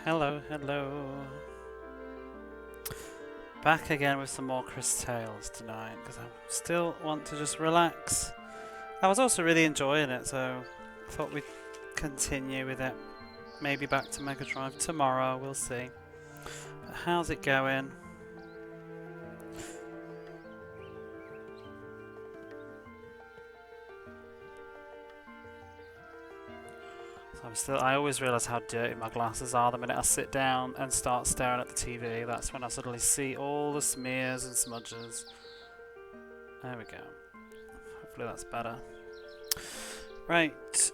Hello, hello. Back again with some more Cris Tales tonight because I still want to just relax. I was also really enjoying it, so I thought we'd continue with it. Maybe back to Mega Drive tomorrow, we'll see. But how's it going? I always realise how dirty my glasses are the minute I sit down and start staring at the TV. That's when I suddenly see all the smears and smudges. There we go. Hopefully that's better. Right.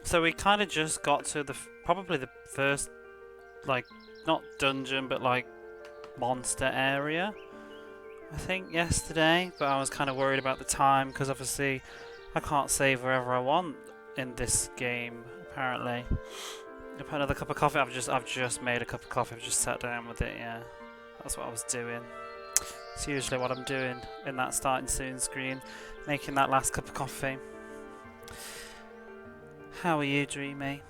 So we kind of just got to probably the first, like, not dungeon, but like monster area, I think, yesterday. But I was kind of worried about the time because obviously I can't save wherever I want in this game, apparently. I'll put another cup of coffee. I've just made a cup of coffee. I've just sat down with it. Yeah, that's what I was doing. It's usually what I'm doing in that starting soon screen, making that last cup of coffee. How are you, Dreamy?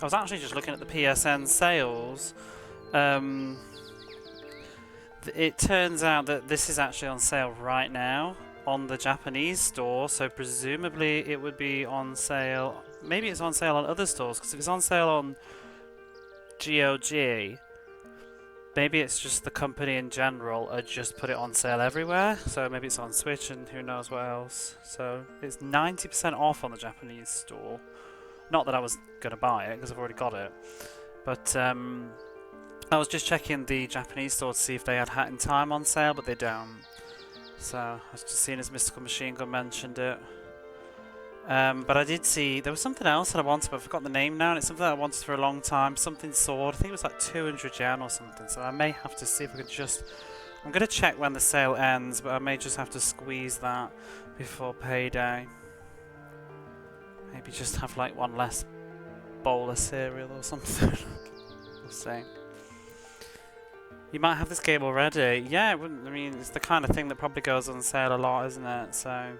I was actually just looking at the PSN sales. It turns out that this is actually on sale right now on the Japanese store, so presumably it would be on sale. Maybe it's on sale on other stores, because if it's on sale on GOG, maybe it's just the company in general had just put it on sale everywhere. So maybe it's on Switch and who knows what else. So it's 90% off on the Japanese store. Not that I was going to buy it, because I've already got it. But I was just checking the Japanese store to see if they had Hat in Time on sale, but they don't. So I was just seeing as Mystical Machine Gun mentioned it. But I did see there was something else that I wanted, but I've forgotten the name now, and it's something that I wanted for a long time. Something sword. I think it was like 200 yen or something. So I may have to see if I can just. I'm going to check when the sale ends, but I may just have to squeeze that before payday. Maybe just have like one less bowl of cereal or something. We'll see. You might have this game already. Yeah, it wouldn't. I mean, it's the kind of thing that probably goes on sale a lot, isn't it? So,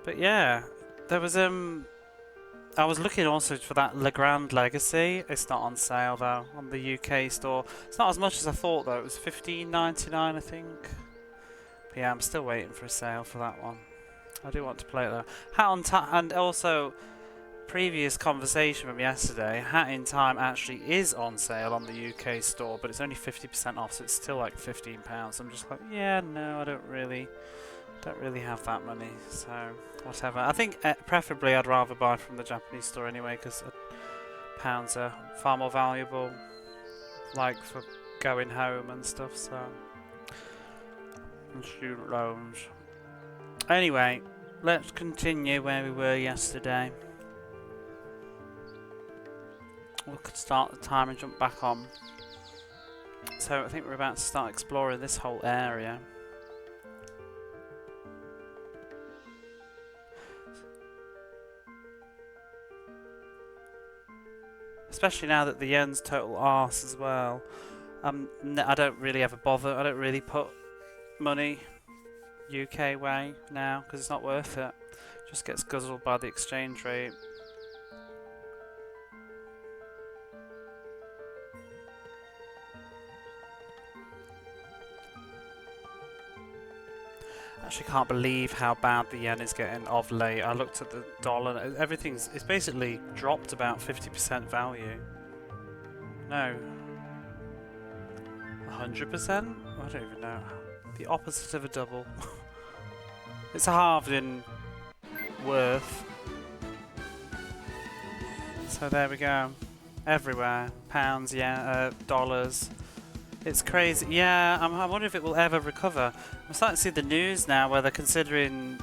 but yeah, there was I was looking also for that Legrand Legacy. It's not on sale though on the UK store. It's not as much as I thought though. It was $15.99, I think. But yeah, I'm still waiting for a sale for that one. I do want to play it though. Hat on Time, and also previous conversation from yesterday, Hat in Time actually is on sale on the UK store, but it's only 50% off, so it's still like £15. I'm just like, yeah, no, I don't really have that money, so whatever. I think preferably I'd rather buy from the Japanese store anyway, because pounds are far more valuable, like for going home and stuff. So, and student loans. Anyway, let's continue where we were yesterday. We could start the time and jump back on. So I think we're about to start exploring this whole area. Especially now that the yen's total arse as well. I don't really ever bother. I don't really put money UK way now because it's not worth it. Just gets guzzled by the exchange rate. I actually can't believe how bad the yen is getting of late. I looked at the dollar and it's basically dropped about 50% value. No. 100%? I don't even know. The opposite of a double. It's a halved in worth. So there we go. Everywhere. Pounds, yen, dollars. It's crazy. Yeah, I wonder if it will ever recover. I'm starting to see the news now where they're considering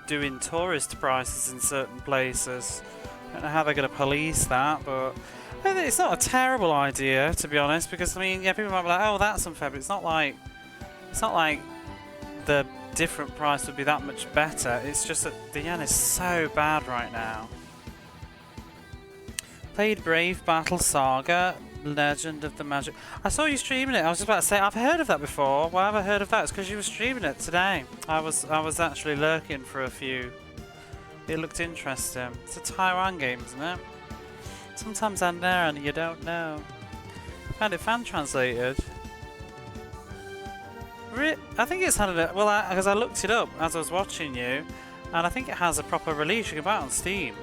doing tourist prices in certain places. I don't know how they're going to police that, but I think it's not a terrible idea, to be honest, because I mean, yeah, people might be like, oh, that's unfair, but it's not like the different price would be that much better. It's just that the yen is so bad right now. Played Brave Battle Saga. Legend of the Magic. I saw you streaming it. I was just about to say I've heard of that before. Why have I heard of that? It's because you were streaming it today. I was actually lurking for a few It looked interesting. It's a Taiwan game, isn't it? Sometimes I'm there and you don't know. I found it fan translated. I think it's had a... Well, because I looked it up as I was watching you, and I think it has a proper release. You can buy it on Steam.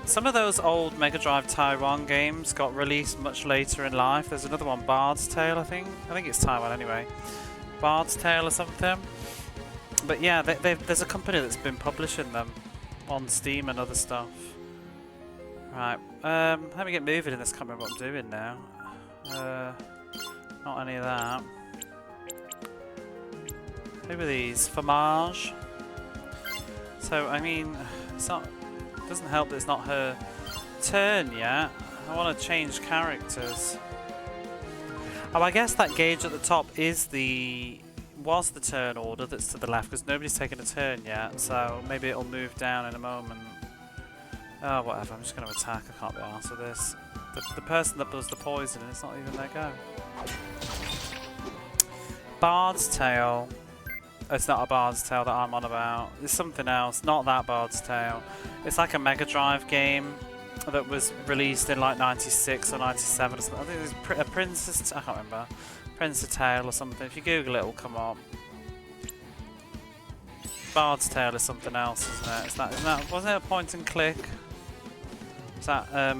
Some of those old Mega Drive Taiwan games got released much later in life. There's another one, Bard's Tale, I think. I think it's Taiwan anyway. Bard's Tale or something. But yeah, there's a company that's been publishing them on Steam and other stuff. Right, let me get moving in this. Can't remember what I'm doing now. Not any of that. Who are these? Fromage. So, I mean, it's not... It doesn't help that it's not her turn yet. I want to change characters. Oh, I guess that gauge at the top is was the turn order that's to the left, because nobody's taken a turn yet, so maybe it'll move down in a moment. Oh, whatever, I'm just going to attack. I can't be arsed with this. The person that does the poison, it's not even their go. Bard's Tale. It's not a Bard's Tale that I'm on about. It's something else, not that Bard's Tale. It's like a Mega Drive game that was released in like 96 or 97 or something. I think it was a Princess... I can't remember. Princess Tale or something. If you Google it, it'll come up. Bard's Tale is something else, isn't it? Isn't that wasn't it a point and click? Is that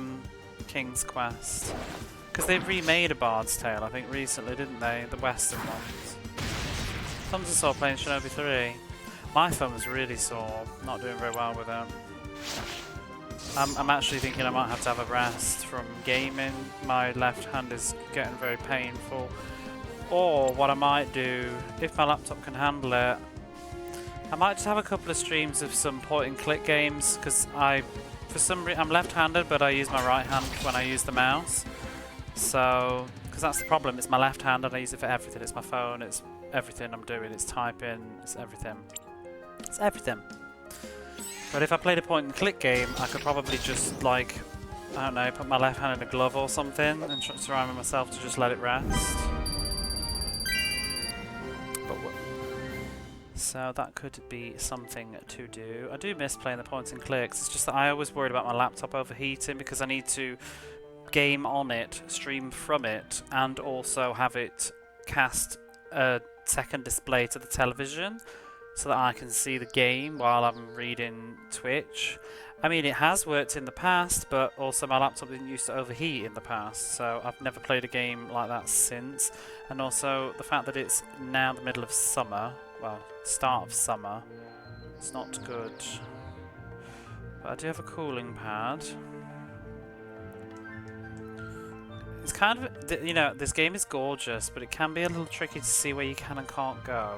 King's Quest? Because they remade a Bard's Tale, I think, recently, didn't they? The Western ones. Thumbs are sore playing Shinobi 3. My thumb is really sore. Not doing very well with it. I'm actually thinking I might have to have a rest from gaming. My left hand is getting very painful. Or what I might do, if my laptop can handle it, I might just have a couple of streams of some point and click games, because for some reason I'm left-handed, but I use my right hand when I use the mouse. So, because that's the problem, it's my left hand and I use it for everything. It's my phone, it's everything I'm doing, it's typing, it's everything. It's everything. But if I played a point and click game, I could probably just, like, I don't know, put my left hand in a glove or something and try to remind myself to just let it rest. So that could be something to do. I do miss playing the points and clicks. It's just that I always worried about my laptop overheating because I need to game on it, stream from it, and also have it cast a second display to the television so that I can see the game while I'm reading Twitch. I mean, it has worked in the past, but also my laptop didn't used to overheat in the past, so I've never played a game like that since. And also the fact that it's now the middle of summer, well, start of summer, it's not good. But I do have a cooling pad. It's kind of, you know, this game is gorgeous, but it can be a little tricky to see where you can and can't go.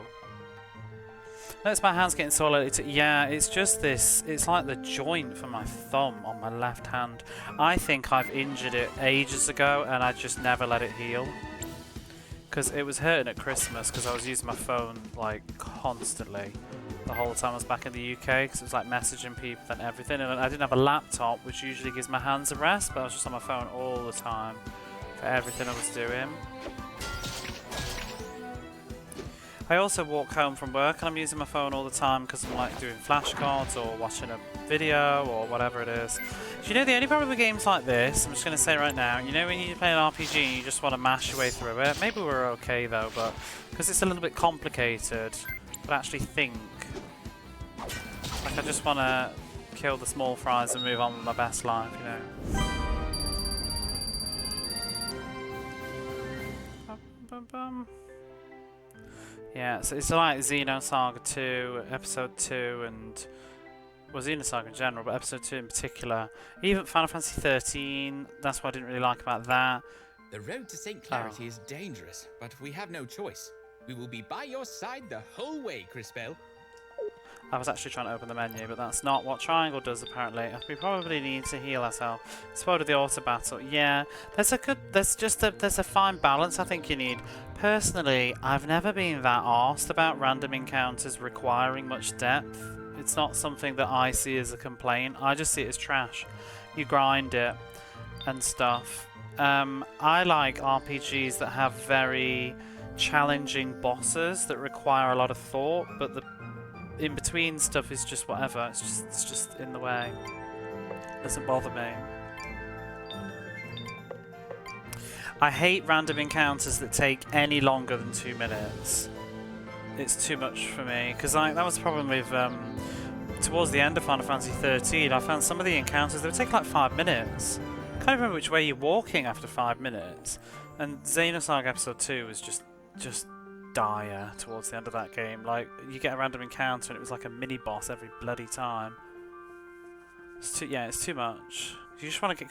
Notice my hand's getting sore lately. Yeah, it's just this, it's like the joint for my thumb on my left hand. I think I've injured it ages ago and I just never let it heal. Because it was hurting at Christmas because I was using my phone like constantly the whole time I was back in the UK, because it was like messaging people and everything, and I didn't have a laptop, which usually gives my hands a rest, but I was just on my phone all the time for everything I was doing. I also walk home from work and I'm using my phone all the time because I'm like doing flashcards or watching a video or whatever it is. Do you know the only problem with games like this, I'm just going to say right now, you know when you play an RPG and you just want to mash your way through it? Maybe we're okay though, but because it's a little bit complicated, but actually think. Like I just want to kill the small fries and move on with my best life, you know. Yeah, so it's like Xenosaga 2, Episode 2, and... well, Xenosaga in general, but Episode 2 in particular. Even Final Fantasy 13, that's what I didn't really like about that. The road to St. Clarity is dangerous, but we have no choice. We will be by your side the whole way, Crispell. I was actually trying to open the menu, but that's not what triangle does apparently. We probably need to heal ourselves. Sword of the auto battle. Yeah, there's a fine balance I think you need. Personally, I've never been that arsed about random encounters requiring much depth. It's not something that I see as a complaint. I just see it as trash. You grind it and stuff. I like RPGs that have very challenging bosses that require a lot of thought, but in between stuff is just whatever. It's just in the way. Doesn't bother me. I hate random encounters that take any longer than 2 minutes. It's too much for me, because that was the problem with towards the end of Final Fantasy 13. I found some of the encounters they would take like 5 minutes. Can't remember which way you're walking after 5 minutes. And Xenosaga Episode 2 was just dire towards the end of that game. Like, you get a random encounter and it was like a mini boss every bloody time. It's too much. You just want to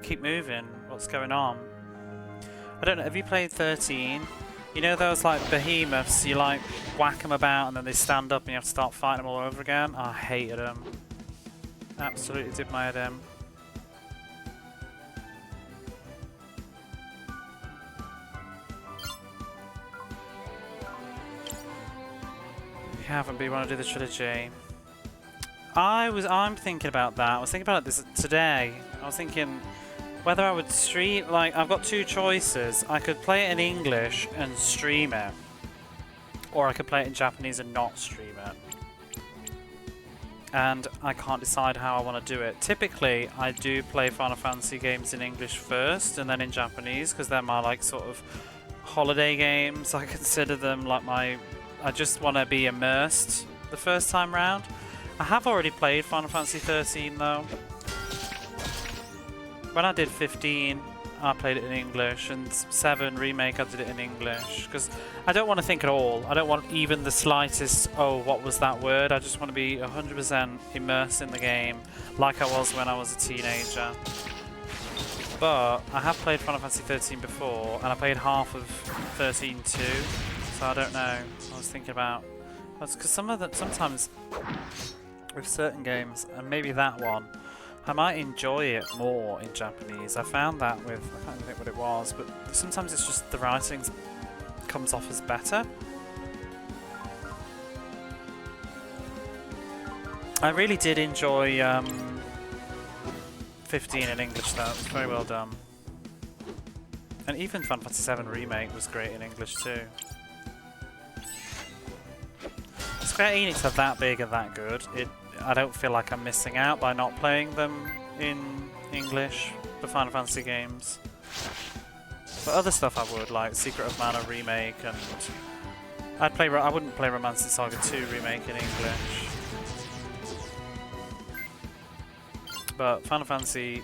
keep moving. What's going on? I don't know. Have you played 13? You know those like behemoths, you like whack them about and then they stand up and you have to start fighting them all over again? I hated them. Absolutely did my head in. You haven't, but you want to do the trilogy. I'm thinking about that. I was thinking about this today. I was thinking whether I would stream, like, I've got two choices. I could play it in English and stream it, or I could play it in Japanese and not stream it. And I can't decide how I want to do it. Typically, I do play Final Fantasy games in English first and then in Japanese, because they're my, like, sort of holiday games. I consider them like my... I just want to be immersed the first time round. I have already played Final Fantasy 13 though. When I did 15, I played it in English, and 7 Remake, I did it in English. Because I don't want to think at all. I don't want even the slightest, oh, what was that word? I just want to be 100% immersed in the game, like I was when I was a teenager. But I have played Final Fantasy 13 before, and I played half of 13 too. So I don't know. I was thinking about... Because sometimes with certain games, and maybe that one, I might enjoy it more in Japanese. I found that with, I can't think what it was, but sometimes it's just the writing comes off as better. I really did enjoy 15 in English though, it was very well done. And even Final Fantasy 7 Remake was great in English too. Square Enix are that big and that good. I don't feel like I'm missing out by not playing them in English, the Final Fantasy games. But other stuff I would, like Secret of Mana Remake, and I wouldn't play Romancing Saga 2 Remake in English. But Final Fantasy,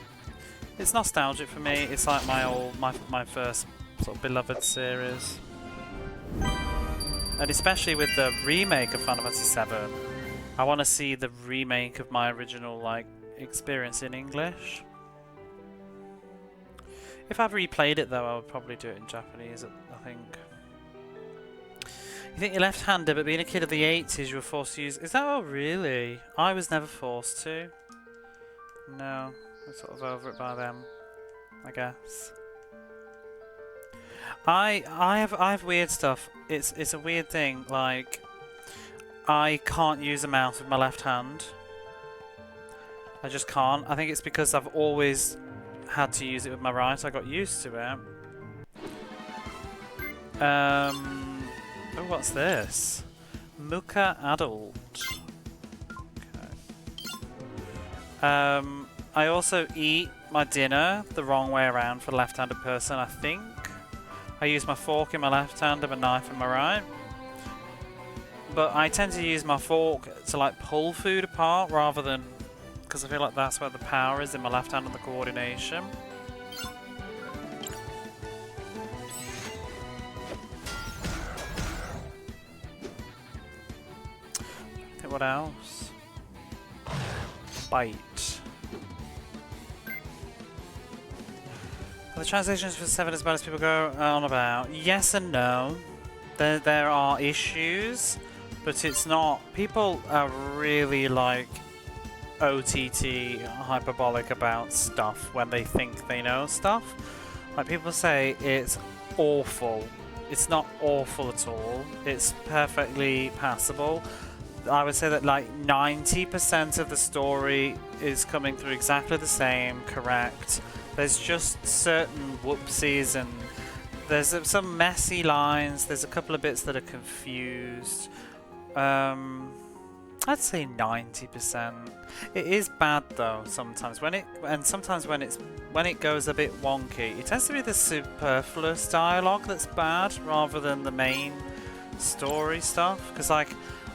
it's nostalgic for me. It's like my first sort of beloved series. And especially with the remake of Final Fantasy VII, I want to see the remake of my original like experience in English. If I've replayed it though, I would probably do it in Japanese, I think. You think you're left-handed, but being a kid of the 80s, you were forced to use... Is that... Oh, really? I was never forced to. No, I'm sort of over it by them, I guess. I have weird stuff. It's a weird thing, like... I can't use a mouse with my left hand. I just can't. I think it's because I've always had to use it with my right. I got used to it. Oh, what's this? Muka Adult. Okay. I also eat my dinner the wrong way around for a left-handed person, I think. I use my fork in my left hand and my knife in my right. But I tend to use my fork to like pull food apart rather than... because I feel like that's where the power is, in my left hand and the coordination. Okay, what else? Bite. Are the translations for 7 as bad as people go on about? Yes and no. There are issues. But it's not... People are really, like, OTT, hyperbolic about stuff when they think they know stuff. Like, people say it's awful. It's not awful at all. It's perfectly passable. I would say that, like, 90% of the story is coming through exactly the same, correct. There's just certain whoopsies and there's some messy lines. There's a couple of bits that are confused. I'd say 90%. It is bad though sometimes when it goes a bit wonky. It tends to be the superfluous dialogue that's bad rather than the main story stuff. Because like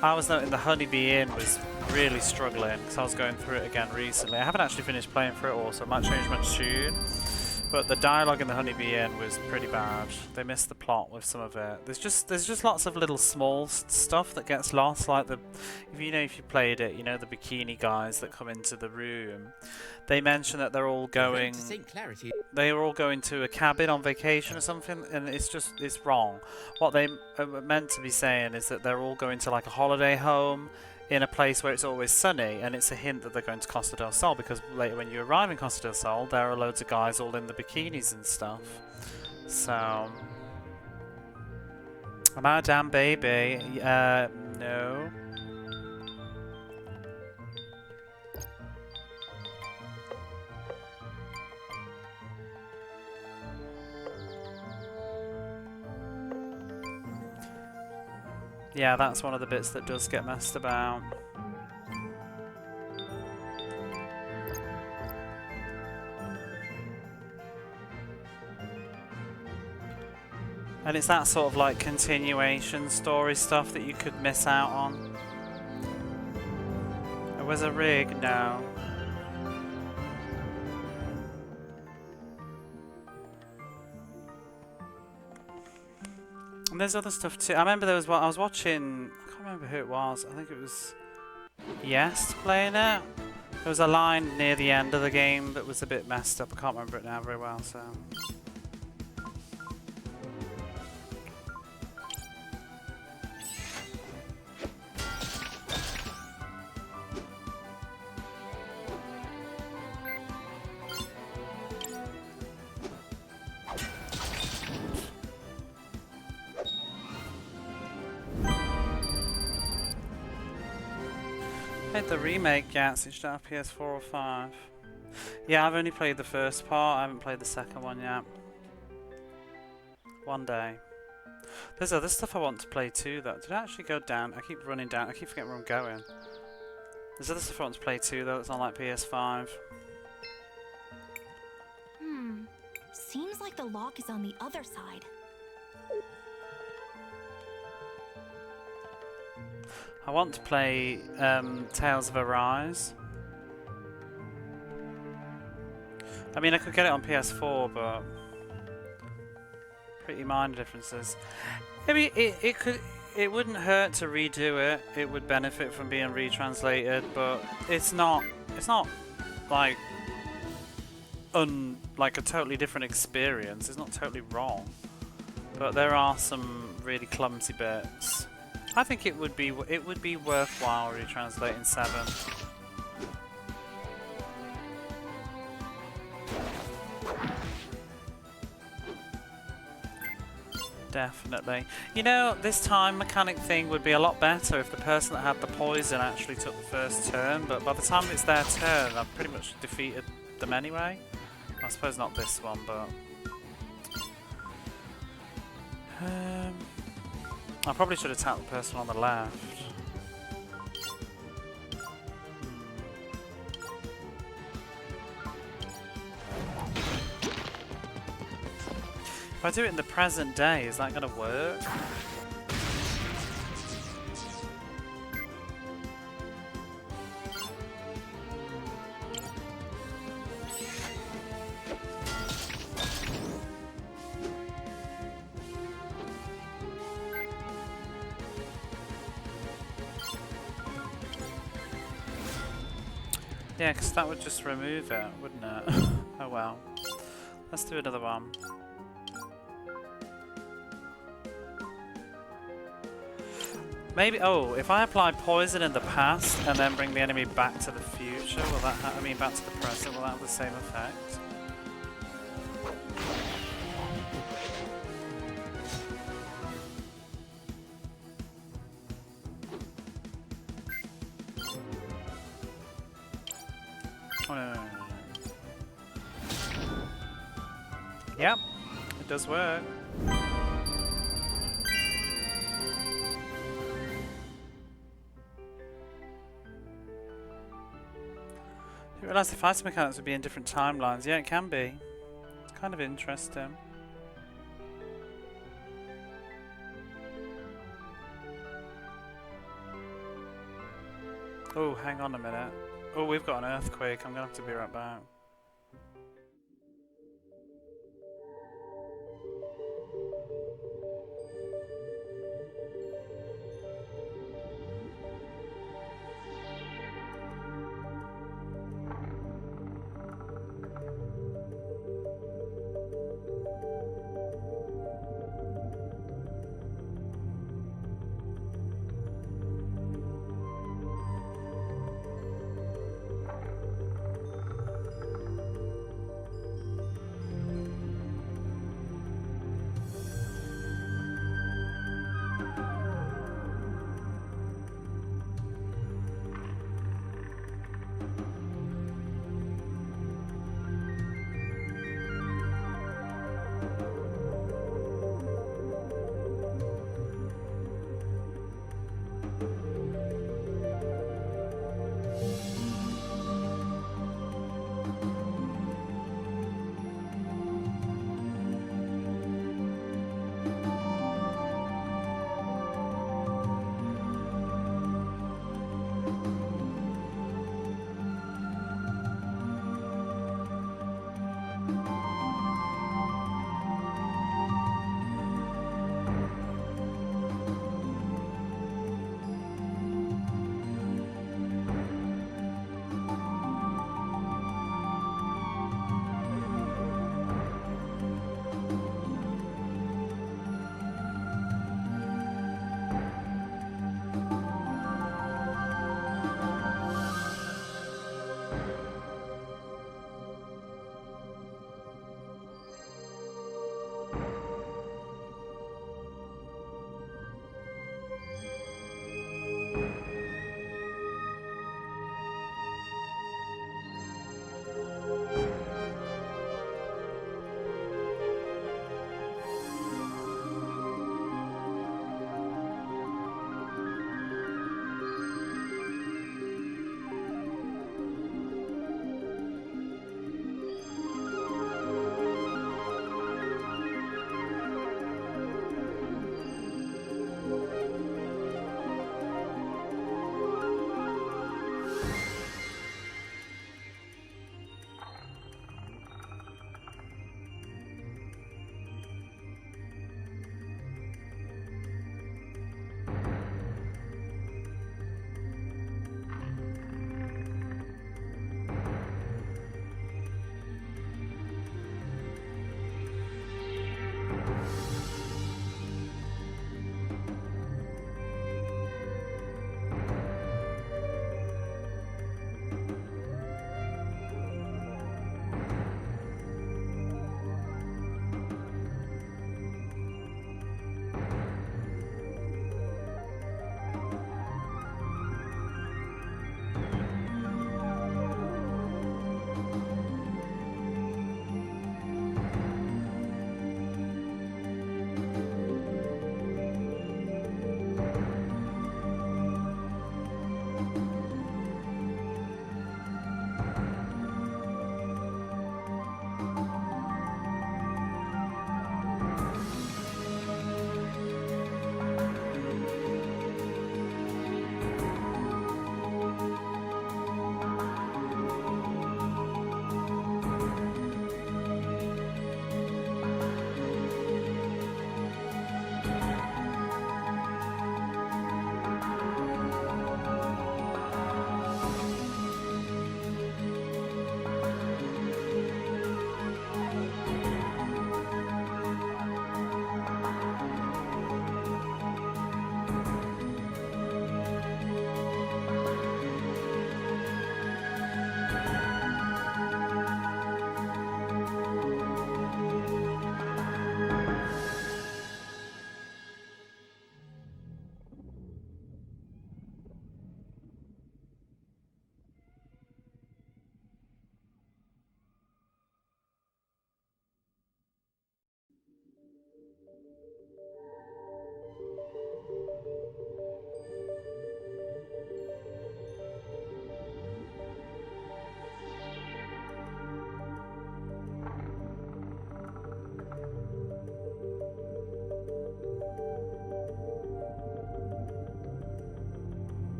I was noting the Honeybee Inn was really struggling because I was going through it again recently. I haven't actually finished playing through it all, so I might change my tune. But the dialogue in the Honeybee Inn was pretty bad. They missed the plot with some of it. There's just lots of little small stuff that gets lost. Like if you played it, you know the bikini guys that come into the room. They mention that they're all going. They were all going to a cabin on vacation or something, and it's wrong. What they are meant to be saying is that they're all going to like a holiday home in a place where it's always sunny, and it's a hint that they're going to Costa del Sol, because later when you arrive in Costa del Sol there are loads of guys all in the bikinis and stuff. So am I a damn baby? No. Yeah, that's one of the bits that does get messed about. And it's that sort of like continuation story stuff that you could miss out on. It was a rig, no. And there's other stuff too. I remember there was one I was watching. I can't remember who it was. I think it was Yes playing it. There was a line near the end of the game that was a bit messed up. I can't remember it now very well. So. Played the remake yet, so you should have PS4 or 5. Yeah, I've only played the first part, I haven't played the second one yet. One day. There's other stuff I want to play too though. Did I actually go down? I keep running down, I keep forgetting where I'm going. There's other stuff I want to play too though that's on like PS5. Seems like the lock is on the other side. I want to play Tales of Arise. I mean, I could get it on PS4, but pretty minor differences. I mean, it wouldn't hurt to redo it. It would benefit from being retranslated, but it's not like like a totally different experience. It's not totally wrong, but there are some really clumsy bits. I think it would be worthwhile retranslating 7. Definitely. You know, this time mechanic thing would be a lot better if the person that had the poison actually took the first turn, but by the time it's their turn, I've pretty much defeated them anyway. I suppose not this one, but... I probably should attack the person on the left. If I do it in the present day, is that going to work? Yeah, because that would just remove it, wouldn't it? Oh well. Let's do another one. Maybe, oh, if I apply poison in the past and then bring the enemy back to the future, will that back to the present, will that have the same effect? Oh, no. Yep, it does work. You realise the fighting mechanics would be in different timelines. Yeah, it can be. It's kind of interesting. Oh, hang on a minute. Oh, we've got an earthquake. I'm gonna have to be right back.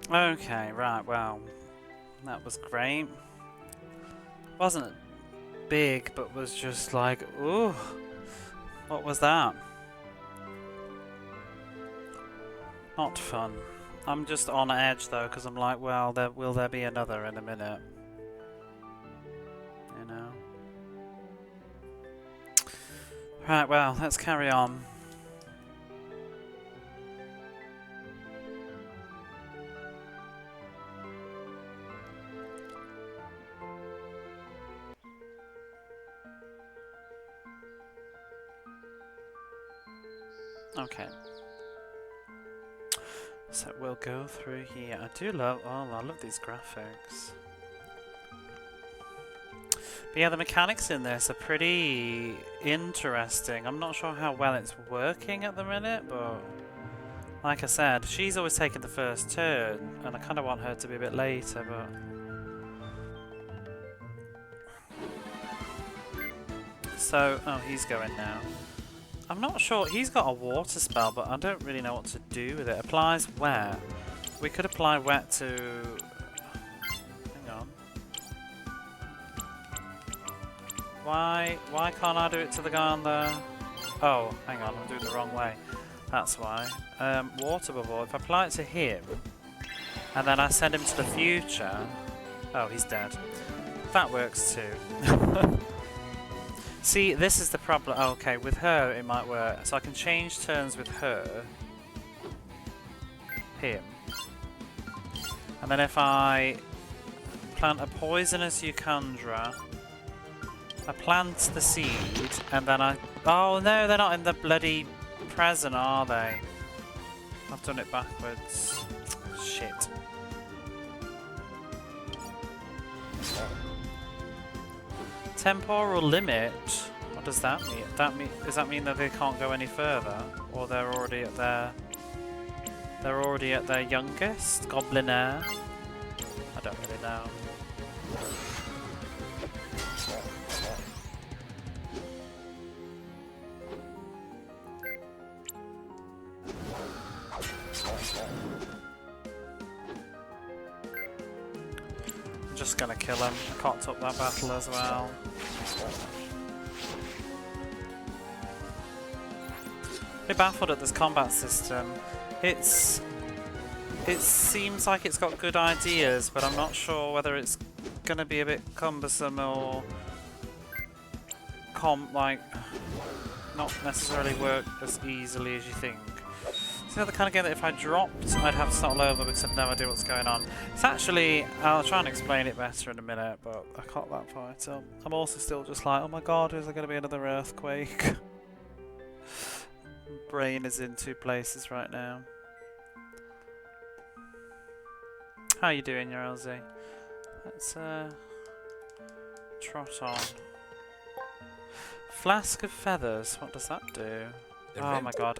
Okay, right, well, that was great. Wasn't big, but was just like, ooh, what was that? Not fun. I'm just on edge though, because I'm like, well, will there be another in a minute? You know? Right, well, let's carry on. Okay. So we'll go through here. I do love, oh, I love these graphics. But yeah, the mechanics in this are pretty interesting. I'm not sure how well it's working at the minute, but like I said, she's always taking the first turn, and I kind of want her to be a bit later, but... So, oh, he's going now. I'm not sure, he's got a water spell, but I don't really know what to do with it. Applies wet. We could apply wet to... Hang on. Why can't I do it to the guy on the... Oh, hang on, I'm doing it the wrong way. That's why. Water bubble, if I apply it to him, and then I send him to the future... Oh, he's dead. That works too. See, this is the problem. Oh, okay, with her it might work. So I can change turns with her. Him. And then if I plant a poisonous Eucandra, I plant the seed, and then I... Oh no, they're not in the bloody present, are they? I've done it backwards. Shit. Temporal limit? What does that mean? Does that mean that they can't go any further? Or they're already at their... They're already at their youngest? Goblinaire? I don't really know. I'm just gonna kill him. I cocked up that battle as well. I'm baffled at this combat system. It seems like it's got good ideas, but I'm not sure whether it's gonna be a bit cumbersome or not necessarily work as easily as you think. It's the kind of game that if I dropped, I'd have to start all over because I've no idea what's going on. It's actually, I'll try and explain it better in a minute, but I can't that far. So I'm also still just like, oh my god, is there going to be another earthquake? Brain is in two places right now. How you doing, your LZ? Let's trot on. Flask of feathers. What does that do? Oh my god.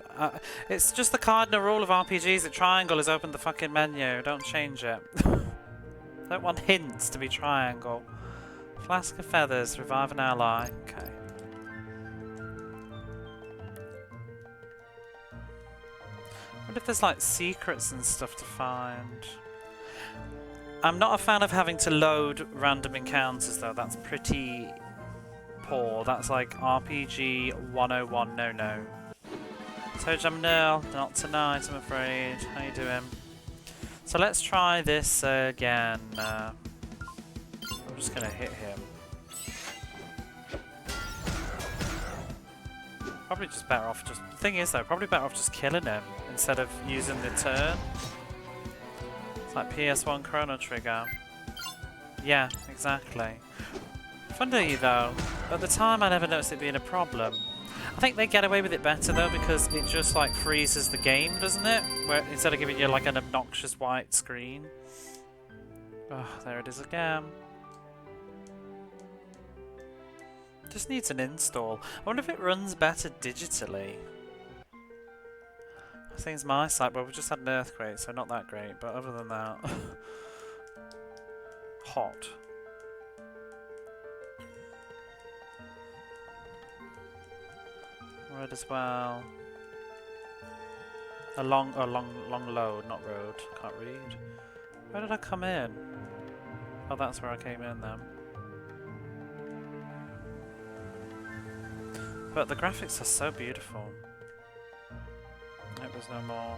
It's just the cardinal rule of RPGs that triangle is open the fucking menu. Don't change it. I don't want hints to be triangle. Flask of feathers. Revive an ally. Okay. I wonder if there's like secrets and stuff to find. I'm not a fan of having to load random encounters though. That's pretty poor. That's like RPG 101 no. So Jamnil, not tonight I'm afraid. How you doing? So let's try this again. I'm just gonna hit him. Probably just better off just... The thing is though, probably better off just killing him instead of using the turn. It's like PS1 Chrono Trigger. Yeah, exactly. Funny though, at the time I never noticed it being a problem. I think they get away with it better though because it just like freezes the game, doesn't it? Where instead of giving you like an obnoxious white screen. Oh, there it is again. Just needs an install. I wonder if it runs better digitally. I think it's my site, but we've just had an earthquake, so not that great. But other than that, hot. Red as well. A long load, not road. Can't read. Where did I come in? Oh, that's where I came in then. But the graphics are so beautiful. Hope there's no more.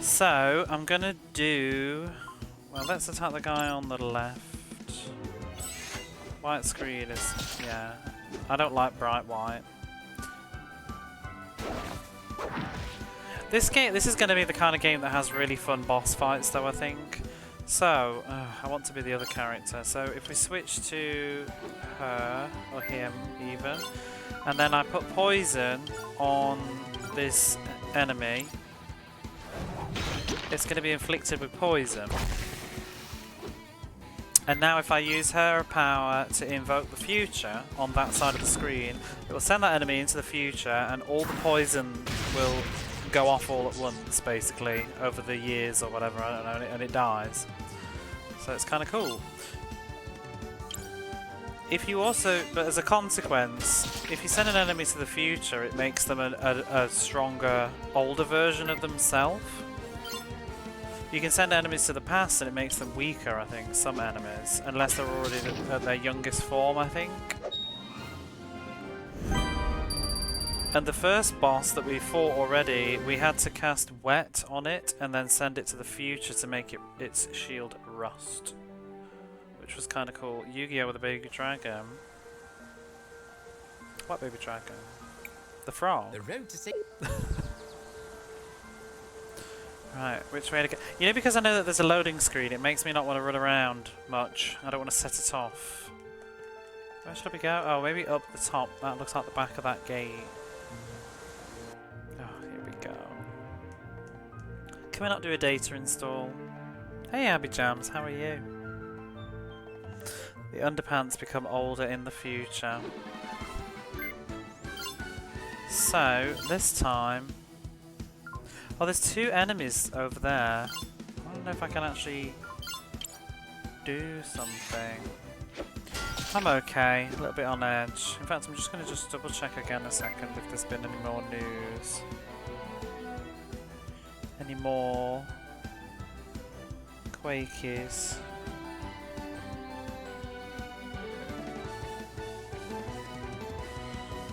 So, I'm gonna do... Well, let's attack the guy on the left. White screen is... yeah. I don't like bright white. This is going to be the kind of game that has really fun boss fights though, I think. So, I want to be the other character. So if we switch to her, or him even, and then I put poison on this enemy, it's going to be inflicted with poison. And now if I use her power to invoke the future on that side of the screen, it will send that enemy into the future and all the poison will go off all at once, basically, over the years or whatever, I don't know, and it dies. So it's kind of cool. If you also, but as a consequence, if you send an enemy to the future, it makes them a stronger, older version of themselves. You can send enemies to the past and it makes them weaker, I think, some enemies, unless they're already at their youngest form, I think. And the first boss that we fought already, we had to cast wet on it and then send it to the future to make its shield rust. Which was kind of cool. Yu-Gi-Oh! With a baby dragon. What baby dragon? The frog. The road to say Right, which way to go? You know, because I know that there's a loading screen, it makes me not want to run around much. I don't want to set it off. Where should we go? Oh, maybe up the top. That looks like the back of that gate. Oh, here we go. Can we not do a data install? Hey, Abby Jams, how are you? The underpants become older in the future. So, this time... Oh, there's two enemies over there. I don't know if I can actually do something. I'm okay, a little bit on edge. In fact, I'm just going to double check again a second if there's been any more news. Any more Quakies.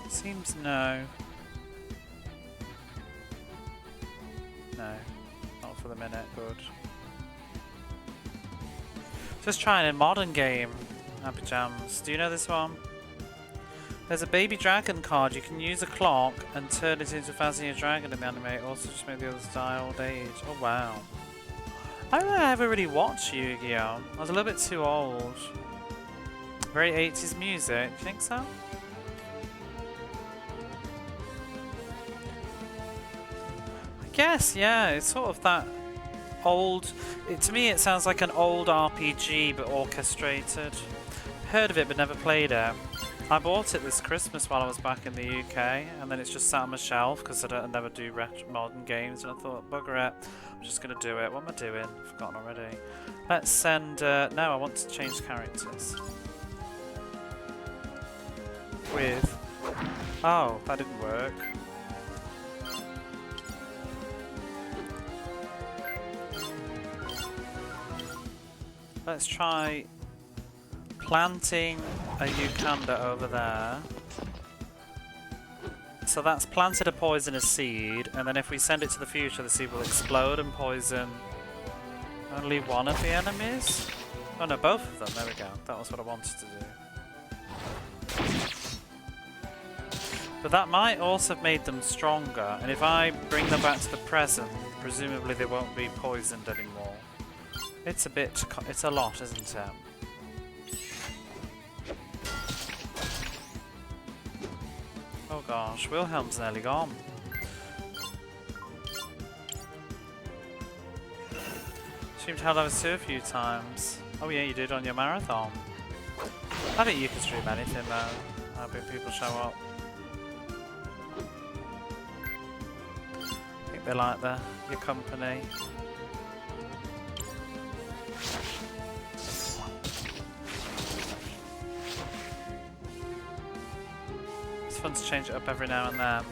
Seems no. No, not for the minute, good. Just trying a modern game, Happy Jams. Do you know this one? There's a baby dragon card. You can use a clock and turn it into a Fazia dragon in the anime. It also just make the others die old age. Oh wow. I don't know if I ever really watched Yu-Gi-Oh! I was a little bit too old. Very 80s music. Do you think so? Yes, yeah, it's sort of that old... to me it sounds like an old RPG but orchestrated. Heard of it but never played it. I bought it this Christmas while I was back in the UK and then it's just sat on my shelf because I never do modern games and I thought, bugger it, I'm just going to do it. What am I doing? I've forgotten already. Let's send... no, I want to change characters. With... Oh, that didn't work. Let's try planting a Yukanda over there. So that's planted a poisonous seed, and then if we send it to the future, the seed will explode and poison only one of the enemies? Oh no, both of them. There we go. That was what I wanted to do. But that might also have made them stronger, and if I bring them back to the present, presumably they won't be poisoned anymore. It's a bit, it's a lot, isn't it? Oh gosh, Wilhelm's nearly gone. Seemed to have those two a few times. Oh yeah, you did on your marathon. I bet you can stream anything though. I bet people show up. I think they like your company. fun to change it up every now and then.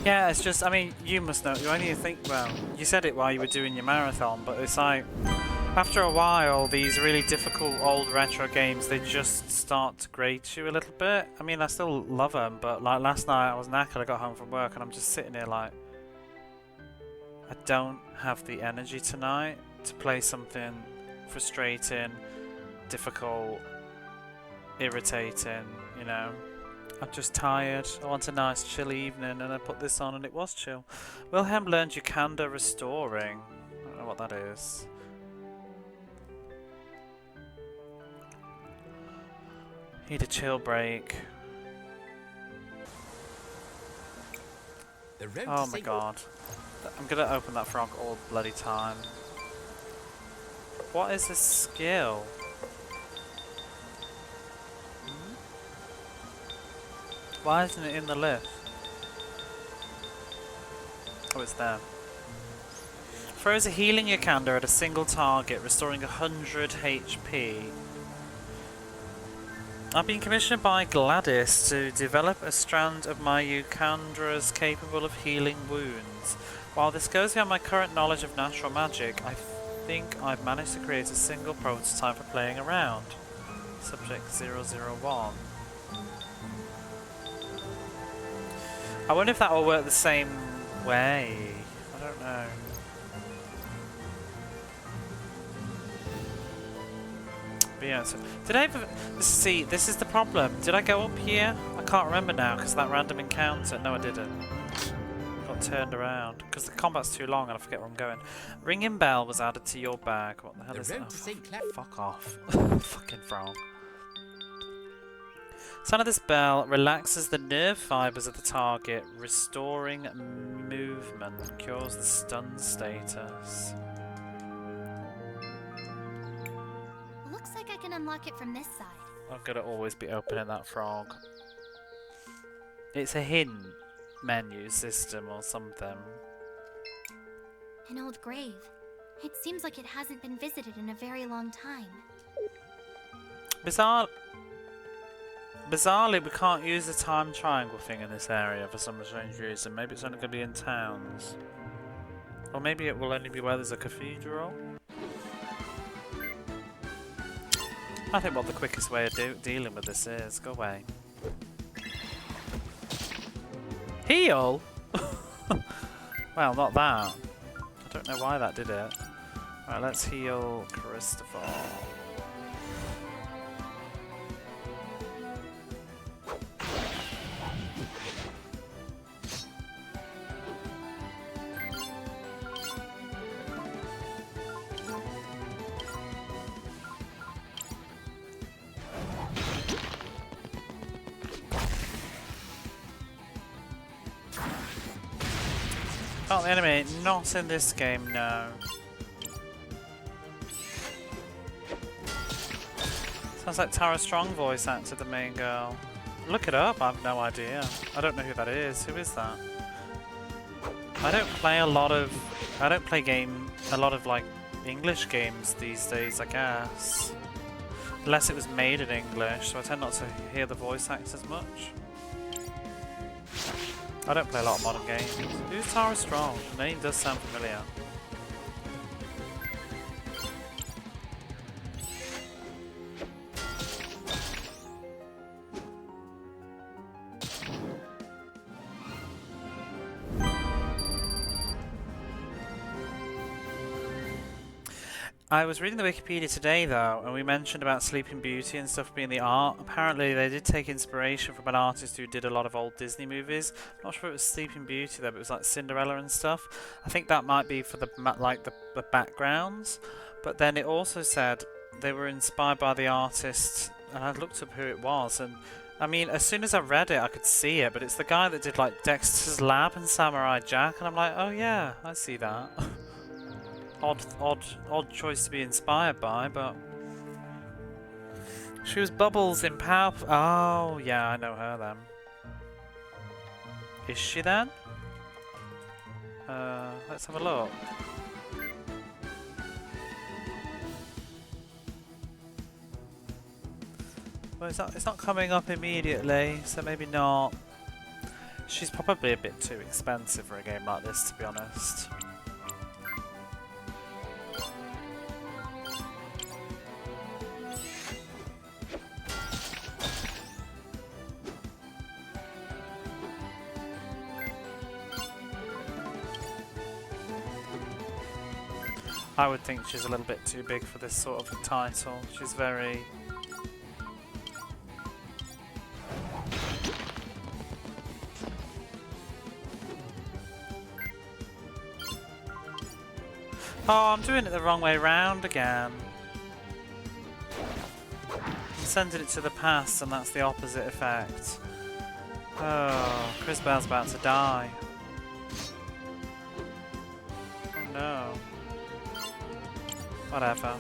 Yeah, it's just, I mean, you must know, when you think, well, you said it while you were doing your marathon, but it's like, after a while, these really difficult old retro games, they just start to grate you a little bit. I mean, I still love them, but like last night I was knackered, I got home from work and I'm just sitting here like, I don't have the energy tonight to play something frustrating, difficult, irritating, you know. I'm just tired. I want a nice chill evening and I put this on and it was chill. Wilhelm learned Yukanda restoring. I don't know what that is. Need a chill break. Oh my god. I'm gonna open that frog all bloody time. What is this skill? Why isn't it in the list? Oh, it's there. Throws a healing Yukanda at a single target, restoring 100 HP. I've been commissioned by Gladys to develop a strand of my Yukandas capable of healing wounds. While this goes beyond my current knowledge of natural magic, I think I've managed to create a single prototype for playing around. Subject 001. I wonder if that will work the same way. I don't know. But yeah, so did I ever see? This is the problem. Did I go up here? I can't remember now because that random encounter. No, I didn't. Got turned around because the combat's too long and I forget where I'm going. Ringing bell was added to your bag. What the hell is that? Oh, fuck off! Fucking frog. Sound of this bell relaxes the nerve fibers of the target, restoring movement, cures the stun status. Looks like I can unlock it from this side. I'm gonna always be opening that frog. It's a hint menu system or something. An old grave. It seems like it hasn't been visited in a very long time. Bizarrely, we can't use the time triangle thing in this area for some strange reason. Maybe it's only going to be in towns. Or maybe it will only be where there's a cathedral. I think what the quickest way of dealing with this is. Go away. Heal? Well, not that. I don't know why that did it. Alright, let's heal Christopher. Oh, the enemy, not in this game, no. Sounds like Tara Strong voice acted the main girl. Look it up, I have no idea. I don't know who that is. Who is that? I don't play a lot of like English games these days, I guess. Unless it was made in English, so I tend not to hear the voice acts as much. I don't play a lot of modern games. Who's Tara Strong? The name does sound familiar. I was reading the Wikipedia today though, and we mentioned about Sleeping Beauty and stuff being the art. Apparently they did take inspiration from an artist who did a lot of old Disney movies. I'm not sure it was Sleeping Beauty though, but it was like Cinderella and stuff. I think that might be for the backgrounds. But then it also said they were inspired by the artist, and I looked up who it was, and I mean, as soon as I read it I could see it, but it's the guy that did like Dexter's Lab and Samurai Jack, and I'm like, oh yeah, I see that. Odd choice to be inspired by, but she was Bubbles in Power. Oh yeah, I know her then. Is she then? Let's have a look. Well, it's not coming up immediately, so maybe not. She's probably a bit too expensive for a game like this, to be honest. I would think she's a little bit too big for this sort of a title. She's very... Oh, I'm doing it the wrong way round again. I'm sending it to the past and that's the opposite effect. Oh, Cris Bell's about to die. Oh no. Whatever.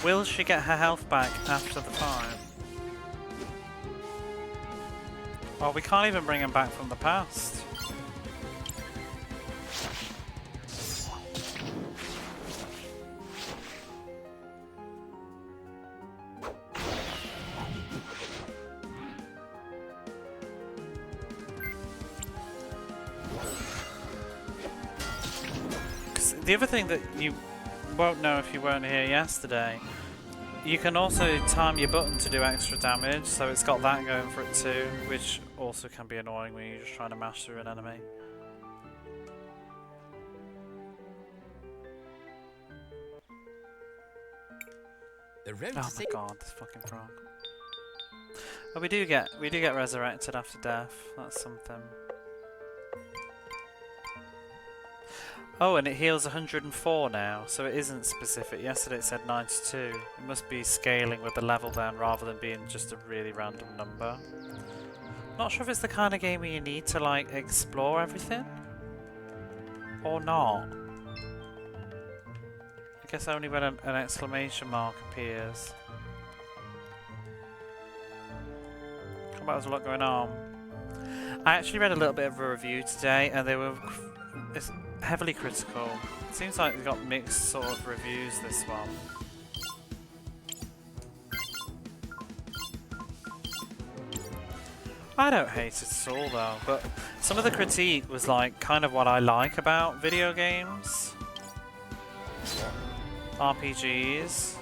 Will she get her health back after the fight? Oh, we can't even bring him back from the past. The other thing that you won't know if you weren't here yesterday, you can also time your button to do extra damage, so it's got that going for it too, which also can be annoying when you're just trying to mash through an enemy. The road Oh my god, this fucking frog. Oh, we do get resurrected after death. That's something. Oh, and it heals 104 now, so it isn't specific. Yesterday it said 92. It must be scaling with the level then, rather than being just a really random number. Not sure if it's the kind of game where you need to, like, explore everything. Or not. I guess only when an exclamation mark appears. Come back, there's a lot going on. I actually read a little bit of a review today, and they were... It's heavily critical. It seems like we got mixed sort of reviews, this one. I don't hate it at all though, but some of the critique was like kind of what I like about video games. RPGs.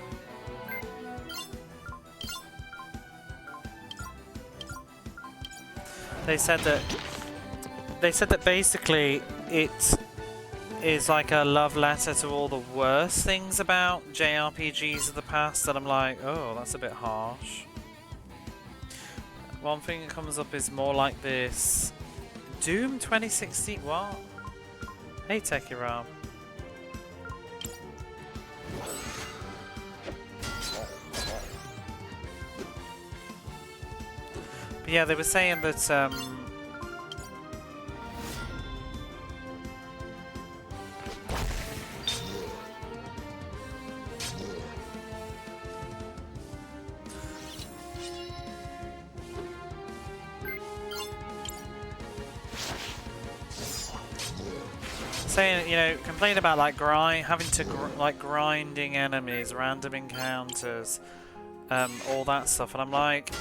They said that basically it is like a love letter to all the worst things about JRPGs of the past, and I'm like, oh, that's a bit harsh. One thing that comes up is more like this. Doom 2016, what? Hey Techie Rob. But yeah, they were saying that saying, you know, complain about like having to like grinding enemies, random encounters, all that stuff, and I'm like,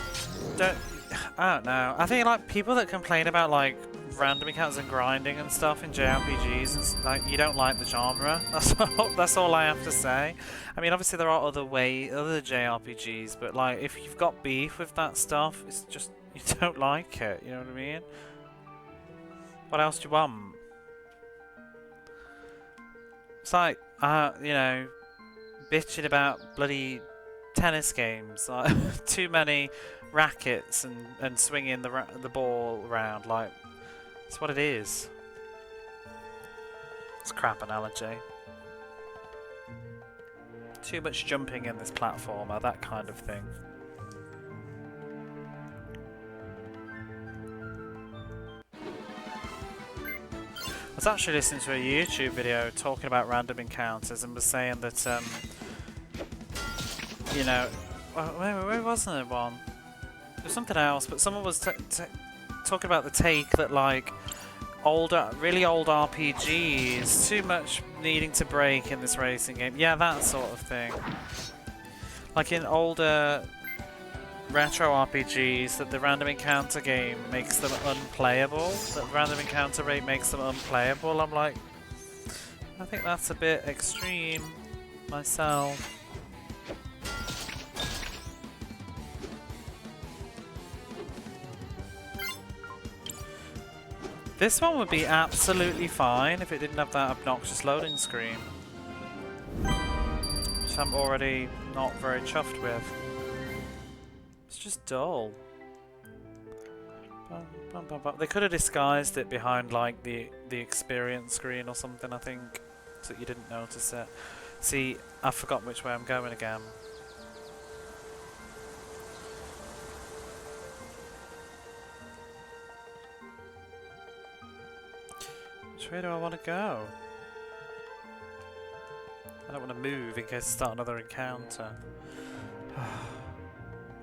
I don't know. I think like people that complain about like random encounters and grinding and stuff in JRPGs, it's like you don't like the genre. That's all I have to say. I mean, obviously there are other JRPGs, but like if you've got beef with that stuff, it's just you don't like it. You know what I mean? What else do you want? It's like, you know, bitching about bloody tennis games. Like, too many rackets and swinging the ball around. Like, it's what it is. It's a crap analogy. Too much jumping in this platformer, that kind of thing. I was actually listening to a YouTube video talking about random encounters and was saying that, you know, where wasn't there one? There was something else, but someone was talking about the take that, like, really old RPGs, too much needing to break in this racing game. Yeah, that sort of thing. Like in older retro RPGs, that the random encounter game makes them unplayable. That random encounter rate makes them unplayable. I'm like, I think that's a bit extreme myself. This one would be absolutely fine if it didn't have that obnoxious loading screen, which I'm already not very chuffed with. It's just dull. They could have disguised it behind like the experience screen or something, I think, so that you didn't notice it. See, I've forgotten which way I'm going again. Which way do I want to go? I don't want to move in case I start another encounter.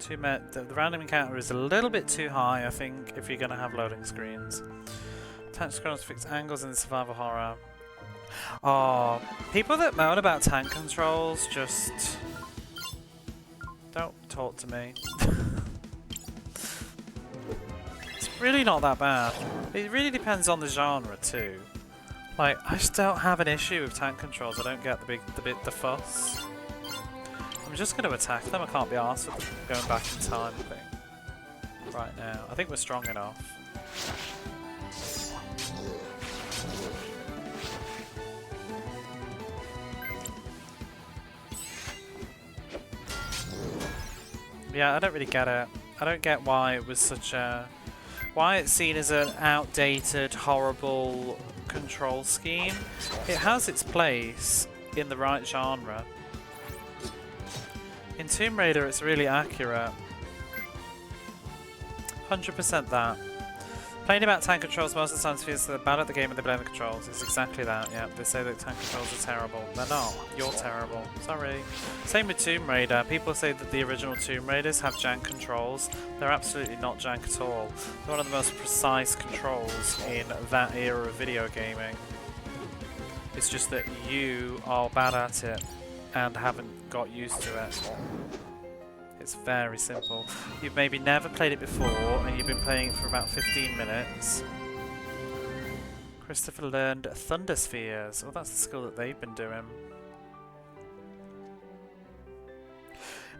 The random encounter is a little bit too high, I think, if you're going to have loading screens. Tank scrolls fix angles in the survival horror. Oh, people that moan about tank controls just don't talk to me. It's really not that bad. It really depends on the genre too. Like, I just don't have an issue with tank controls. I don't get the fuss. I'm just going to attack them. I can't be arsed with going back in time thing right now. I think we're strong enough. Yeah, I don't really get it. I don't get why it was such a... why it's seen as an outdated, horrible control scheme. It has its place in the right genre. In Tomb Raider, it's really accurate. 100% that. Playing about tank controls most of the time feels they're bad at the game and they blame the controls. It's exactly that, yeah. They say that tank controls are terrible. They're not. You're terrible. Sorry. Same with Tomb Raider. People say that the original Tomb Raiders have jank controls. They're absolutely not jank at all. They're one of the most precise controls in that era of video gaming. It's just that you are bad at it and haven't got used to it. It's very simple. You've maybe never played it before and you've been playing it for about 15 minutes. Christopher learned Thunder Spheres. Oh, that's the skill that they've been doing.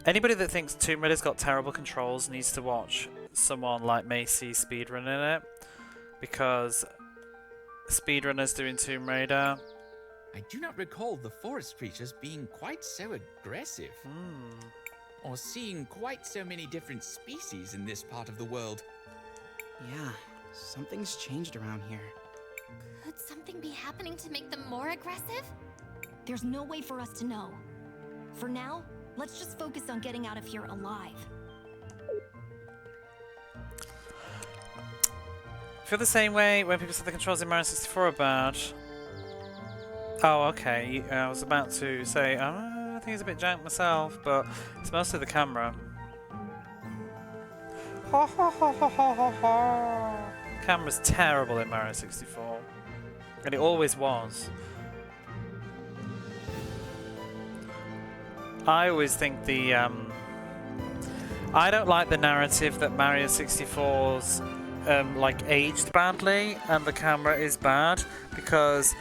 Anybody that thinks Tomb Raider's got terrible controls needs to watch someone like Macy speedrunning it, because speedrunners doing Tomb Raider... I do not recall the forest creatures being quite so aggressive. Or seeing quite so many different species in this part of the world. Yeah, something's changed around here. Could something be happening to make them more aggressive? There's no way for us to know. For now, let's just focus on getting out of here alive. Feel the same way when people say the controls in Mario 64 are bad. Oh, okay. I was about to say, I think it's a bit jank myself, but it's mostly the camera. Camera's terrible in Mario 64. And it always was. I always think the... I don't like the narrative that Mario 64's like aged badly and the camera is bad, because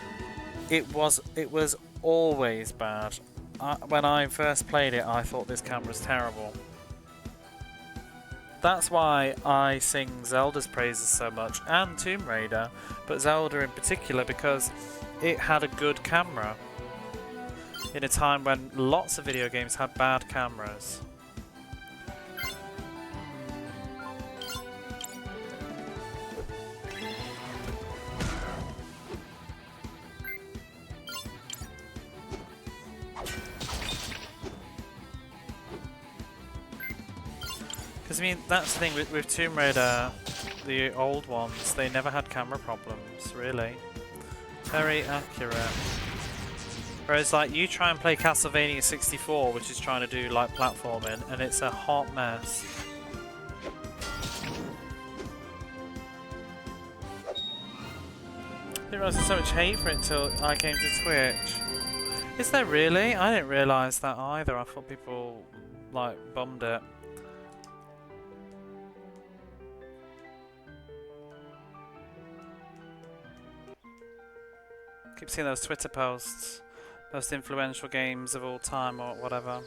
it was always bad. When I first played it, I thought this camera's terrible. That's why I sing Zelda's praises so much, and Tomb Raider, but Zelda in particular, because it had a good camera in a time when lots of video games had bad cameras. Because, I mean, that's the thing with Tomb Raider, the old ones, they never had camera problems, really. Very accurate. Whereas, like, you try and play Castlevania 64, which is trying to do, like, platforming, and it's a hot mess. I didn't realise there's so much hate for it until I came to Twitch. Is there really? I didn't realise that either. I thought people like bummed it. Keep seeing those Twitter posts, most influential games of all time or whatever.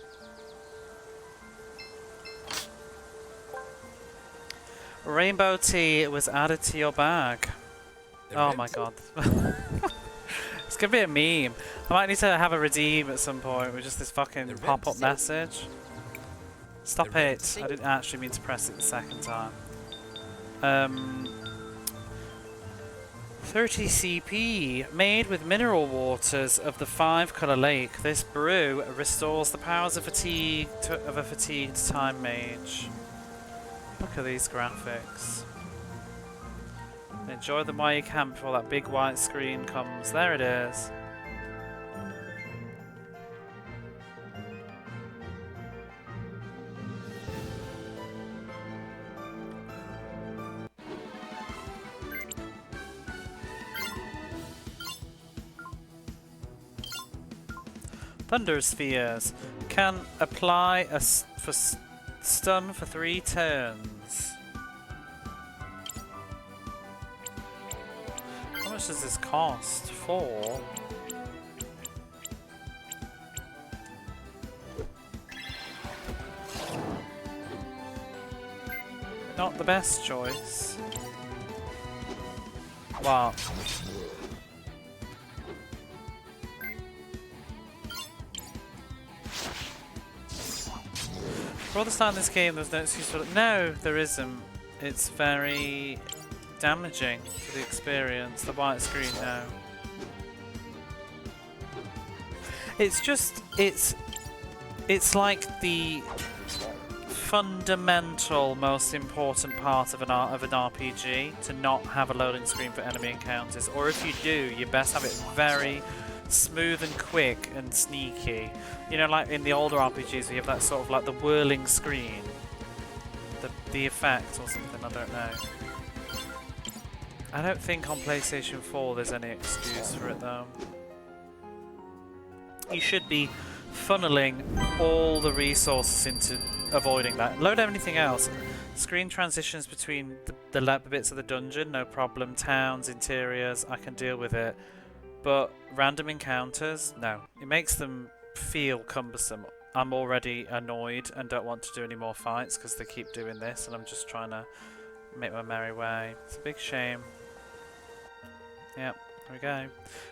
Rainbow tea was added to your bag. Oh my god. It's gonna be a meme. I might need to have a redeem at some point with just this fucking pop-up message. Stop it. I didn't actually mean to press it the second time. 30 CP, made with mineral waters of the 5-colour lake. This brew restores the powers of a fatigued time mage. Look at these graphics. Enjoy them while you can before that big white screen comes. There it is. Thunder Spheres can apply stun for 3 turns. How much does this cost? 4? Not the best choice. Wow. For all the start in this game, there's no excuse for it. No, there isn't. It's very damaging to the experience. The white screen now. It's just, it's like the fundamental, most important part of an RPG to not have a loading screen for enemy encounters. Or if you do, you best have it very smooth and quick and sneaky. You know, like in the older RPGs, you have that sort of like the whirling screen, the effect or something. I don't know. I don't think on PlayStation 4 there's any excuse for it though. You should be funneling all the resources into avoiding that. Load anything else. Screen transitions between the bits of the dungeon, no problem. Towns, interiors, I can deal with it. But random encounters, no. It makes them feel cumbersome. I'm already annoyed and don't want to do any more fights because they keep doing this and I'm just trying to make my merry way. It's a big shame. Yep, there we go.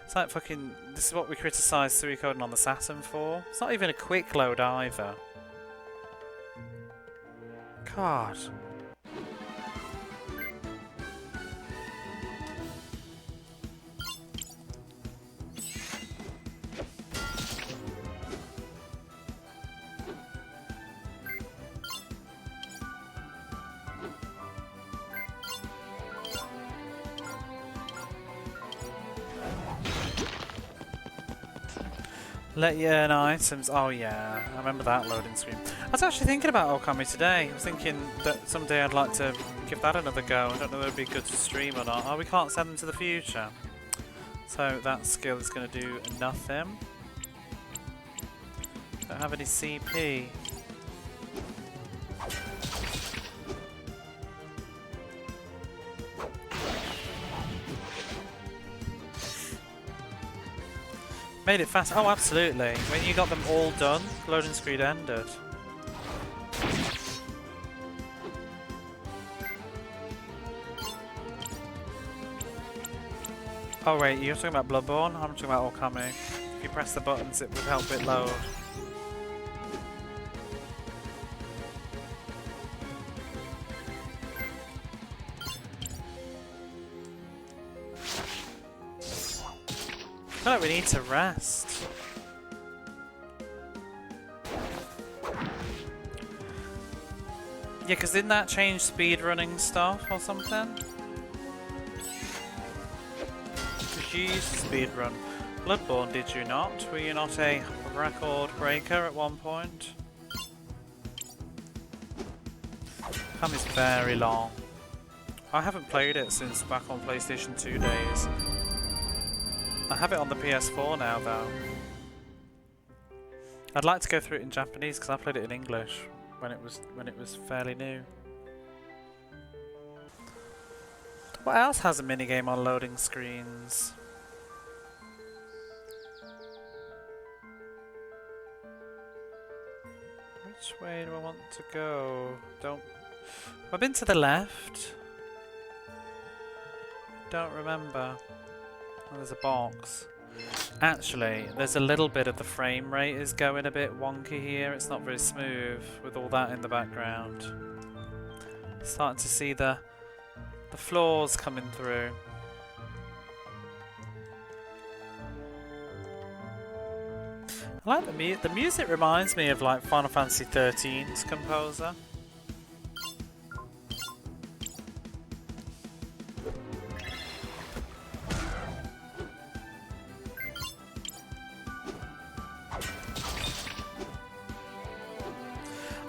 It's like fucking... This is what we criticised Suikoden on the Saturn for. It's not even a quick load either. God. Let you earn items. Oh yeah, I remember that loading screen. I was actually thinking about Okami today. I was thinking that someday I'd like to give that another go. I don't know if it'd be good to stream or not. Oh, we can't send them to the future. So that skill is going to do nothing. Don't have any CP. Made it fast. Oh, absolutely. When you got them all done, loading screen ended. Oh wait, you're talking about Bloodborne? I'm talking about Okami. If you press the buttons, it would help it load. I feel like we need to rest. Yeah, because didn't that change speedrunning stuff or something? Because you used to speedrun Bloodborne, did you not? Were you not a record breaker at one point? Time is very long. I haven't played it since back on PlayStation 2 days. I have it on the PS4 now though. I'd like to go through it in Japanese because I played it in English when it was fairly new. What else has a minigame on loading screens? Which way do I want to go? I've been to the left. Don't remember. Oh, there's a box. Actually, there's a little bit of the frame rate is going a bit wonky here. It's not very smooth with all that in the background. Starting to see the floors coming through. I like the music reminds me of like Final Fantasy XIII's composer.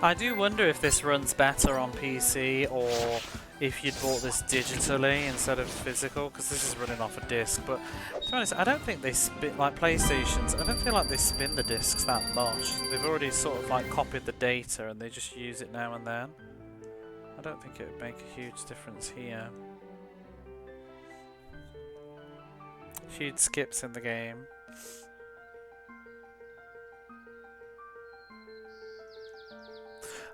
I do wonder if this runs better on PC or if you'd bought this digitally instead of physical, because this is running off a disc. But to be honest, I don't think they spin like PlayStations. I don't feel like they spin the discs that much. They've already sort of like copied the data and they just use it now and then. I don't think it would make a huge difference here. Huge skips in the game.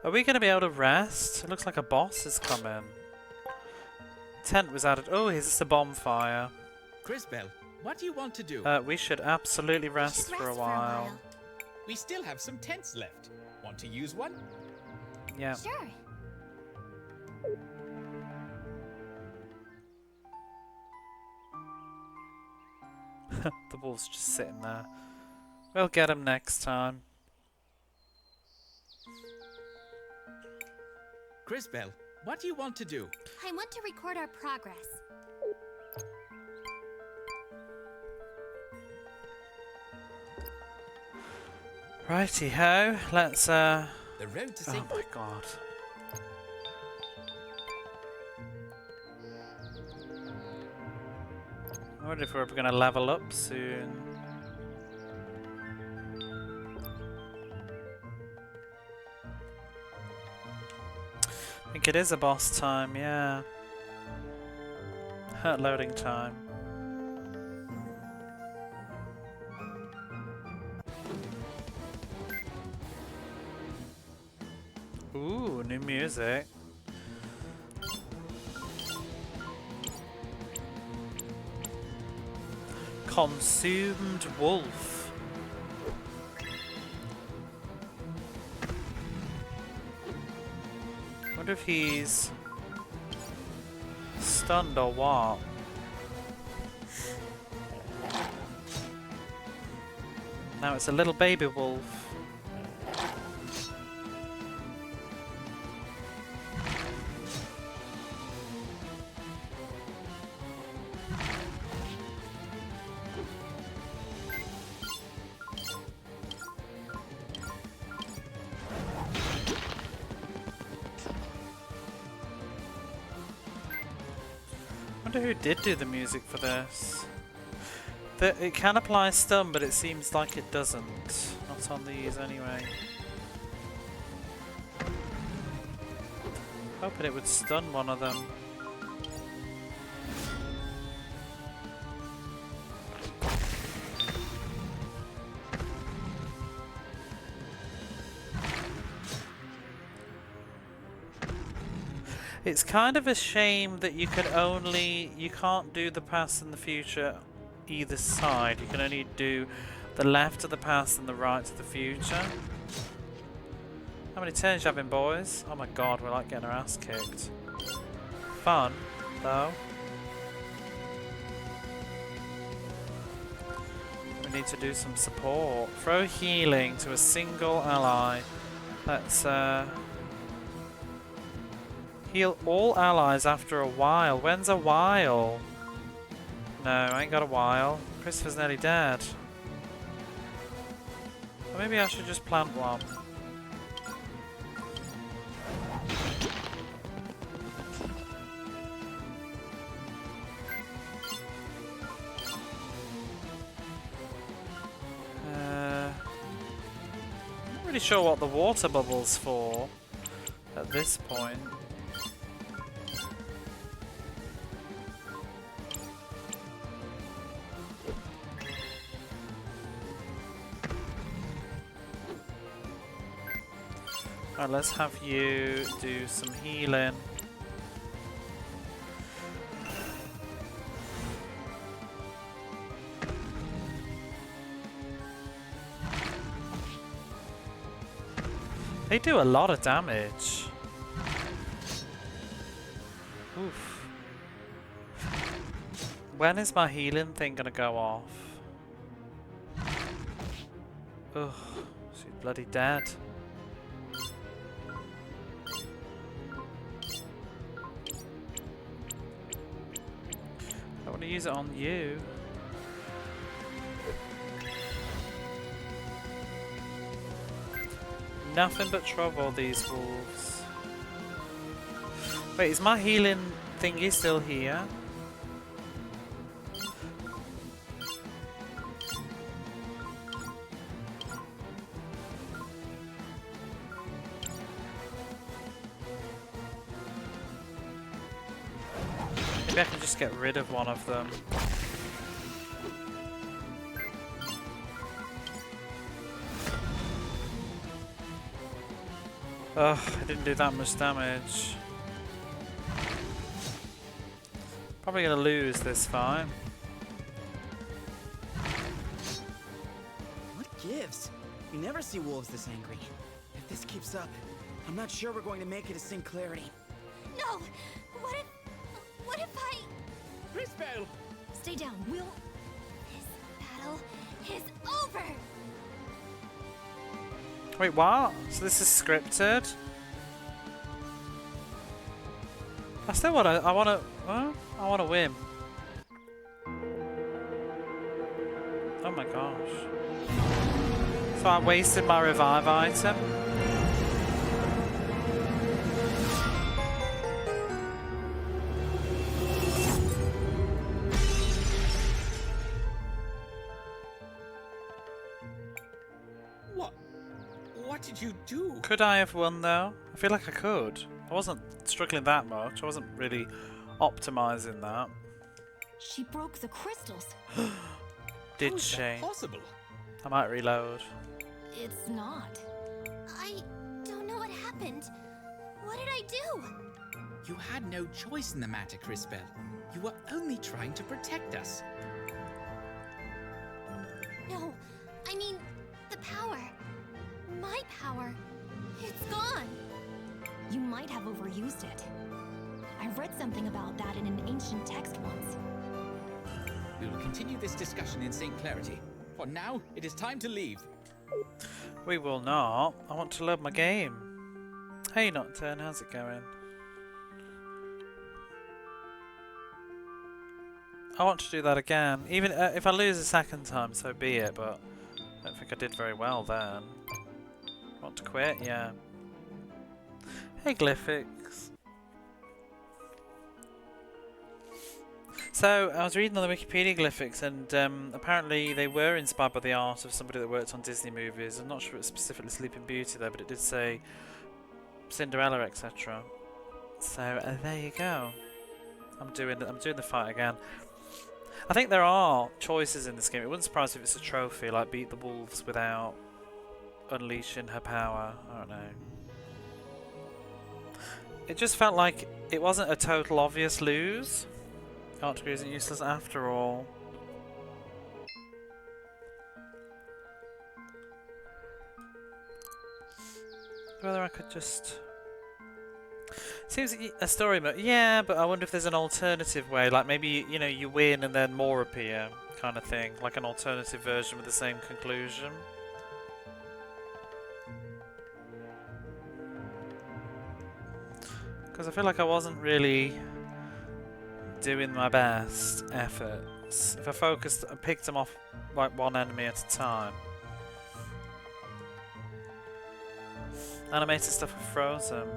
Are we going to be able to rest? It looks like a boss is coming. Tent was added. Oh, is this a bonfire? Crisbell, what do you want to do? We should absolutely rest for a while. We still have some tents left. Want to use one? Yeah. Sure. The wolf's just sitting there. We'll get him next time. Crisbell, what do you want to do? I want to record our progress. Righty ho, let's The road to oh St. my god. I wonder if we're ever gonna level up soon. I think it is a boss time, yeah. Loading time. Ooh, new music. Consumed wolf. Wonder if he's stunned or what. Now it's a little baby wolf. I wonder who did do the music for this. It can apply stun, but it seems like it doesn't. Not on these anyway. Hoping it would stun one of them. It's kind of a shame that you can't do the past and the future either side. You can only do the left of the past and the right of the future. How many turns you having, boys? Oh my god, we're like getting our ass kicked. Fun, though. We need to do some support. Throw healing to a single ally. Let's heal all allies after a while. When's a while? No, I ain't got a while. Christopher's nearly dead. Or maybe I should just plant one. really sure what the water bubble's for at this point. Alright, let's have you do some healing. They do a lot of damage. Oof. When is my healing thing gonna go off? Ugh, she's bloody dead. I want to use it on you. Nothing but trouble, these wolves. Wait, is my healing thingy still here? Maybe I can just get rid of one of them. Ugh, I didn't do that much damage. Probably gonna lose this fight. What gives? We never see wolves this angry. If this keeps up, I'm not sure we're going to make it to St. Clarity. No! What if I... Crisbell! Stay down. We'll... This battle is over! Wait, what? So this is scripted? I still wanna... I wanna win. Oh my gosh. So I wasted my revive item? What did you do? Could I have won though? I feel like I could. I wasn't struggling that much. I wasn't really optimizing that. She broke the crystals. Did How is she? that possible? I might reload. It's not. I don't know what happened. What did I do? You had no choice in the matter, Crisbell. You were only trying to protect us. No, I mean, the power. My power. It's gone. You might have overused it. I read something about that in an ancient text once. We will continue this discussion in St. Clarity. For now, it is time to leave. We will not. I want to load my game. Hey Nocturne, how's it going? I want to do that again. Even if I lose a second time, so be it, but I don't think I did very well then. Want to quit? Yeah. Hey Glyphix. So, I was reading on the Wikipedia Glyphix, and apparently they were inspired by the art of somebody that worked on Disney movies. I'm not sure it's specifically Sleeping Beauty there, but it did say Cinderella, etc. So, there you go. I'm doing the fight again. I think there are choices in this game. It wouldn't surprise me if it's a trophy, like beat the wolves without unleashing her power. I don't know. It just felt like it wasn't a total obvious lose. Art degree isn't useless after all. Whether I could just... Seems like a story mode. Yeah, but I wonder if there's an alternative way. Like maybe, you know, you win and then more appear, kind of thing. Like an alternative version with the same conclusion. Because I feel like I wasn't really doing my best efforts. If I focused and picked them off like one enemy at a time. Animated stuff with Frozen.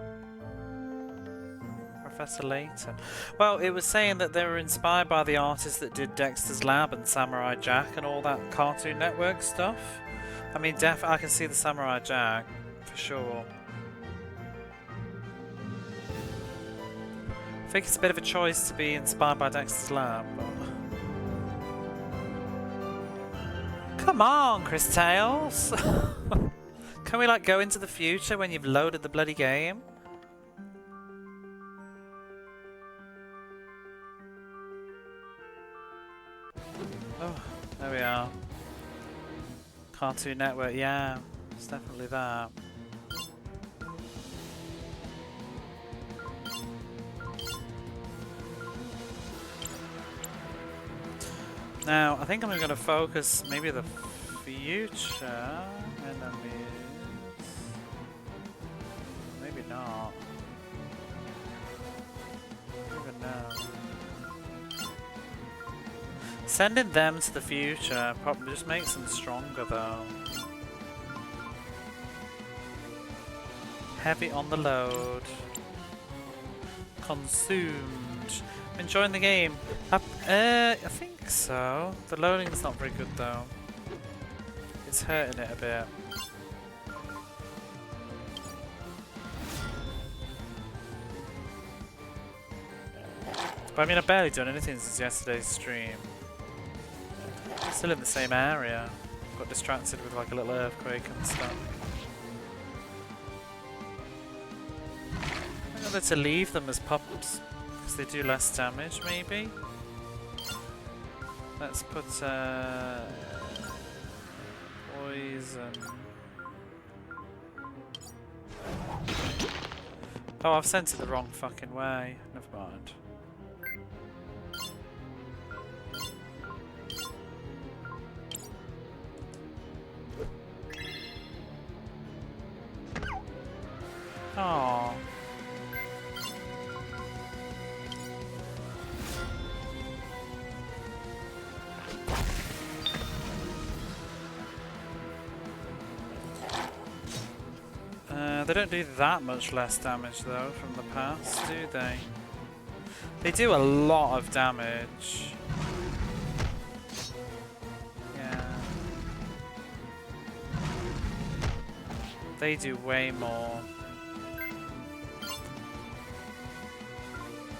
Professor Layton. Well, it was saying that they were inspired by the artists that did Dexter's Lab and Samurai Jack and all that Cartoon Network stuff. I mean, I can see the Samurai Jack, for sure. I think it's a bit of a choice to be inspired by Dexter's Lab, but... Come on, Cris Tales! Can we, like, go into the future when you've loaded the bloody game? Oh, there we are. Cartoon Network, yeah, it's definitely that. Now, I think I'm going to focus maybe the future enemies. Maybe not. I don't even know. Sending them to the future probably just makes them stronger though. Heavy on the load. Consumed. Enjoying the game. I think so. The loading's not very good though. It's hurting it a bit. But I mean, I've barely done anything since yesterday's stream. Still in the same area. Got distracted with like a little earthquake and stuff. I'm going to leave them as pups because they do less damage, maybe. Let's put poison. Oh, I've sent it the wrong fucking way. Never mind. Aww. They don't do that much less damage though from the past, do they? They do a lot of damage. Yeah. They do way more.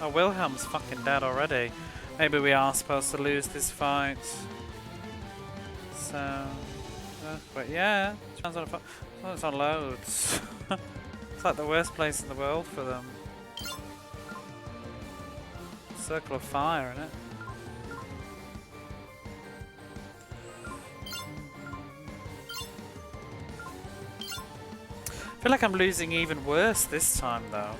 Oh, Wilhelm's fucking dead already. Maybe we are supposed to lose this fight. So... but yeah, chance on a oh, it's on loads. It's like the worst place in the world for them. Circle of fire, innit? I feel like I'm losing even worse this time though.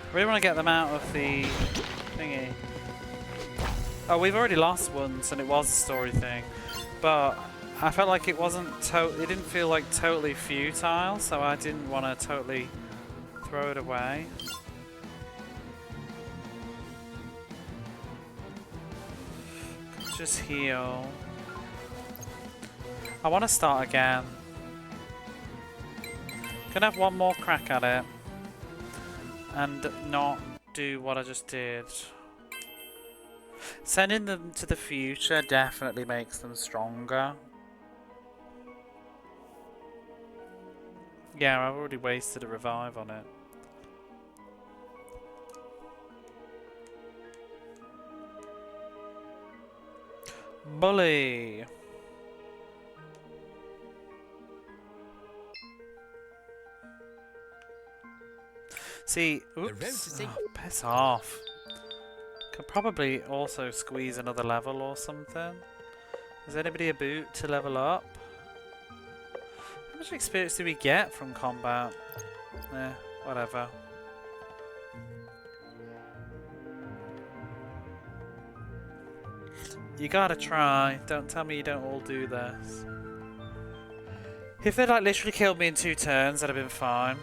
I really want to get them out of the thingy. Oh, we've already lost once and it was a story thing. But I felt like it wasn't it didn't feel like totally futile, so I didn't want to totally throw it away. Just heal. I want to start again. Gonna have one more crack at it. And not do what I just did. Sending them to the future definitely makes them stronger. Yeah, I've already wasted a revive on it. Bully! See, oops, oh, piss off. Could probably also squeeze another level or something. Is anybody about to level up? How much experience do we get from combat? Eh, whatever. You gotta try. Don't tell me you don't all do this. If they'd like literally killed me in 2 turns, that'd have been fine.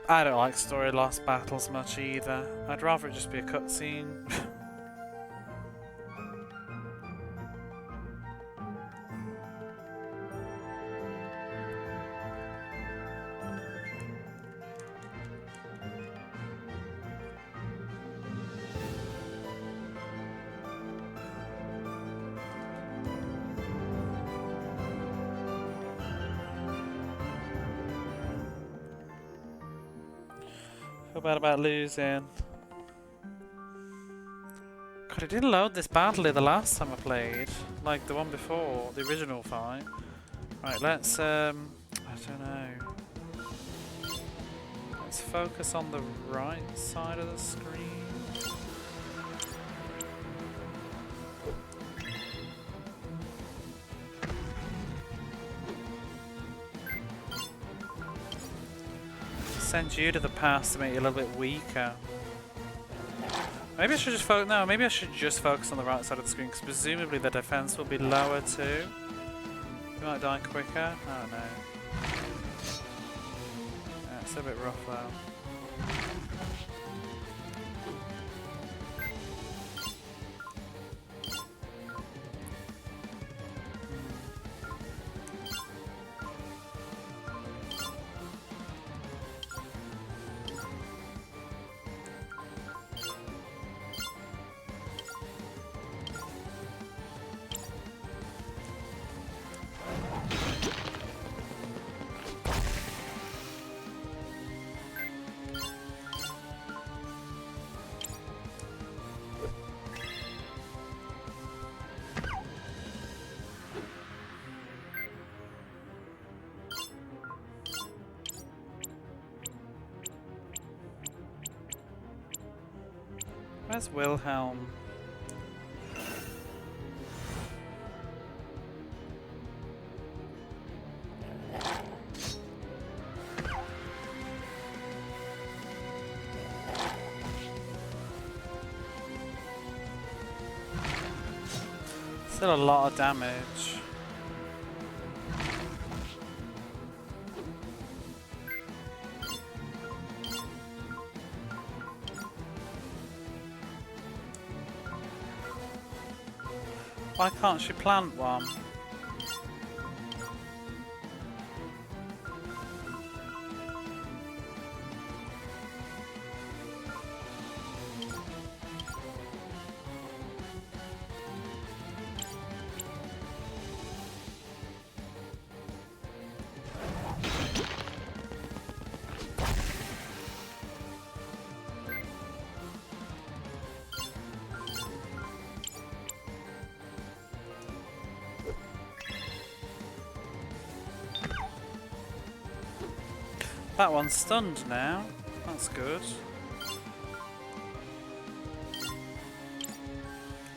I don't like story lost battles much either. I'd rather it just be a cutscene. Feel bad about losing. God, it didn't load this badly the last time I played. Like the one before, the original fight. Right, let's, I don't know. Let's focus on the right side of the screen. Send you to the past to make you a little bit weaker. Maybe I should just focus. No, maybe I should just focus on the right side of the screen because presumably the defense will be lower too. You might die quicker. I don't know. Yeah, it's a bit rough though. Where's Wilhelm? Still a lot of damage. Why can't she plant one? That one's stunned now. That's good.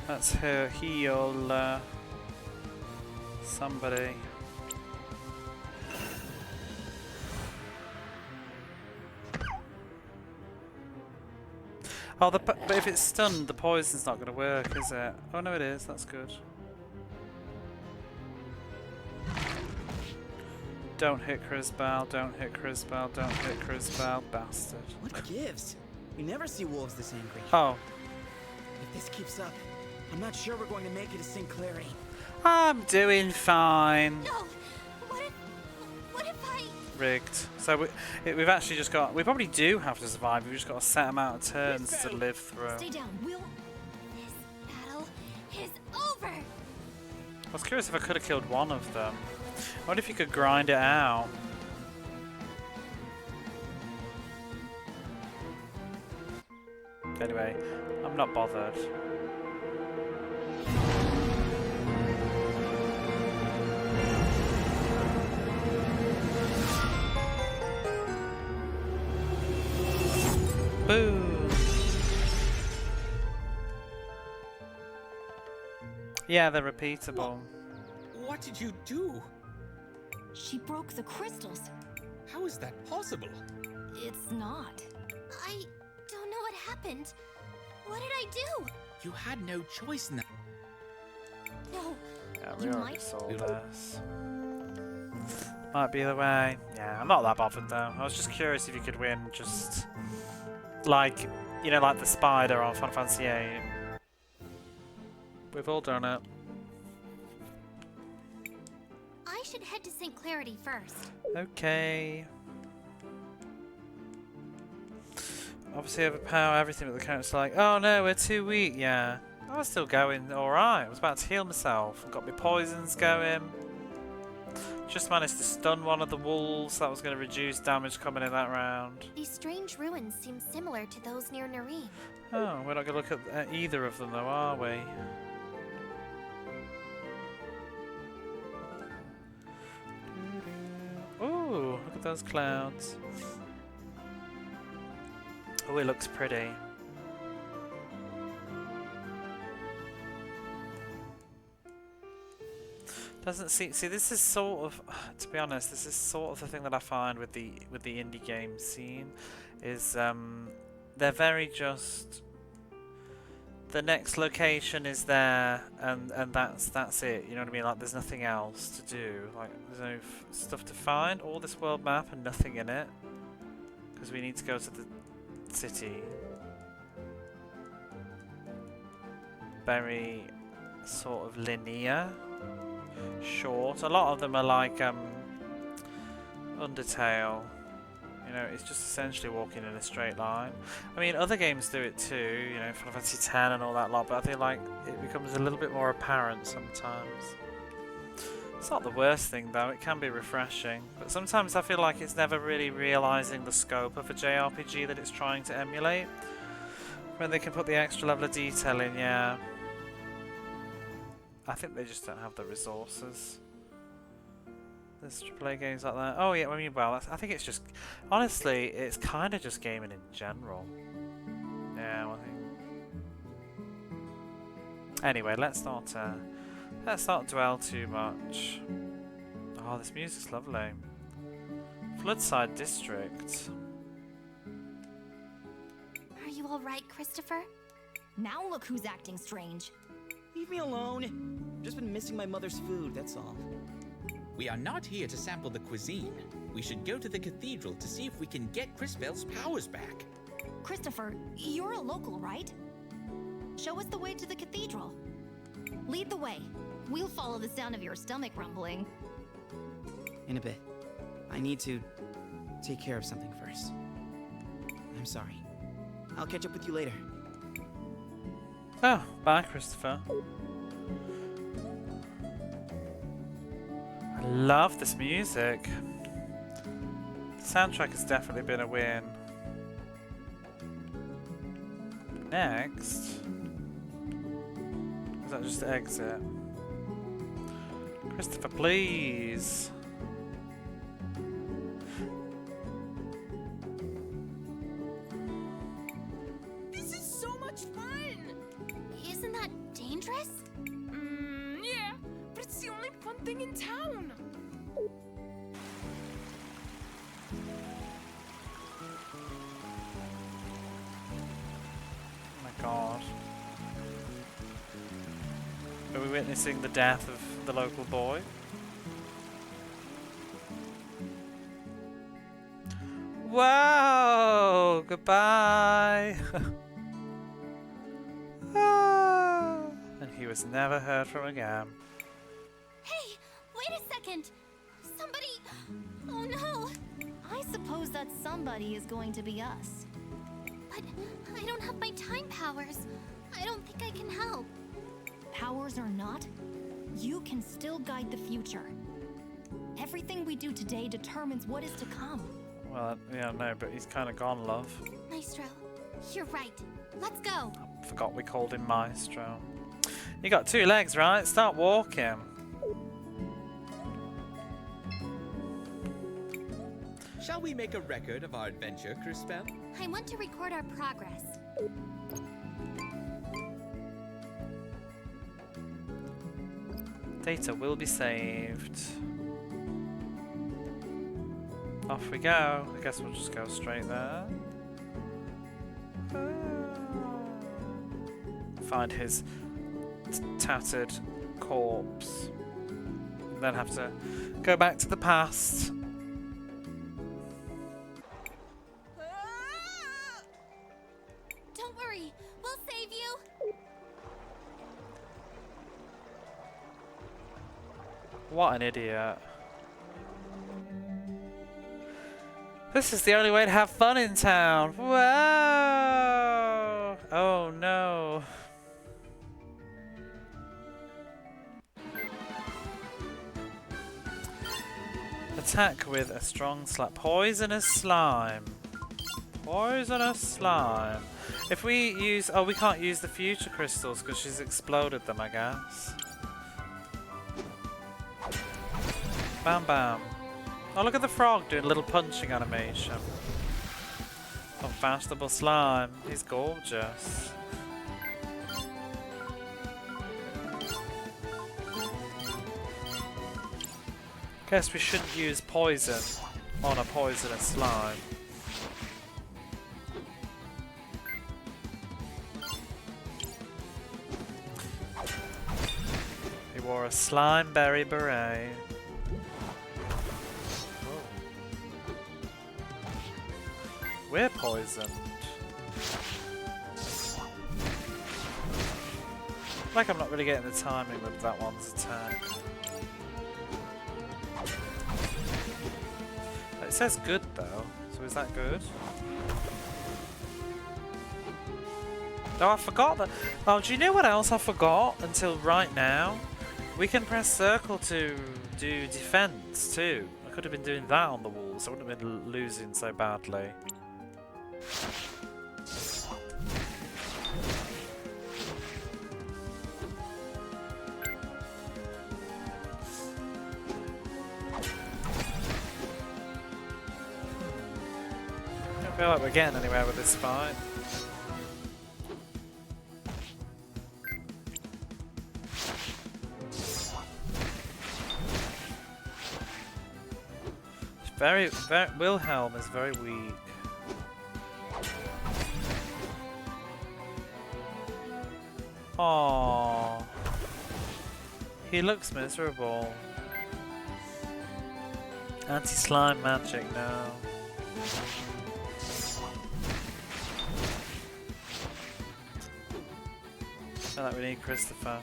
Let's heal somebody. Oh, but if it's stunned, the poison's not going to work, is it? Oh no, it is. That's good. Don't hit Crisbal, don't hit Crisbal, don't hit Crisbal, bastard. What gives? We never see wolves this angry. Oh. If this keeps up, I'm not sure we're going to make it to Sinclairy. I'm doing fine. No! What if I... Rigged. So we've actually just got... We probably do have to survive, we've just got a set amount of turns to live through. Stay down, Will. This battle is over! I was curious if I could have killed one of them. I wonder if you could grind it out. Anyway, I'm not bothered. Boom! Yeah, they're repeatable. What did you do? She broke the crystals. How is that possible? It's not. I don't know what happened. What did I do? You had no choice in that. No. Yeah, we You already might- saw this. Might be the way. Yeah, I'm not that bothered though. I was just curious if you could win just like, you know, like the spider on Final Fantasy VIII. We've all done it. I should head to St. Clarity first. Okay. Obviously overpower everything, but the character's like, oh no, we're too weak. Yeah. I was still going alright. I was about to heal myself. Got my poisons going. Just managed to stun one of the wolves. That was going to reduce damage coming in that round. These strange ruins seem similar to those near Nareen. Oh, we're not going to look at either of them though, are we? Ooh, look at those clouds. Oh, it looks pretty. Doesn't see this is sort of, to be honest, this is sort of the thing that I find with the indie game scene is they're very just the next location is there and that's it, you know what I mean? Like there's nothing else to do. Like there's no stuff to find. All this world map and nothing in it because we need to go to the city. Very sort of linear. Short. A lot of them are like Undertale. You know, it's just essentially walking in a straight line. I mean, other games do it too. You know, Final Fantasy X and all that lot. But I feel like it becomes a little bit more apparent sometimes. It's not the worst thing though. It can be refreshing. But sometimes I feel like it's never really realizing the scope of a JRPG that it's trying to emulate. When they can put the extra level of detail in, yeah. I think they just don't have the resources. There's AAA games like that. Oh yeah, I mean, well, I think it's just... Honestly, it's kind of just gaming in general. Yeah, well, I think... Anyway, let's not dwell too much. Oh, this music's lovely. Floodside District. Are you alright, Christopher? Now look who's acting strange. Leave me alone. Just been missing my mother's food, that's all. We are not here to sample the cuisine. We should go to the cathedral to see if we can get Crisbell's powers back. Christopher, you're a local, right? Show us the way to the cathedral. Lead the way. We'll follow the sound of your stomach rumbling. In a bit. I need to take care of something first. I'm sorry. I'll catch up with you later. Oh, bye, Christopher. I love this music. The soundtrack has definitely been a win. Next... Is that just exit? Christopher, please. This is so much fun! Isn't that dangerous? Yeah, but it's the only fun thing in town. Oh my god. Are we witnessing the death of the local boy? Wow! Goodbye! Ah, and he was never heard from again. Hey, wait a second! Somebody... Oh no! I suppose that somebody is going to be us. But I don't have my time powers. I don't think I can help. Powers or not, you can still guide the future. Everything we do today determines what is to come. Well, yeah, no, but he's kind of gone, love. Maestro, you're right. Let's go. Forgot we called him Maestro. You got 2 legs, right? Start walking. Shall we make a record of our adventure, Crisbell? I want to record our progress. Data will be saved. Off we go. I guess we'll just go straight there. find his tattered corpse. And then have to go back to the past. Don't worry, we'll save you. What an idiot. This is the only way to have fun in town. Whoa! Oh no. Attack with a strong slap. Poisonous slime. Poisonous slime. If we use... Oh, we can't use the future crystals because she's exploded them, I guess. Bam bam. Oh, look at the frog doing a little punching animation. Unfashionable slime. He's gorgeous. Guess we shouldn't use poison on a poisonous slime. He wore a slime berry beret. We're poisoned. Like I'm not really getting the timing with that one's attack. It says good though, so is that good? Oh, I forgot that. Oh, do you know what else I forgot until right now? We can press circle to do defense too. I could have been doing that on the walls. I wouldn't have been losing so badly. I don't feel like we're getting anywhere with this fight. Very, Wilhelm is very weak. Aww. He looks miserable. Anti-slime magic now. I feel like we need Christopher.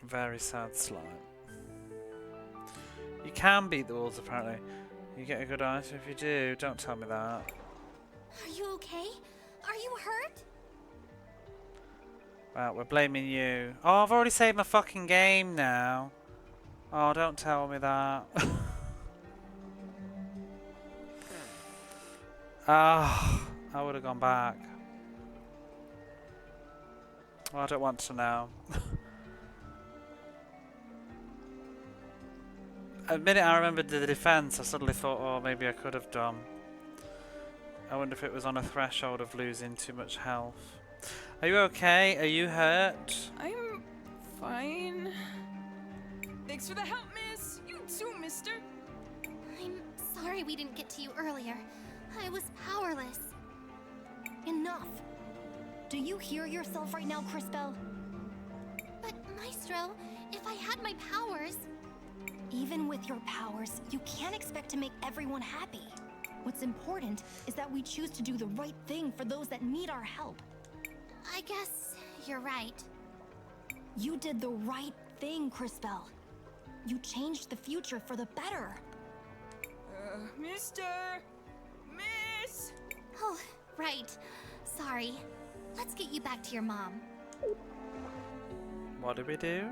Very sad slime. You can beat the walls apparently. You get a good item if you do. Don't tell me that. Are you okay? Are you hurt? Right, we're blaming you. Oh, I've already saved my fucking game now. Oh, don't tell me that. Ah, I would have gone back. Well, I don't want to now. The minute I remembered the defense, I suddenly thought, oh, maybe I could have done. I wonder if it was on a threshold of losing too much health. Are you okay? Are you hurt? I'm fine. Thanks for the help, miss. You too, mister. I'm sorry we didn't get to you earlier. I was powerless. Enough. Do you hear yourself right now, Crispell? But Maestro, if I had my powers... Even with your powers, you can't expect to make everyone happy. What's important is that we choose to do the right thing for those that need our help. I guess you're right. You did the right thing, Crispell. You changed the future for the better. Mister! Miss! Oh, right. Sorry. Let's get you back to your mom. What did we do?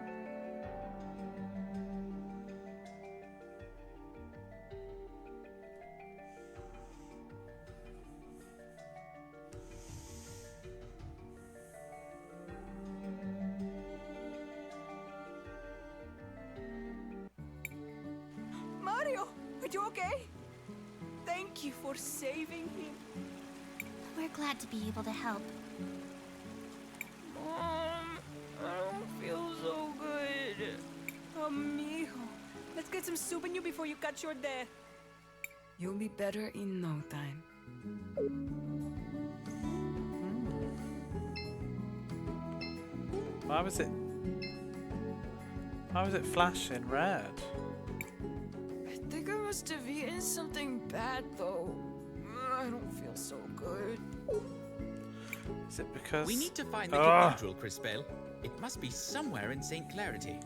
Mario, are you okay? Thank you for saving him. We're glad to be able to help. Mom, I don't feel so good. Oh, mijo. Let's get some soup in you before you catch your death. You'll be better in no time. Why was it flashing red? I think I must have eaten something bad, though. I don't feel so good. Is it because We need to find the cathedral, Crispell. It must be somewhere in St. Clarity.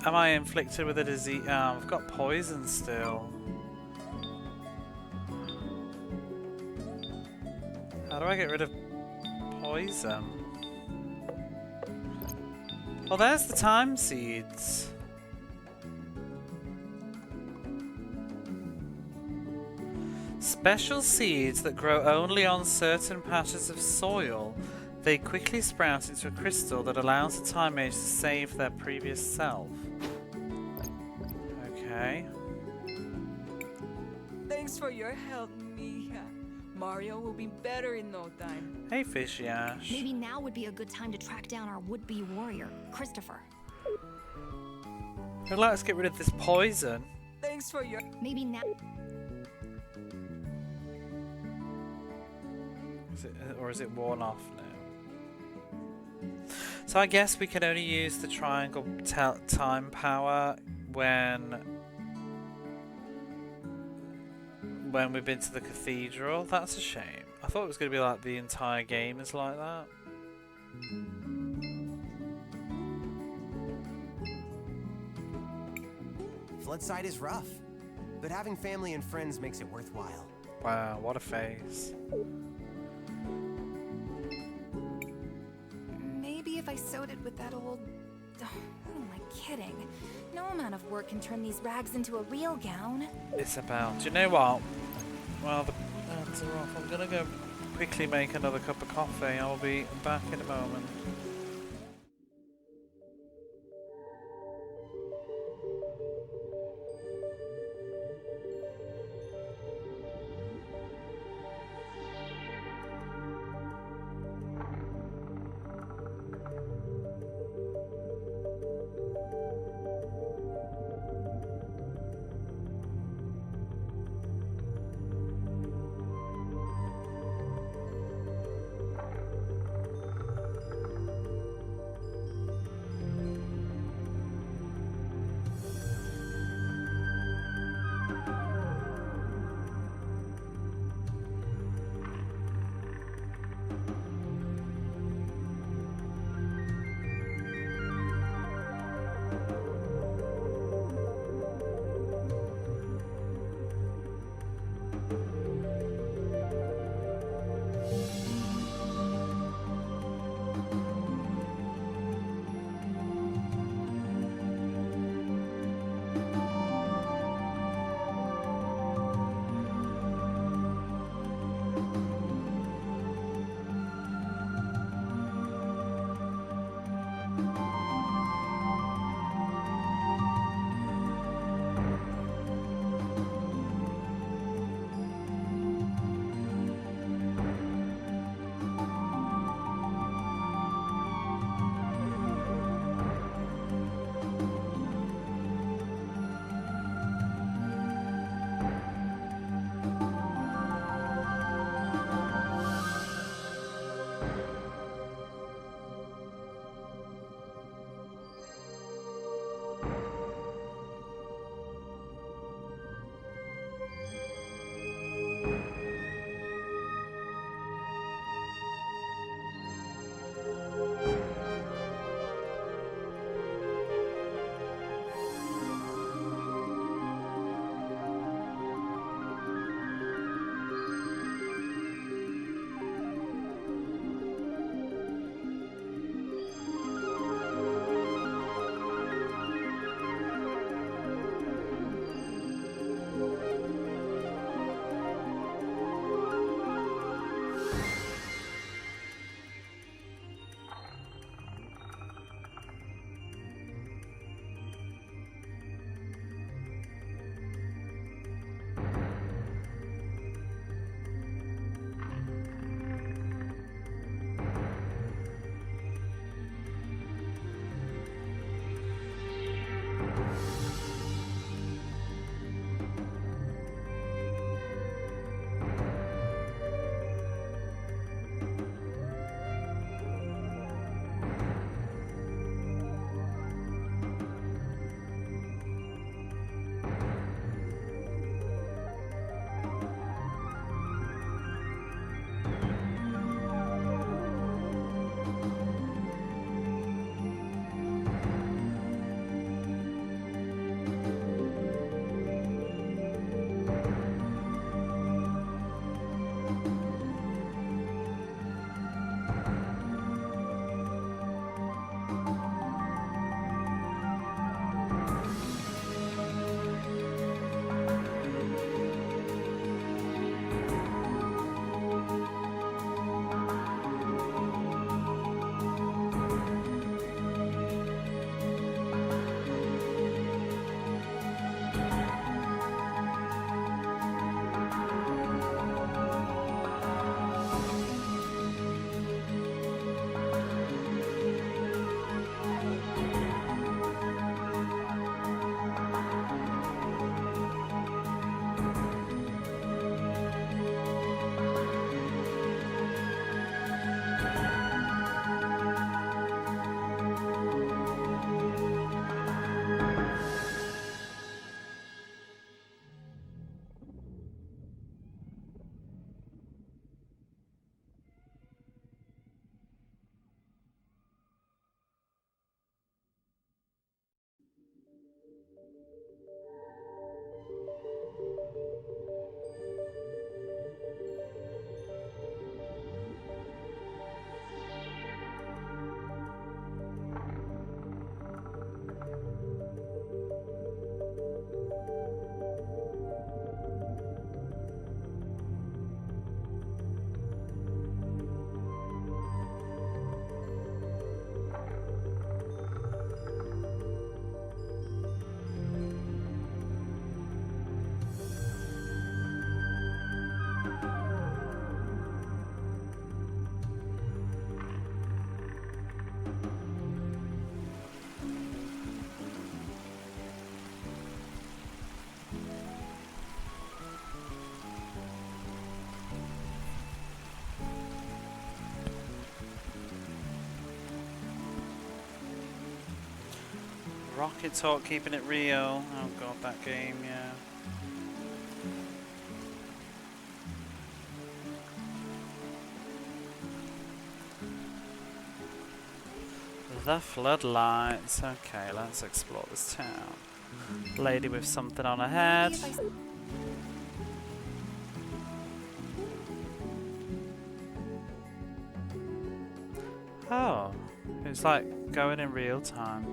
Am I inflicted with a disease? Oh, I've got poison still. How do I get rid of poison? Well, there's the time seeds. Special seeds that grow only on certain patches of soil. They quickly sprout into a crystal that allows the time mage to save their previous self. Okay. Thanks for your help, mija. Mario will be better in no time. Hey, Fishy Ash. Maybe now would be a good time to track down our would-be warrior, Christopher. I'd like to get rid of this poison. Thanks for your... Maybe now... Is it worn off now? So I guess we can only use the triangle time power when we've been to the cathedral. That's a shame. I thought it was going to be like the entire game is like that. Floodside is rough, but having family and friends makes it worthwhile. Wow, what a face. Maybe if I sewed it with that old... Oh, who am I kidding? No amount of work can turn these rags into a real gown. Isabel, do you know what? Well, the ads are off. I'm going to go quickly make another cup of coffee. I'll be back in a moment. Rocket Talk, keeping it real. Oh god, that game, yeah. The floodlights. Okay, let's explore this town. Lady with something on her head. Oh, it's like going in real time.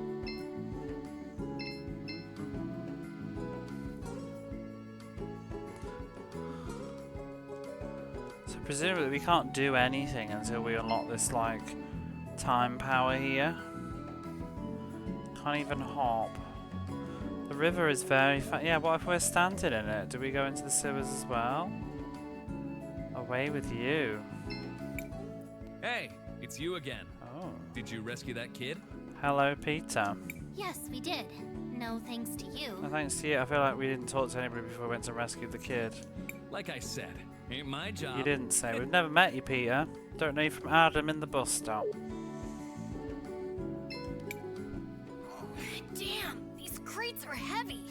So presumably we can't do anything until we unlock this like time power here. Can't even hop. The river is very fast. Yeah, what if we're standing in it? Do we go into the sewers as well? Away with you. Hey, it's you again. Oh. Did you rescue that kid? Hello, Peter. Yes, we did. No thanks to you. No, thanks to you. I feel like we didn't talk to anybody before we went to rescue the kid. Like I said, ain't my job. You didn't say. We've never met you, Peter. Don't know you from Adam in the bus stop. Damn, these crates are heavy.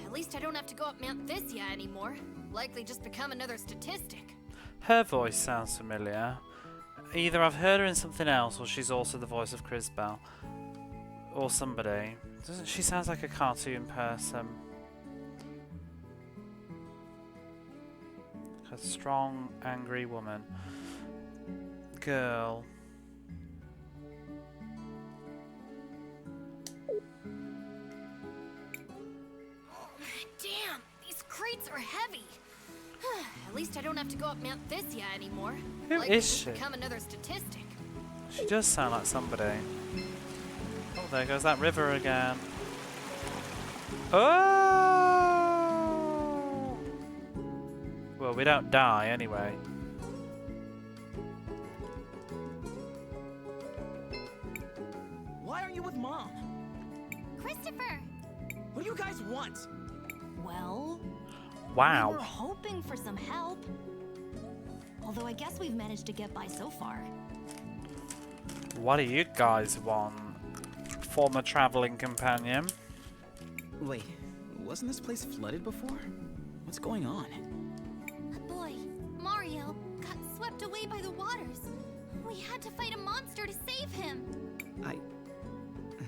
At least I don't have to go up Mount Thisia anymore. Likely just become another statistic. Her voice sounds familiar. Either I've heard her in something else, or she's also the voice of Cris. Or somebody. Doesn't she sound like a cartoon person? A strong, angry woman. Girl. Damn, these crates are heavy. At least I don't have to go up Mount Thisia anymore. Who Likely is just she? become another statistic. She does sound like somebody. Oh, there goes that river again. Oh! Well, we don't die anyway. Why aren't you with Mom? Christopher! What do you guys want? Well, we Wow. were hoping for some help. Although I guess we've managed to get by so far. What do you guys want? Former traveling companion. Wait, wasn't this place flooded before? What's going on? A boy, Mario, got swept away by the waters. We had to fight a monster to save him.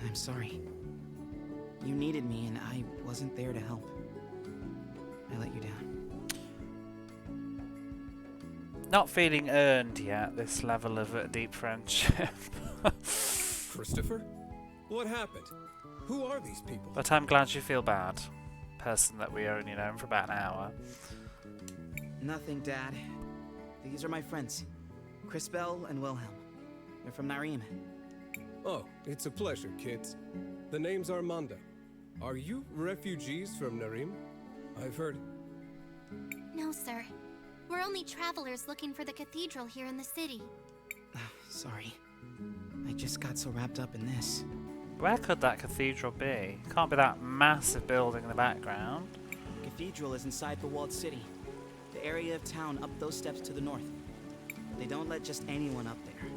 I'm sorry. You needed me and I wasn't there to help. I let you down. Not feeling earned yet, this level of deep friendship. Christopher? What happened? Who are these people? But I'm glad you feel bad. Person that we only known for about an hour. Nothing, Dad. These are my friends, Crisbell and Wilhelm. They're from Narim. Oh, it's a pleasure, kids. The name's Armando. Are you refugees from Narim? I've heard... No, sir. We're only travelers looking for the cathedral here in the city. Sorry. I just got so wrapped up in this. Where could that cathedral be? Can't be that massive building in the background. Cathedral is inside the walled city. The area of town up those steps to the north. They don't let just anyone up there.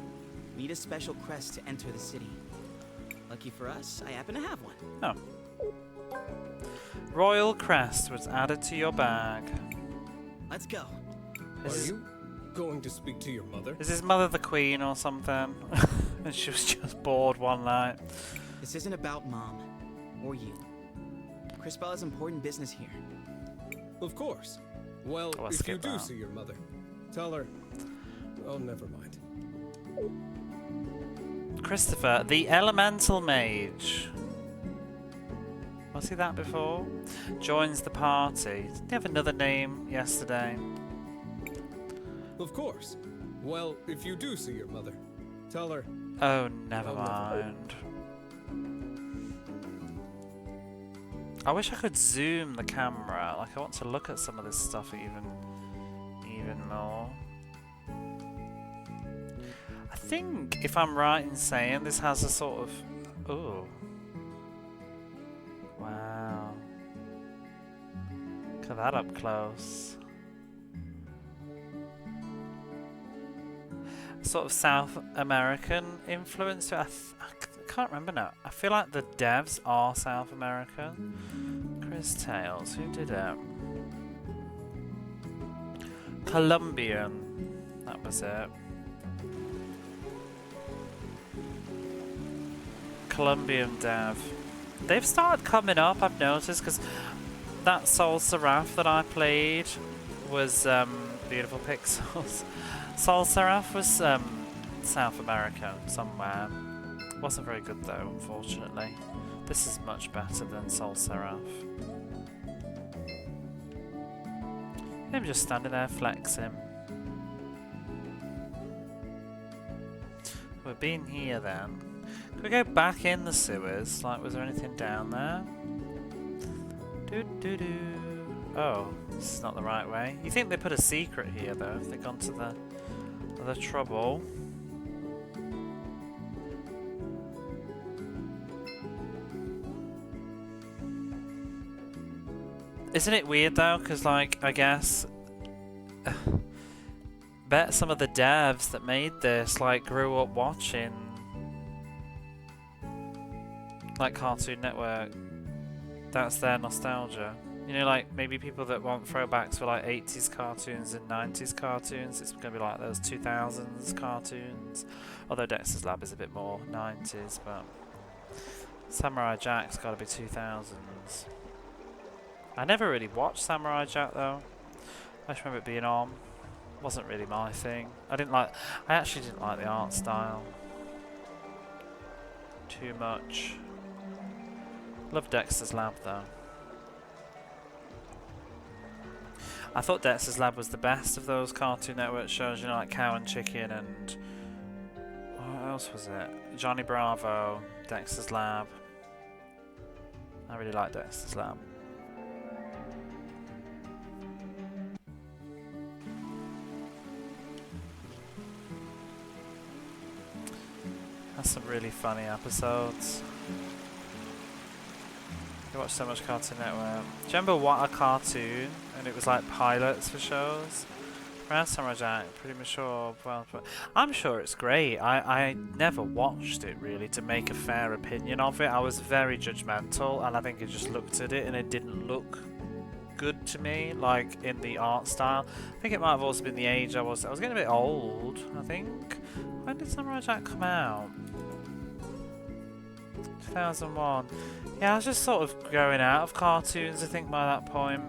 Need a special crest to enter the city. Lucky for us, I happen to have one. Oh. Royal crest was added to your bag. Let's go. Are you going to speak to your mother? Is his mother the queen or something? And she was just bored one night. This isn't about Mom. Or you. Crisbell has important business here. Of course. Well, Oh, I'll if you skip do that. see your mother, tell her... Oh, never mind. Christopher, the elemental mage. Was he that before? Joins the party. Didn't he have another name yesterday? Of course. Well, if you do see your mother, tell her... Oh, never Oh, never mind. I wish I could zoom the camera. Like, I want to look at some of this stuff even more. I I think, if I'm right in saying, this has a sort of... Ooh. Wow. Look at that up close. Sort of South American influence. I can't remember now. I feel like the devs are South American. Cris Tales. Who did it? Colombian. That was it. Colombian dev. They've started coming up, I've noticed, because that Soul Seraph that I played was Beautiful Pixels. Soul Seraph was South America somewhere. Wasn't very good though, unfortunately. This is much better than Soul Seraph. Him just standing there flexing. We've been here then. Can we go back in the sewers? Like, was there anything down there? Oh, this is not the right way. You think they put a secret here though, if they've gone to the trouble. Isn't it weird though? Because, like, I guess... bet some of the devs that made this, like, grew up watching... like Cartoon Network. That's their nostalgia. You know, like, maybe people that want throwbacks for, like, 80s cartoons and 90s cartoons, it's going to be like those 2000s cartoons. Although Dexter's Lab is a bit more 90s, but... Samurai Jack's got to be 2000s. I never really watched Samurai Jack though. I just remember it being on. Wasn't really my thing. I actually didn't like the art style too much. Love Dexter's Lab though. I thought Dexter's Lab was the best of those Cartoon Network shows, you know, like Cow and Chicken and... what else was it? Johnny Bravo, Dexter's Lab. I really like Dexter's Lab. That's some really funny episodes. You watch so much Cartoon Network. Do you remember What a Cartoon? And it was like pilots for shows. Around Samurai Jack, pretty mature. Well, I'm sure it's great. I never watched it really to make a fair opinion of it. I was very judgmental, and I think I just looked at it and it didn't look good to me, like in the art style. I think it might have also been the age I was getting a bit old, I think. When did Samurai Jack come out? 2001. Yeah, I was just sort of growing out of cartoons, I think, by that point.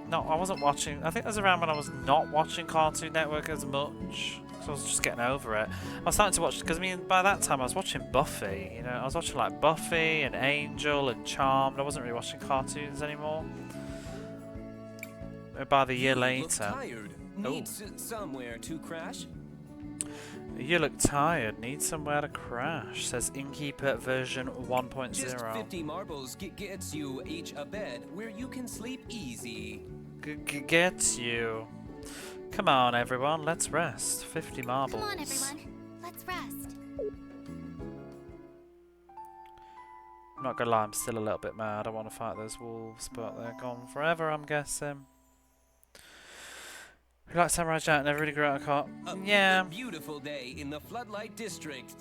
No, I wasn't watching... I think it was around when I was not watching Cartoon Network as much. So I was just getting over it. I was starting to watch... Because, I mean, by that time I was watching Buffy. You know, I was watching, like, Buffy and Angel and Charmed. I wasn't really watching cartoons anymore. About a year later... Tired. Needs somewhere to crash. You look tired. Need somewhere to crash. Says Innkeeper version 1.0. Just 50 marbles gets you each a bed where you can sleep easy. Gets you. Come on, everyone. Let's rest. 50 marbles. Come on, everyone. Let's rest. I'm not gonna lie. I'm still a little bit mad. I want to fight those wolves, but they're gone forever, I'm guessing. You like Samurai Jack? Never really grew out of car. Yeah. Beautiful day in the Floodlight District.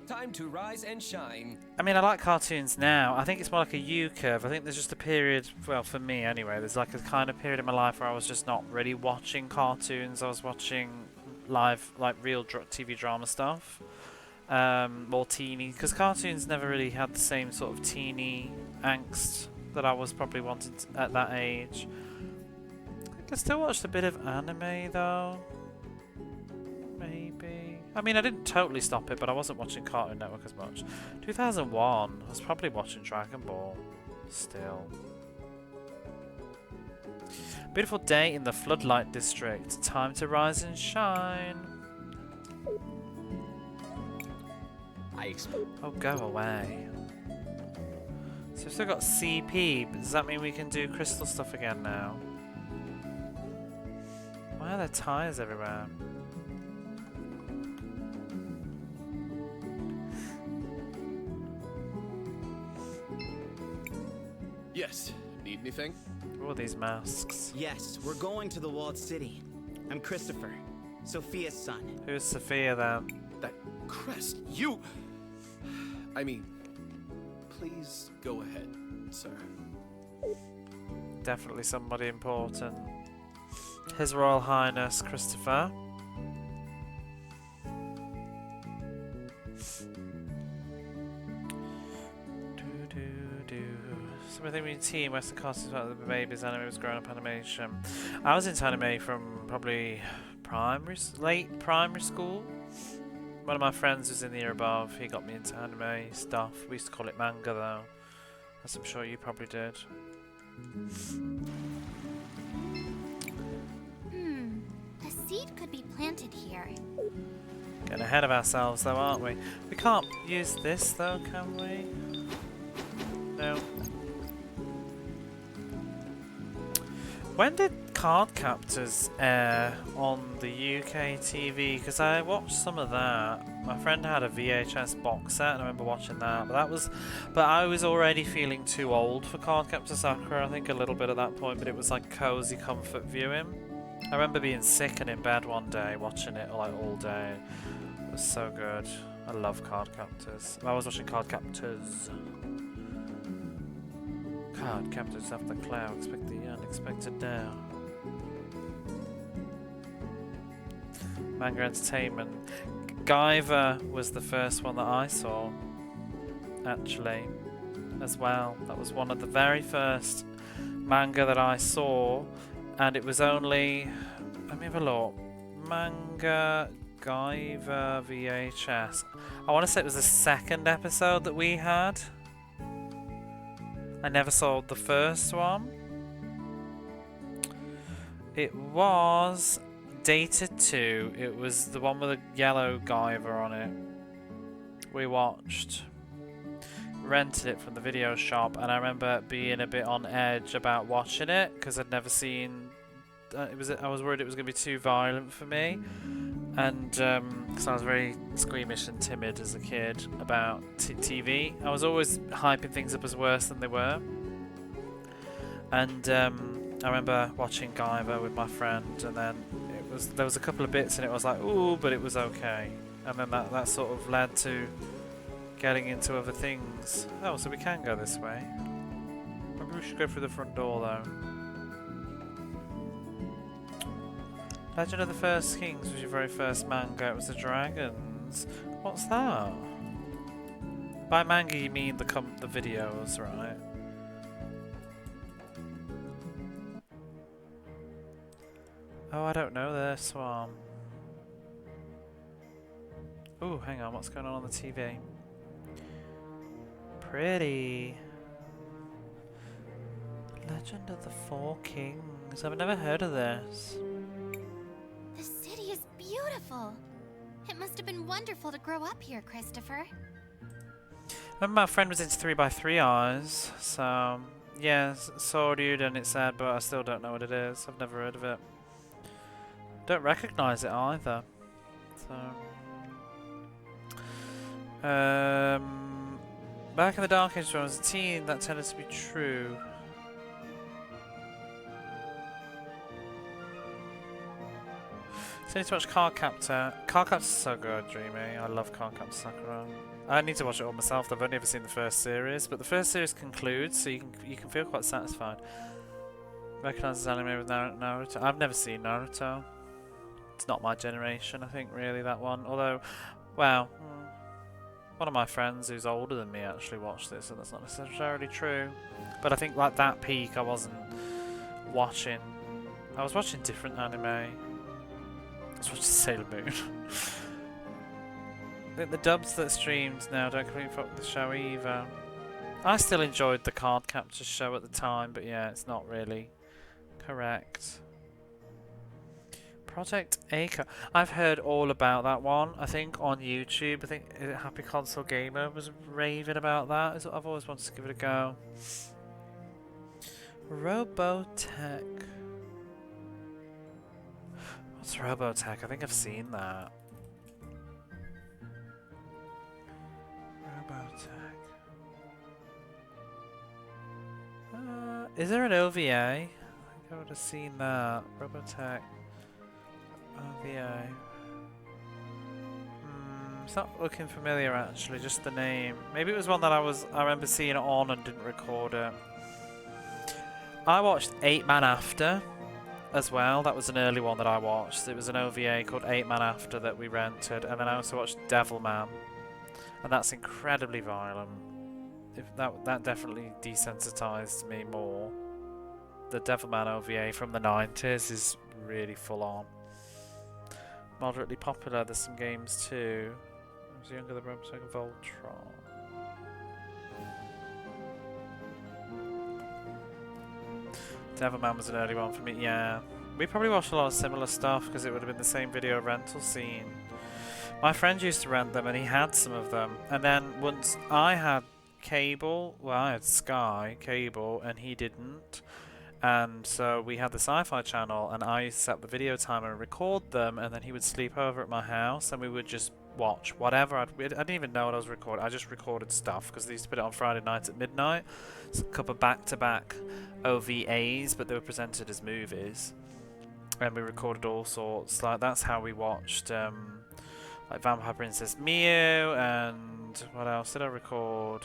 Time to rise and shine. I mean, I like cartoons now. I think it's more like a U-curve. I think there's just a period, well, for me anyway, there's like a kind of period in my life where I was just not really watching cartoons. I was watching live, like real TV drama stuff. More teeny, because cartoons never really had the same sort of teeny angst that I was probably wanting at that age. I still watched a bit of anime though. Maybe. I mean, I didn't totally stop it, but I wasn't watching Cartoon Network as much. 2001, I was probably watching Dragon Ball still. Beautiful day in the Floodlight District. Time to rise and shine. Oh, go away. So we've still got CP, but does that mean we can do crystal stuff again now? Why are there tires everywhere? Yes. Need anything? All these masks. Yes, we're going to the walled city. I'm Christopher, Sophia's son. Who's Sophia then? That crest. You. I mean, please go ahead, sir. Definitely somebody important. His Royal Highness Christopher. Something we team Western costumes about the babies anime was growing up animation. I was into anime from probably late primary school. One of my friends was in the year above. He got me into anime stuff. We used to call it manga though, as I'm sure you probably did. A seed could be planted here. Getting ahead of ourselves though, aren't we? We can't use this though, can we? No. When did Card Captors air on the UK TV? Because I watched some of that. My friend had a VHS box set and I remember watching that. But I was already feeling too old for Card Captor Sakura, I think a little bit at that point, but it was like cozy comfort viewing. I remember being sick and in bed one day watching it like all day. It was so good. I love Card Captors. I was watching Card Captors. Card Captors after the cloud, expect the unexpected now. Manga Entertainment. Guyver was the first one that I saw, actually, as well. That was one of the very first manga that I saw, and it was only, let me have a look, Manga Guyver VHS. I want to say it was the second episode that we had. I never saw the first one. It was dated to. It was the one with the yellow Guyver on it. We watched. Rented it from the video shop, and I remember being a bit on edge about watching it because I'd never seen. I was worried it was going to be too violent for me, and because I was very squeamish and timid as a kid about TV. I was always hyping things up as worse than they were. And I remember watching Guyver with my friend, and then there was a couple of bits, and it was like, ooh, but it was okay. And then that sort of led to getting into other things. Oh, so we can go this way. Maybe we should go through the front door though. Legend of the First Kings was your very first manga. It was the dragons. What's that? By manga you mean the videos, right? Oh, I don't know this one. Ooh, hang on, what's going on the TV? Pretty. Legend of the Four Kings. I've never heard of this. The city is beautiful. It must have been wonderful to grow up here, Christopher. Remember my friend was into 3x3 eyes, so yeah, saw it and it said, but I still don't know what it is. I've never heard of it. Don't recognise it either. So back in the Dark Ages when I was a teen, that tended to be true. So I need to watch Card Captor. Card Captor's so good, Dreamy. I love Card Captor Sakura. I need to watch it all myself. I've only ever seen the first series, but the first series concludes, so you can feel quite satisfied. Recognises anime with Naruto. I've never seen Naruto. It's not my generation, I think, really, that one. Although, well, one of my friends who's older than me actually watched this, so that's not necessarily true. But I think, like, that peak, I wasn't watching. I was watching different anime. I was watching Sailor Moon. I think the dubs that streams now don't completely fuck the show either. I still enjoyed the Card Capture show at the time, but yeah, it's not really correct. Project Acre. I've heard all about that one. I think on YouTube. I think Happy Console Gamer was raving about that. I've always wanted to give it a go. Robotech. What's Robotech? I think I've seen that. Robotech. Is there an OVA? I think I would have seen that. Robotech. OVA. It's not looking familiar actually, just the name. Maybe it was one that I remember seeing it on and didn't record it. I watched 8 Man After as well. That was an early one that I watched. It was an OVA called 8 Man After that we rented, and then I also watched Devilman, and that's incredibly violent. That definitely desensitized me more. The Devilman OVA from the 90s is really full on. Moderately popular. There's some games too. I was younger than Robotech Voltron. Devilman was an early one for me, yeah. We probably watched a lot of similar stuff because it would have been the same video rental scene. My friend used to rent them and he had some of them. And then once I had cable, well I had Sky cable and he didn't. And so we had the Sci-Fi channel and I used to set up the video timer and record them, and then he would sleep over at my house and we would just watch whatever. I didn't even know what I was recording. I just recorded stuff because they used to put it on Friday night at midnight. It's a couple of back-to-back OVAs, but they were presented as movies. And we recorded all sorts. Like that's how we watched like Vampire Princess Mew, and what else did I record?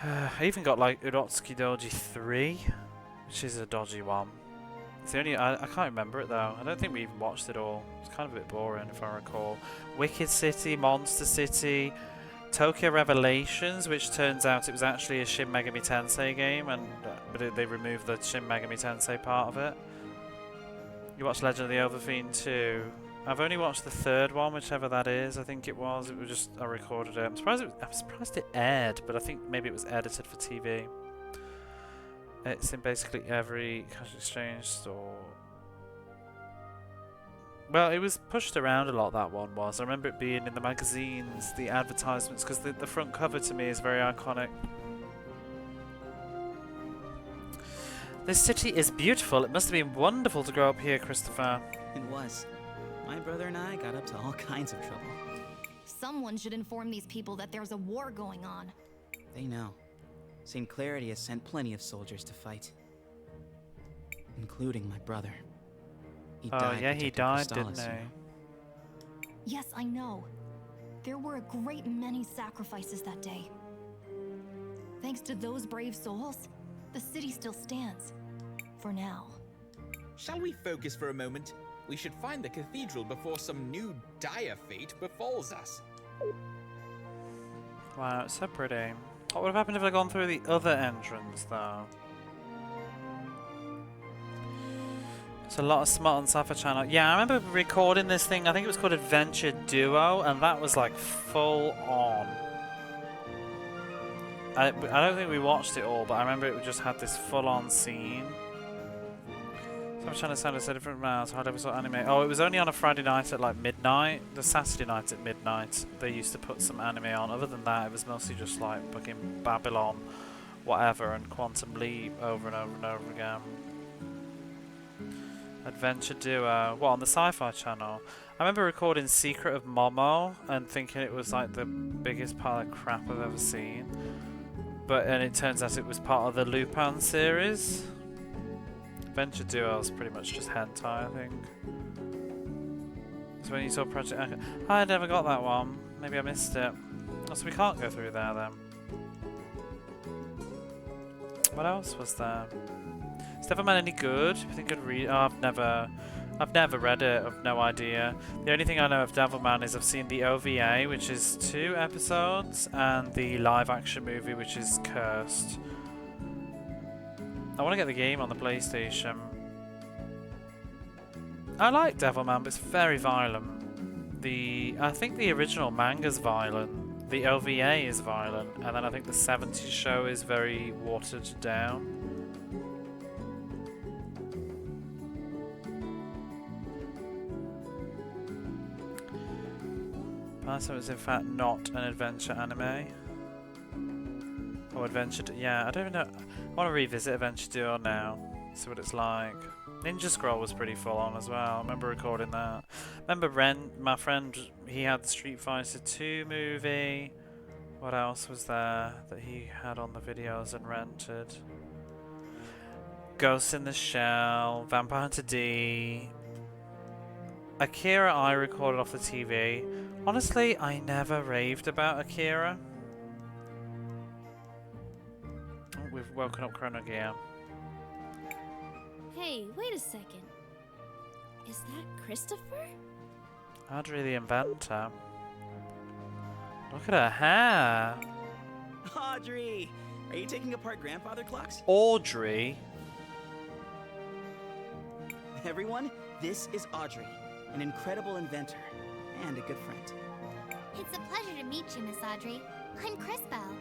I even got like Urotsuki Doji 3, which is a dodgy one. It's the only I can't remember it though. I don't think we even watched it all. It's kind of a bit boring if I recall. Wicked City, Monster City, Tokyo Revelations, which turns out it was actually a Shin Megami Tensei game, and but they removed the Shin Megami Tensei part of it. You watched Legend of the Overfiend too. I've only watched the third one, whichever that is. I think it was. It was just I recorded it. I'm surprised it aired, but I think maybe it was edited for TV. It's in basically every cash exchange store. Well, it was pushed around a lot, that one was. I remember it being in the magazines, the advertisements, because the front cover to me is very iconic. This city is beautiful. It must have been wonderful to grow up here, Christopher. It was. My brother and I got up to all kinds of trouble. Someone should inform these people that there's a war going on. They know. St. Clarity has sent plenty of soldiers to fight. Including my brother. He died yeah, he died, didn't Crystallis, he? Yes, I know. There were a great many sacrifices that day. Thanks to those brave souls, the city still stands. For now. Shall we focus for a moment? We should find the cathedral before some new dire fate befalls us. Wow, it's so pretty. What would have happened if I'd gone through the other entrance, though? It's a lot of smut on Sci-Fi Channel. Yeah, I remember recording this thing. I think it was called Adventure Duo, and that was like full on. I don't think we watched it all, but I remember it just had this full-on scene. I'm trying to sound so different now. So I never saw anime. Oh, it was only on a Friday night at like midnight. The Saturday night at midnight, they used to put some anime on. Other than that, it was mostly just like fucking Babylon, whatever, and Quantum Leap over and over and over again. Adventure Duo. What, on the Sci-Fi Channel? I remember recording Secret of Momo and thinking it was like the biggest pile of crap I've ever seen. And it turns out it was part of the Lupin series. Adventure Duo is pretty much just hentai, I think. So when you saw Project... I never got that one. Maybe I missed it. Oh, so we can't go through there then. What else was there? Is Devilman any good? I think I'd read... Oh, I've never read it. I've no idea. The only thing I know of Devilman is I've seen the OVA, which is 2 episodes, and the live-action movie, which is Cursed. I want to get the game on the PlayStation. I like Devilman, but it's very violent. I think the original manga's violent. The OVA is violent, and then I think the 70s show is very watered down. Python is in fact not an adventure anime. Oh, Adventure Duo. Yeah, I don't even know. I want to revisit Adventure Duo now. See what it's like. Ninja Scroll was pretty full on as well. I remember recording that. Remember my friend, he had the Street Fighter 2 movie. What else was there that he had on the videos and rented? Ghost in the Shell, Vampire Hunter D. Akira I recorded off the TV. Honestly, I never raved about Akira. Oh, we've woken up Chrono Gear. Hey, wait a second. Is that Christopher? Audrey the Inventor. Look at her hair. Audrey! Are you taking apart grandfather clocks? Audrey? Everyone, this is Audrey, an incredible inventor and a good friend. It's a pleasure to meet you, Miss Audrey. I'm Cris Bell.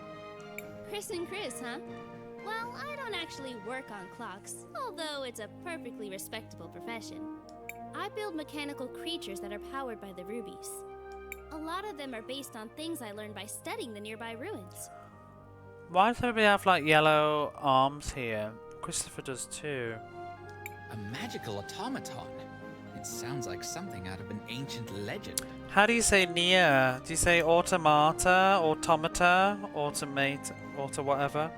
Cris and Cris, huh? Well, I don't actually work on clocks, although it's a perfectly respectable profession. I build mechanical creatures that are powered by the rubies. A lot of them are based on things I learned by studying the nearby ruins. Why does everybody have like yellow arms here? Christopher does too. A magical automaton. It sounds like something out of an ancient legend. How do you say near? Do you say automata, automata, automate, auto whatever?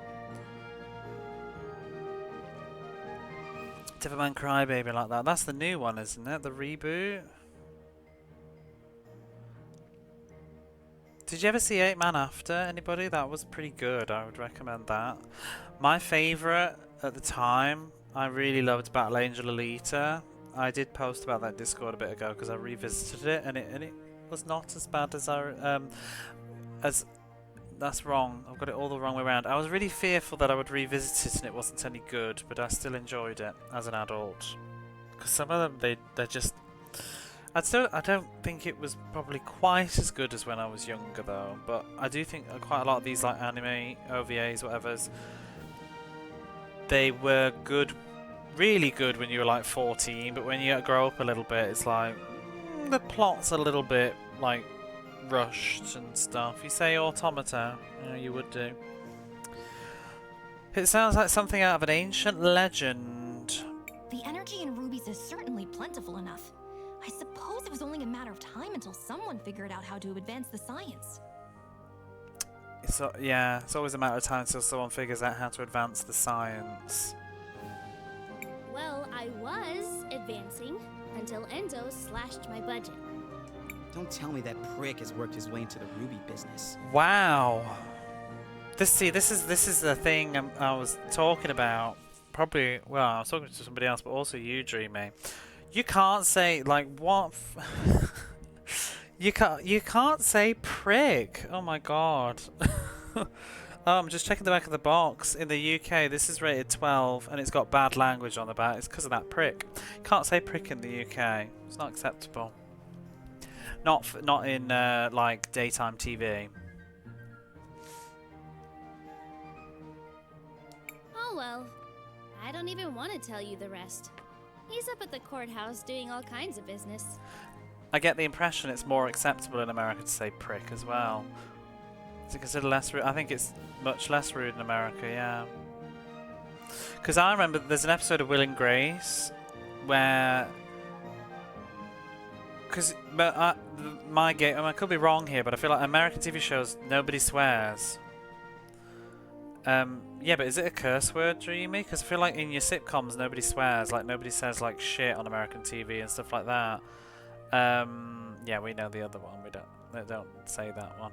Devilman Crybaby like that. That's the new one, isn't it? The reboot? Did you ever see 8 Man After? Anybody? That was pretty good. I would recommend that. My favourite at the time, I really loved Battle Angel Alita. I did post about that in Discord a bit ago because I revisited it and it was not as bad as that's wrong. I've got it all the wrong way around. I was really fearful that I would revisit it and it wasn't any good, but I still enjoyed it as an adult. Because some of them, they're just... I don't think it was probably quite as good as when I was younger though, but I do think quite a lot of these like anime, OVAs, whatever's, they were good, really good when you were like 14, but when you grow up a little bit, it's like, the plot's a little bit like rushed and stuff. You say automata, you know, you would do. It sounds like something out of an ancient legend. The energy in rubies is certainly plentiful enough. I suppose it was only a matter of time until someone figured out how to advance the science. So, yeah, it's always a matter of time until someone figures out how to advance the science. Well, I was advancing until Enzo slashed my budget. Don't tell me that prick has worked his way into the ruby business. Wow. This is the thing I was talking about. Probably, well, I was talking to somebody else, but also you, Dreamy. You can't say like what? You can't say prick. Oh my god. I'm just checking the back of the box. In the UK, this is rated 12, and it's got bad language on the back. It's because of that prick. Can't say prick in the UK. It's not acceptable. Not in like daytime TV. Oh well, I don't even want to tell you the rest. He's up at the courthouse doing all kinds of business. I get the impression it's more acceptable in America to say prick as well. Is it considered less rude? I think it's much less rude in America, yeah. Because I remember there's an episode of Will and Grace where... I could be wrong here, but I feel like American TV shows, nobody swears. Yeah, but is it a curse word, Dreamy? Because I feel like in your sitcoms, nobody swears. Like, nobody says, like, shit on American TV and stuff like that. Yeah, we know the other one. They don't say that one.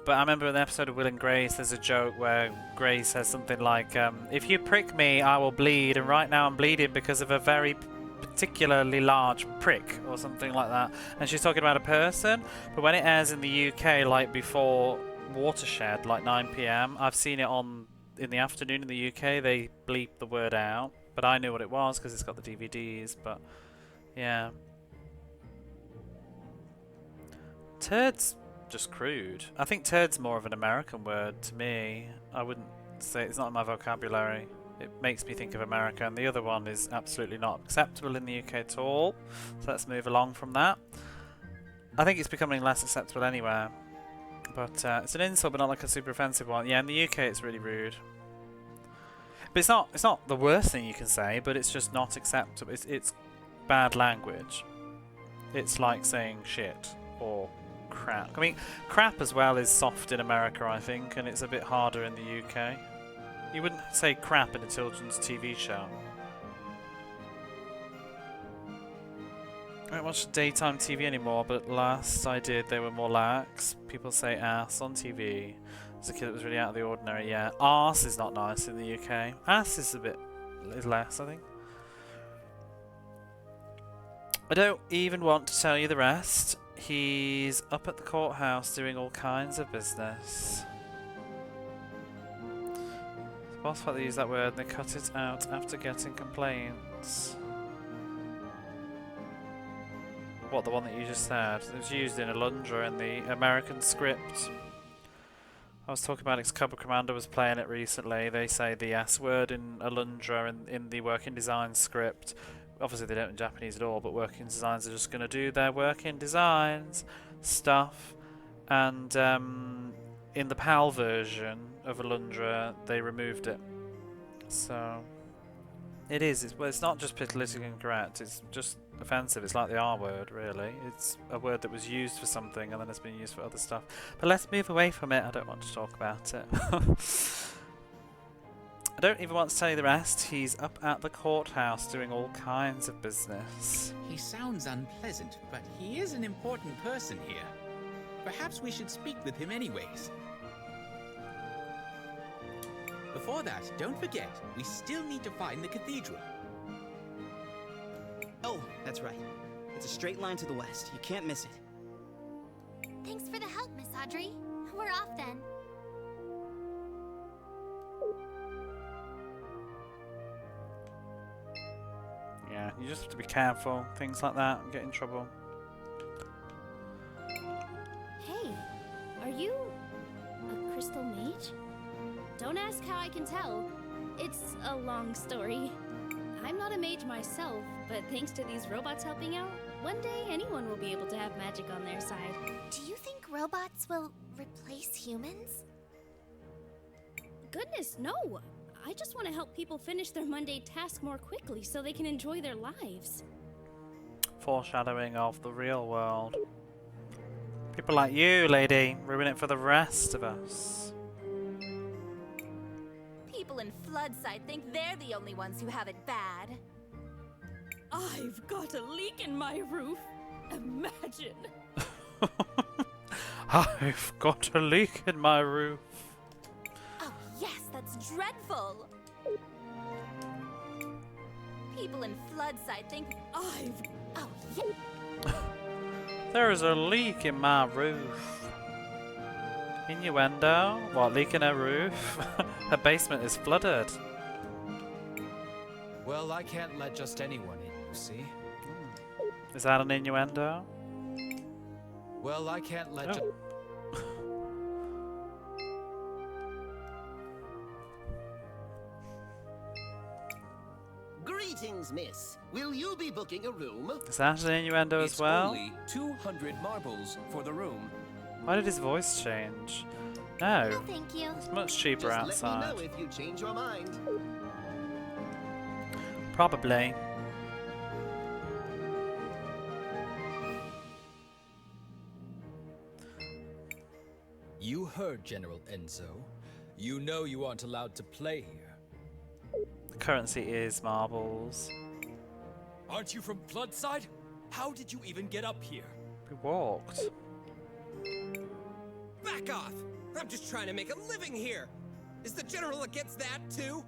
But I remember in the episode of Will and Grace, there's a joke where Grace says something like, if you prick me, I will bleed, and right now I'm bleeding because of a very particularly large prick, or something like that. And she's talking about a person, but when it airs in the UK, like before Watershed, like 9 PM, I've seen it on in the afternoon in the UK, they bleep the word out, but I knew what it was because it's got the DVDs, but yeah. Turd's just crude. I think turd's more of an American word to me. I wouldn't say it's not in my vocabulary. It makes me think of America, and the other one is absolutely not acceptable in the UK at all. So let's move along from that. I think it's becoming less acceptable anywhere. But it's an insult, but not like a super offensive one. Yeah, in the UK it's really rude. But it's not the worst thing you can say, but it's just not acceptable. It's bad language. It's like saying shit or crap. I mean, crap as well is soft in America, I think, and it's a bit harder in the UK. You wouldn't say crap in a children's TV show. I don't watch daytime TV anymore, but last I did, they were more lax. People say ass on TV. As a kid, it was really out of the ordinary. Yeah, arse is not nice in the UK. Ass is a bit less, I think. I don't even want to tell you the rest. He's up at the courthouse doing all kinds of business. The boss thought they used that word and they cut it out after getting complaints. What, the one that you just said? It was used in Alundra in the American script. I was talking about it because Cobra Commander was playing it recently. They say the S word in Alundra in the working design script. Obviously they don't in Japanese at all, but working designs are just going to do their working designs stuff. And in the PAL version of Alundra, they removed it. So it is. It's not just politically incorrect. It's just offensive. It's like the R word, really. It's a word that was used for something and then it's been used for other stuff. But let's move away from it. I don't want to talk about it. I don't even want to tell you the rest. He's up at the courthouse doing all kinds of business. He sounds unpleasant, but he is an important person here. Perhaps we should speak with him anyways. Before that, don't forget, we still need to find the cathedral. Oh, that's right. It's a straight line to the west. You can't miss it. Thanks for the help, Miss Audrey. We're off then. Yeah, you just have to be careful. Things like that get in trouble. Hey, are you a crystal mage? Don't ask how I can tell. It's a long story. I'm not a mage myself, but thanks to these robots helping out, one day anyone will be able to have magic on their side. Do you think robots will replace humans? Goodness, no! I just want to help people finish their Monday task more quickly so they can enjoy their lives. Foreshadowing of the real world. People like you, lady, ruin it for the rest of us. People in Floodside think they're the only ones who have it bad. I've got a leak in my roof. Imagine. I've got a leak in my roof. Oh yes, that's dreadful. People in Floodside think oh yeah. There is a leak in my roof. Innuendo? What, leak in her roof? Her basement is flooded. Well, I can't let just anyone in, you see? Is that an innuendo? Well, I can't let Greetings, miss. Will you be booking a room? Is that an innuendo as well? Only 200 marbles for the room. Why did his voice change? No. No, thank you. It's much cheaper Just outside. Let me know if you change your mind. Probably. You heard General Enzo. You know you aren't allowed to play here. The currency is marbles. Aren't you from Floodside? How did you even get up here? We walked. Back off! I'm just trying to make a living here! Is the General against that, too?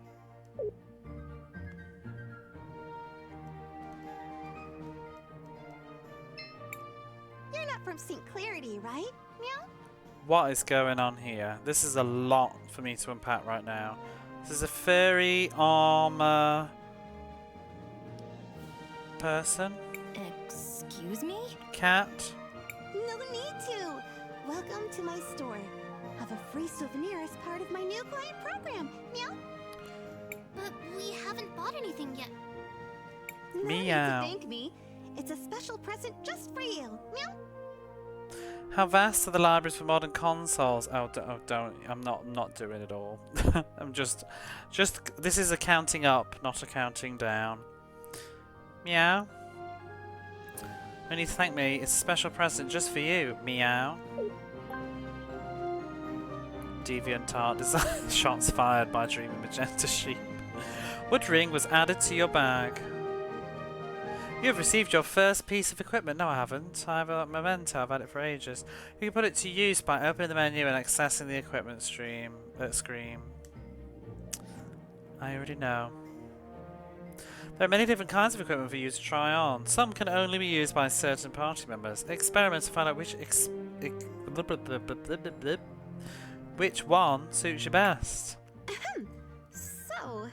You're not from St. Clarity, right? Meow? What is going on here? This is a lot for me to unpack right now. This is a fairy armor person? Excuse me? Cat? No need to! Welcome to my store. Have a free souvenir as part of my new client program. Meow? But we haven't bought anything yet. No need Meow. to thank me. It's a special present just for you. Meow? How vast are the libraries for modern consoles? Oh, don't. I'm not doing it all. I'm just, this is a counting up, not a counting down. Meow. No need to thank me. It's a special present just for you. Meow. Deviant art design. Shots fired by dreaming magenta sheep. What ring was added to your bag? You have received your first piece of equipment. No, I haven't. I have a memento. I've had it for ages. You can put it to use by opening the menu and accessing the equipment screen. I already know. There are many different kinds of equipment for you to try on. Some can only be used by certain party members. Experiment to find out which one suits you best. So,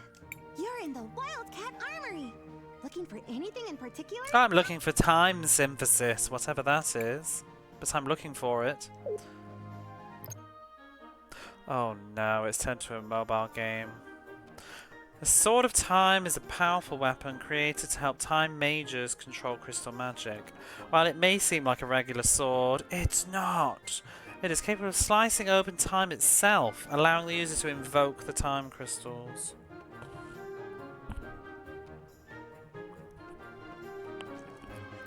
you're in the Wildcat Armory. Looking for anything in particular? I'm looking for time synthesis, whatever that is. But I'm looking for it. Oh no, it's turned to a mobile game. The Sword of Time is a powerful weapon created to help time mages control crystal magic. While it may seem like a regular sword, it's not. It is capable of slicing open time itself, allowing the user to invoke the time crystals.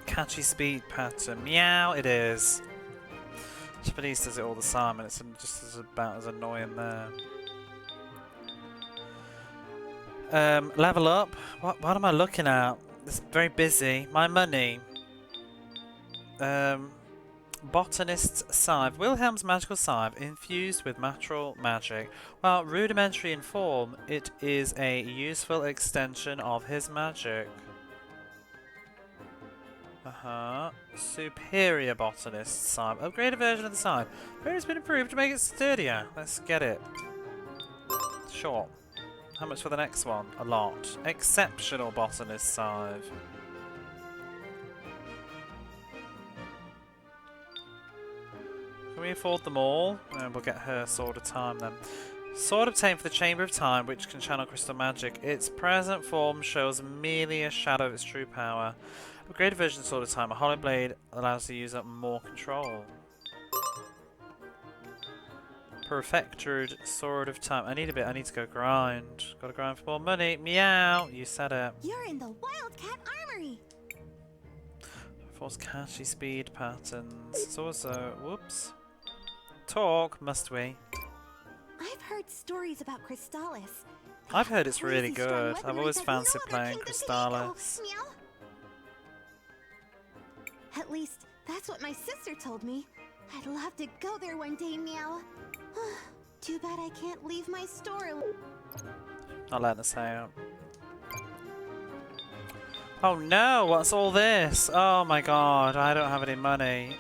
Catchy speed pattern. Meow, it is. Japanese does it all the time and it's just about as annoying there. Level up. What am I looking at? It's very busy. My money. Botanist's Scythe. Wilhelm's magical scythe infused with natural magic. While rudimentary in form, it is a useful extension of his magic. Superior Botanist's Scythe. Upgraded version of the scythe. It's been improved to make it sturdier. Let's get it. Sure. How much for the next one? A lot. Exceptional Botanist's Scythe. Can we afford them all? And we'll get her Sword of Time then. Sword obtained for the Chamber of Time, which can channel crystal magic. Its present form shows merely a shadow of its true power. Upgraded version of Sword of Time. A hollow blade allows the user more control. Perfected Sword of Time. I need to go grind. Gotta grind for more money. Meow! You said it. You're in the Wildcat Armory. Force catchy speed patterns. It's also... Whoops. Talk, must we? I've heard stories about Crystallis. I've heard it's really good. I've always fancied playing Crystallis. Meow. At least, that's what my sister told me. I'd love to go there one day, Meow. Too bad I can't leave my store. Not letting us say it. Oh no, what's all this? Oh my god, I don't have any money.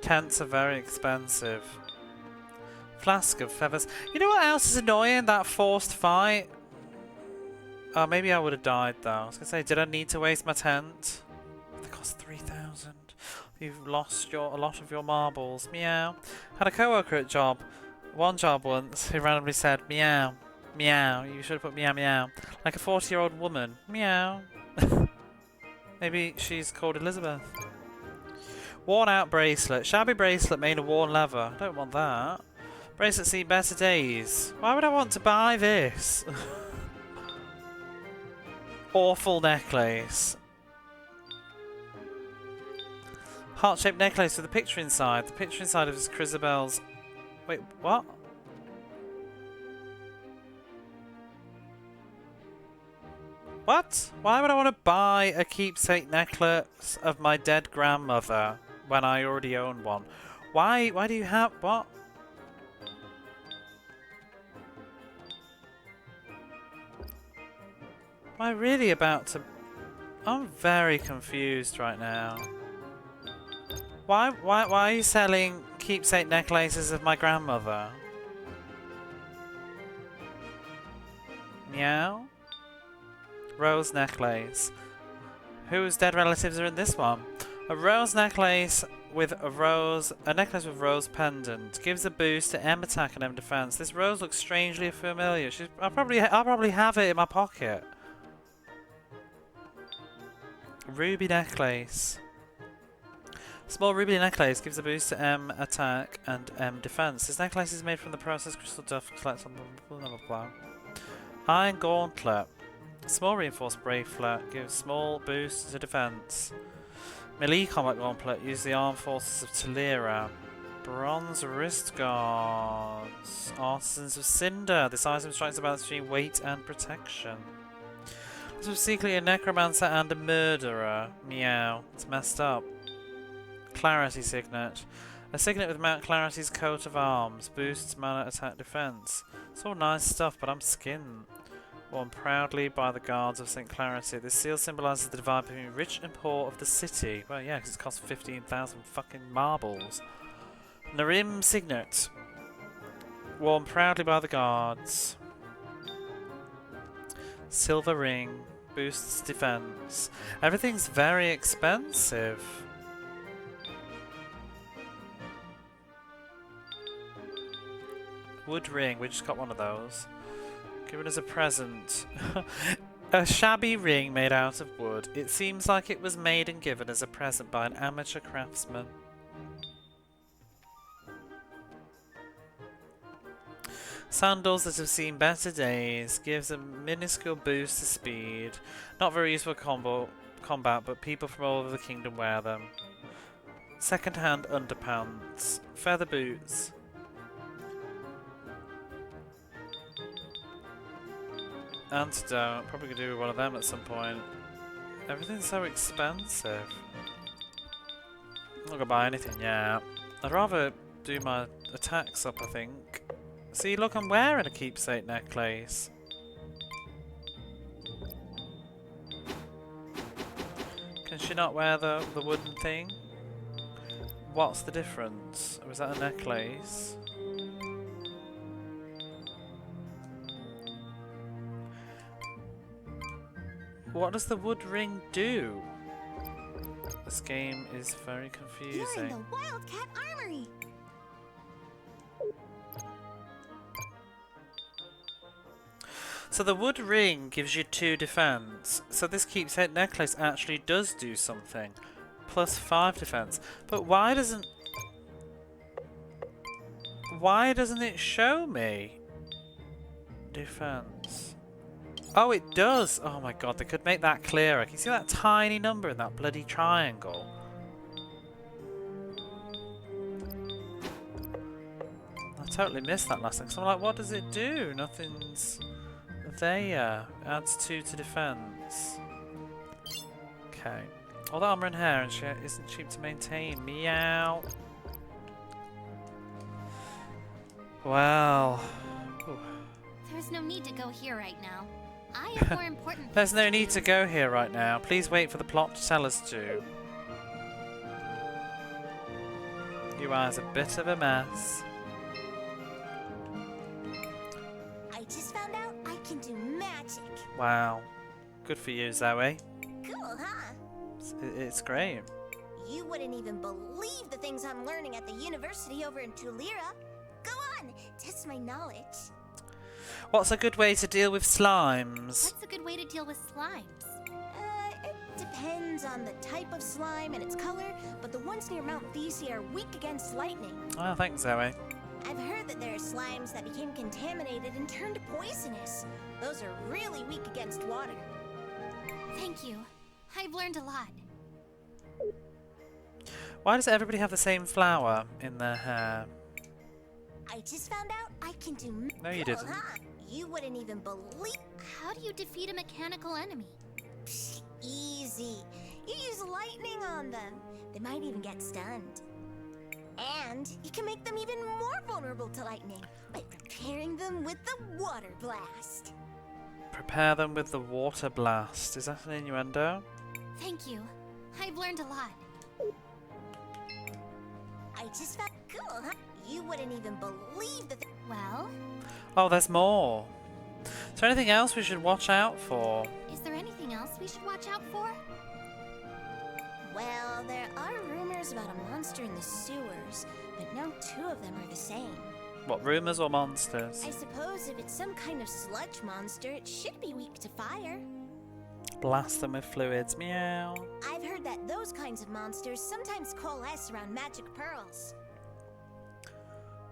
Tents are very expensive. Flask of feathers. You know what else is annoying? That forced fight. Oh, maybe I would have died though. I was gonna say, did I need to waste my tent? It cost 3,000. You've lost a lot of your marbles. Meow. Had a coworker at one job once who randomly said meow. Meow. You should have put meow meow. Like a 40-year-old woman. Meow. Maybe she's called Elizabeth. Worn out bracelet. Shabby bracelet made of worn leather. I don't want that. Bracelet see better days. Why would I want to buy this? Awful necklace. Heart-shaped necklace with a picture inside. The picture inside is Crisabel's... Wait, what? What? Why would I want to buy a keepsake necklace of my dead grandmother when I already own one? Why do you have... What? Am I really about to... I'm very confused right now. Why are you selling keepsake necklaces of my grandmother? Meow? Rose necklace. Whose dead relatives are in this one? A rose necklace with a necklace with rose pendant gives a boost to M attack and M defense. This rose looks strangely familiar. I'll probably have it in my pocket. Ruby necklace. Small ruby necklace gives a boost to M attack and M defense. This necklace is made from the processed crystal dust collects on blah blah blah. Iron gauntlet. Small reinforced bracelet gives small boost to defense. Melee combat gauntlet use the armed forces of Talira. Bronze wrist guards. Artisans of Cinder. This item strikes a balance between weight and protection. This was secretly a necromancer and a murderer. Meow. It's messed up. Clarity signet. A signet with Mount Clarity's coat of arms. Boosts mana attack defense. It's all nice stuff, but I'm skinned. Worn proudly by the guards of St. Clarity. This seal symbolises the divide between rich and poor of the city. Well, yeah, because it costs 15,000 fucking marbles. Narim signet. Worn proudly by the guards. Silver ring. Boosts defense. Everything's very expensive. Wood ring. We just got one of those. Given as a present. A shabby ring made out of wood. It seems like it was made and given as a present by an amateur craftsman. Sandals that have seen better days. Gives a minuscule boost to speed. Not very useful combat, but people from all over the kingdom wear them. Second-hand underpants. Feather boots. Antidote. Probably could do one of them at some point. Everything's so expensive. I'm not gonna buy anything yet. I'd rather do my attacks up, I think. See, look, I'm wearing a keepsake necklace. Can she not wear the wooden thing? What's the difference? Or is that a necklace? What does the wood ring do? This game is very confusing. You're in the Wildcat Armory. So the wood ring gives you 2 defense. So this keepsake necklace actually does do something. Plus 5 defense. But why doesn't it show me defense? Oh, it does! Oh my god, they could make that clearer. Can you see that tiny number in that bloody triangle? I totally missed that last time. So I'm like, what does it do? Nothing's there. Adds 2 to defense. Okay. All the armor and hair and shit isn't cheap to maintain. Meow. Well. Ooh. There's no need to go here right now. I have more important. There's no need to go here right now. Please wait for the plot to tell us to. UI's a bit of a mess. I just found out I can do magic. Wow. Good for you, Zoe. Cool, huh? It's great. You wouldn't even believe the things I'm learning at the university over in Tulira. Go on, test my knowledge. What's a good way to deal with slimes? What's a good way to deal with slimes? It depends on the type of slime and its color, but the ones near Mount Thesey are weak against lightning. Oh, thanks, Zoe. I've heard that there are slimes that became contaminated and turned poisonous. Those are really weak against water. Thank you. I've learned a lot. Why does everybody have the same flower in their hair? I just found out I can do. No, you didn't. Huh? You wouldn't even believe. How do you defeat a mechanical enemy? Psh, easy. You use lightning on them. They might even get stunned. And you can make them even more vulnerable to lightning by preparing them with the water blast. Prepare them with the water blast. Is that an innuendo? Thank you. I've learned a lot. I just felt cool, huh? You wouldn't even believe the Well? Oh, there's more. Is there anything else we should watch out for? Is there anything else we should watch out for? Well, there are rumors about a monster in the sewers, but no 2 of them are the same. What, rumors or monsters? I suppose if it's some kind of sludge monster, it should be weak to fire. Blast them with fluids. Meow. I've heard that those kinds of monsters sometimes coalesce around magic pearls.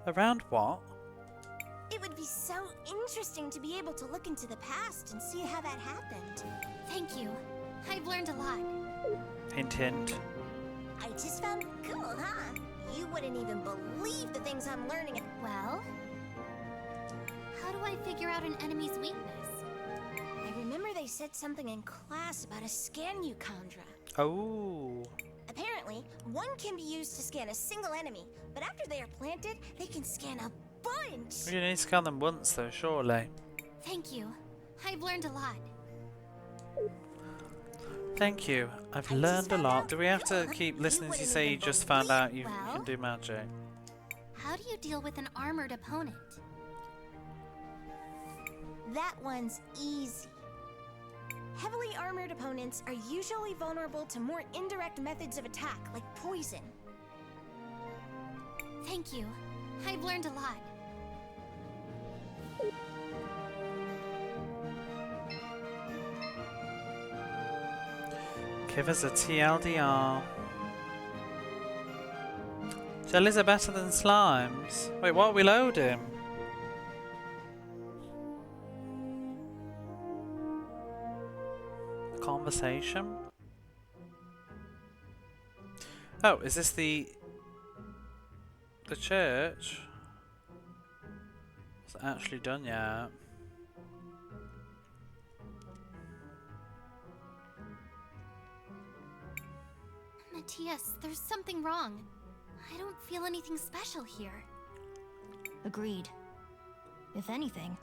Around what? It would be so interesting to be able to look into the past and see how that happened. Thank you. I've learned a lot. Hint, hint. I just found cool, huh? You wouldn't even believe the things I'm learning. Well, how do I figure out an enemy's weakness? I remember they said something in class about a scanuchondra. Oh. Apparently, one can be used to scan a single enemy, but after they are planted, they can scan a bunch. You need to scan them once though, surely. Thank you. I've learned a lot. Thank you. I've learned a lot. Do we have to keep listening to you say you just found out you can do magic? How do you deal with an armored opponent? That one's easy. Heavily armored opponents are usually vulnerable to more indirect methods of attack, like poison. Thank you. I've learned a lot. Give us a TLDR. Jellies are better than slimes. Wait, what are we loading? Conversation? Oh, is this the church? It's actually done yet. Matthias, there's something wrong. I don't feel anything special here. Agreed. If anything,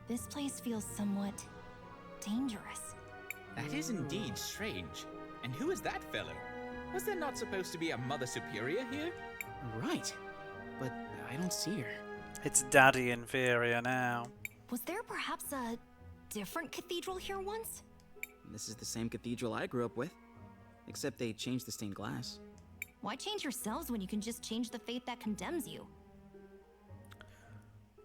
this place feels somewhat dangerous. That is indeed strange. And who is that fellow? Was there not supposed to be a Mother Superior here? Right. But I don't see her. It's Daddy Inferior now. Was there perhaps a different cathedral here once? This is the same cathedral I grew up with. Except they changed the stained glass. Why change yourselves when you can just change the fate that condemns you?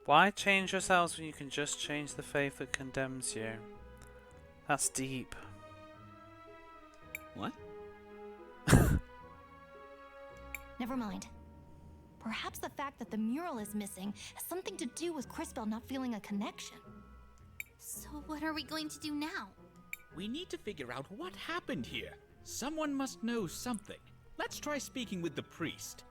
Why change yourselves when you can just change the faith that condemns you? That's deep. What? Never mind. Perhaps the fact that the mural is missing has something to do with Crispell not feeling a connection. So what are we going to do now? We need to figure out what happened here. Someone must know something. Let's try speaking with the priest.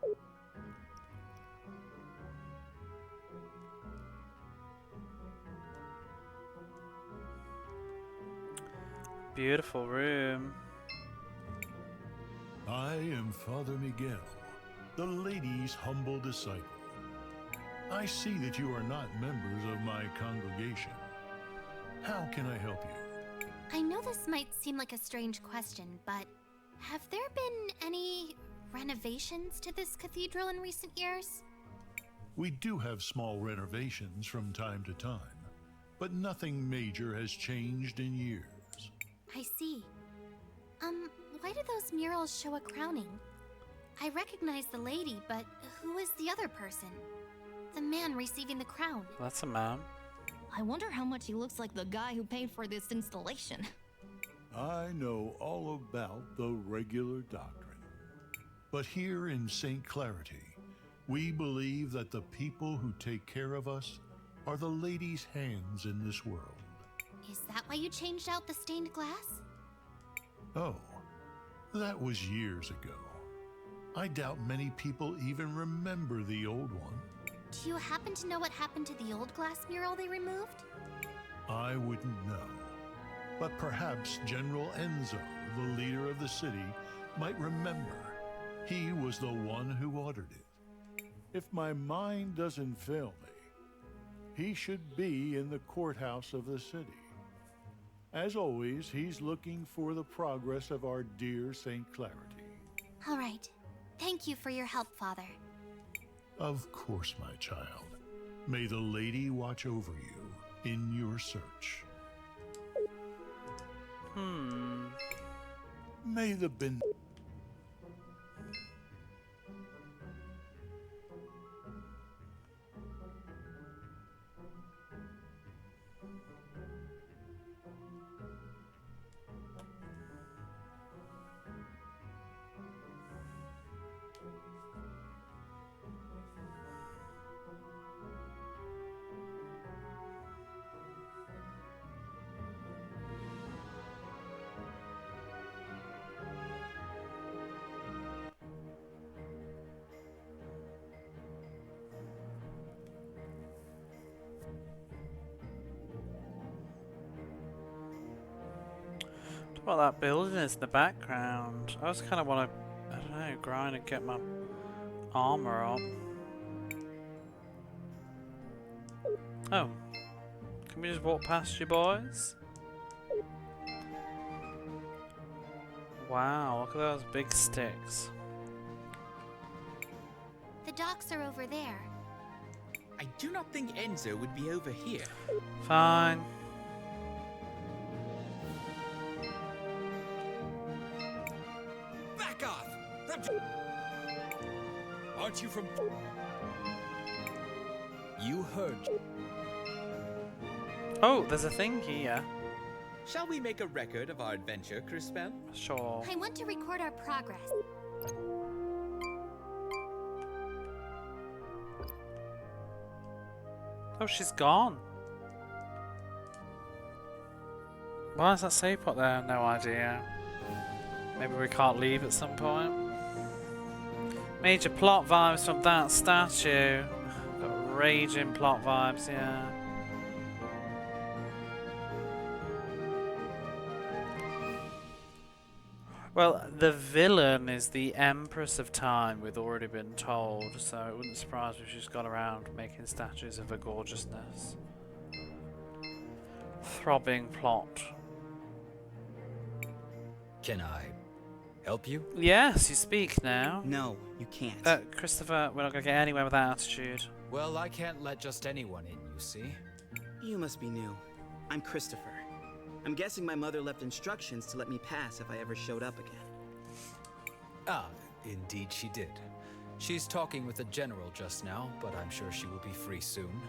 Beautiful room. I am Father Miguel, the lady's humble disciple. I see that you are not members of my congregation. How can I help you? I know this might seem like a strange question, but have there been any renovations to this cathedral in recent years? We do have small renovations from time to time, but nothing major has changed in years. I see. Why do those murals show a crowning? I recognize the lady, but who is the other person? The man receiving the crown. That's a man. I wonder how much he looks like the guy who paid for this installation. I know all about the regular doctrine. But here in St. Clarity, we believe that the people who take care of us are the lady's hands in this world. Is that why you changed out the stained glass? Oh, that was years ago. I doubt many people even remember the old one. Do you happen to know what happened to the old glass mural they removed? I wouldn't know. But perhaps General Enzo, the leader of the city, might remember. He was the one who ordered it. If my mind doesn't fail me, he should be in the courthouse of the city. As always, he's looking for the progress of our dear St. Clarity. All right. Thank you for your help, Father. Of course, my child. May the lady watch over you in your search. May the bin... what that building is in the background. I just kind of want to, I don't know, grind and get my armor up. Oh. Can we just walk past you boys? Wow, look at those big sticks. The docks are over there. I do not think Enzo would be over here. Fine. Back off! Aren't you from... You heard... Oh, there's a thing here. Shall we make a record of our adventure, Crispell? Sure. I want to record our progress. Oh, she's gone. Why is that save put there? No idea. Maybe we can't leave at some point. Major plot vibes from that statue. Got raging plot vibes, yeah. Well, the villain is the Empress of Time, we've already been told, so it wouldn't surprise me if she's gone around making statues of her gorgeousness. Throbbing plot. Can I help you? Yes, you speak now. No, you can't. Christopher, we're not going to get anywhere with that attitude. Well, I can't let just anyone in, you see. You must be new. I'm Christopher. I'm guessing my mother left instructions to let me pass if I ever showed up again. Ah, indeed she did. She's talking with the general just now, but I'm sure she will be free soon.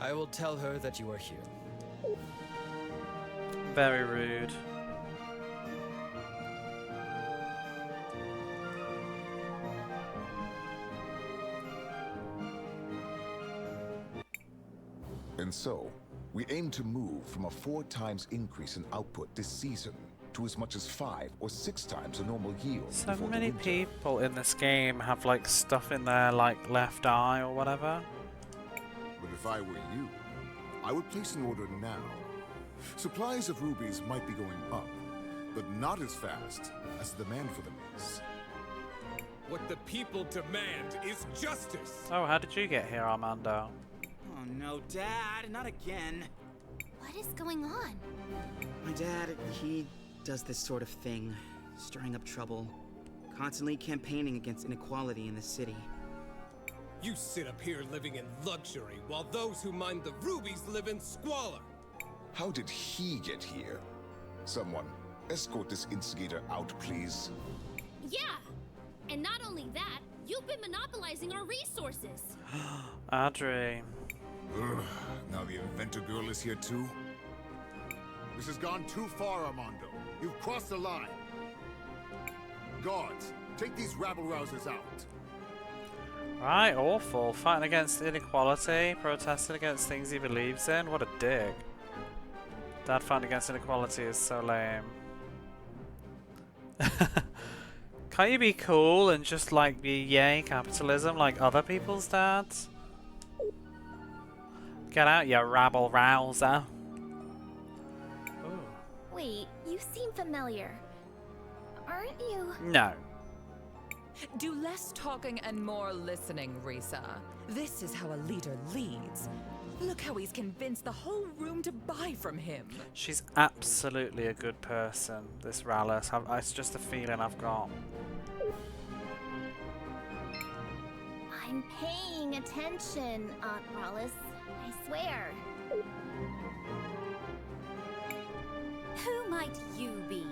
I will tell her that you are here. Very rude. And so, we aim to move from a 4 times increase in output this season to as much as 5 or 6 times a normal yield. So before the many winter. people in this game have like stuff in their like left eye or whatever. But if I were you, I would place an order now. Supplies of rubies might be going up, but not as fast as the demand for them is. What the people demand is justice. Oh, how did you get here, Armando? Oh no, Dad, not again. What is going on? My dad, he does this sort of thing, stirring up trouble, constantly campaigning against inequality in the city. You sit up here living in luxury, while those who mine the rubies live in squalor. How did he get here? Someone, escort this instigator out, please. Yeah! And not only that, you've been monopolizing our resources. Adri. Ugh, now the inventor girl is here too? This has gone too far, Armando. You've crossed the line. Guards, take these rabble-rousers out. Right, awful. Fighting against inequality, protesting against things he believes in. What a dig. Dad fighting against inequality is so lame. Can't you be cool and just like be yay capitalism like other people's dads? Get out, you rabble rouser. Wait, you seem familiar. Aren't you? No. Do less talking and more listening, Risa. This is how a leader leads. Look how he's convinced the whole room to buy from him. She's absolutely a good person, this Rallis. It's just a feeling I've got. I'm paying attention, Aunt Rollis. I swear. Who might you be?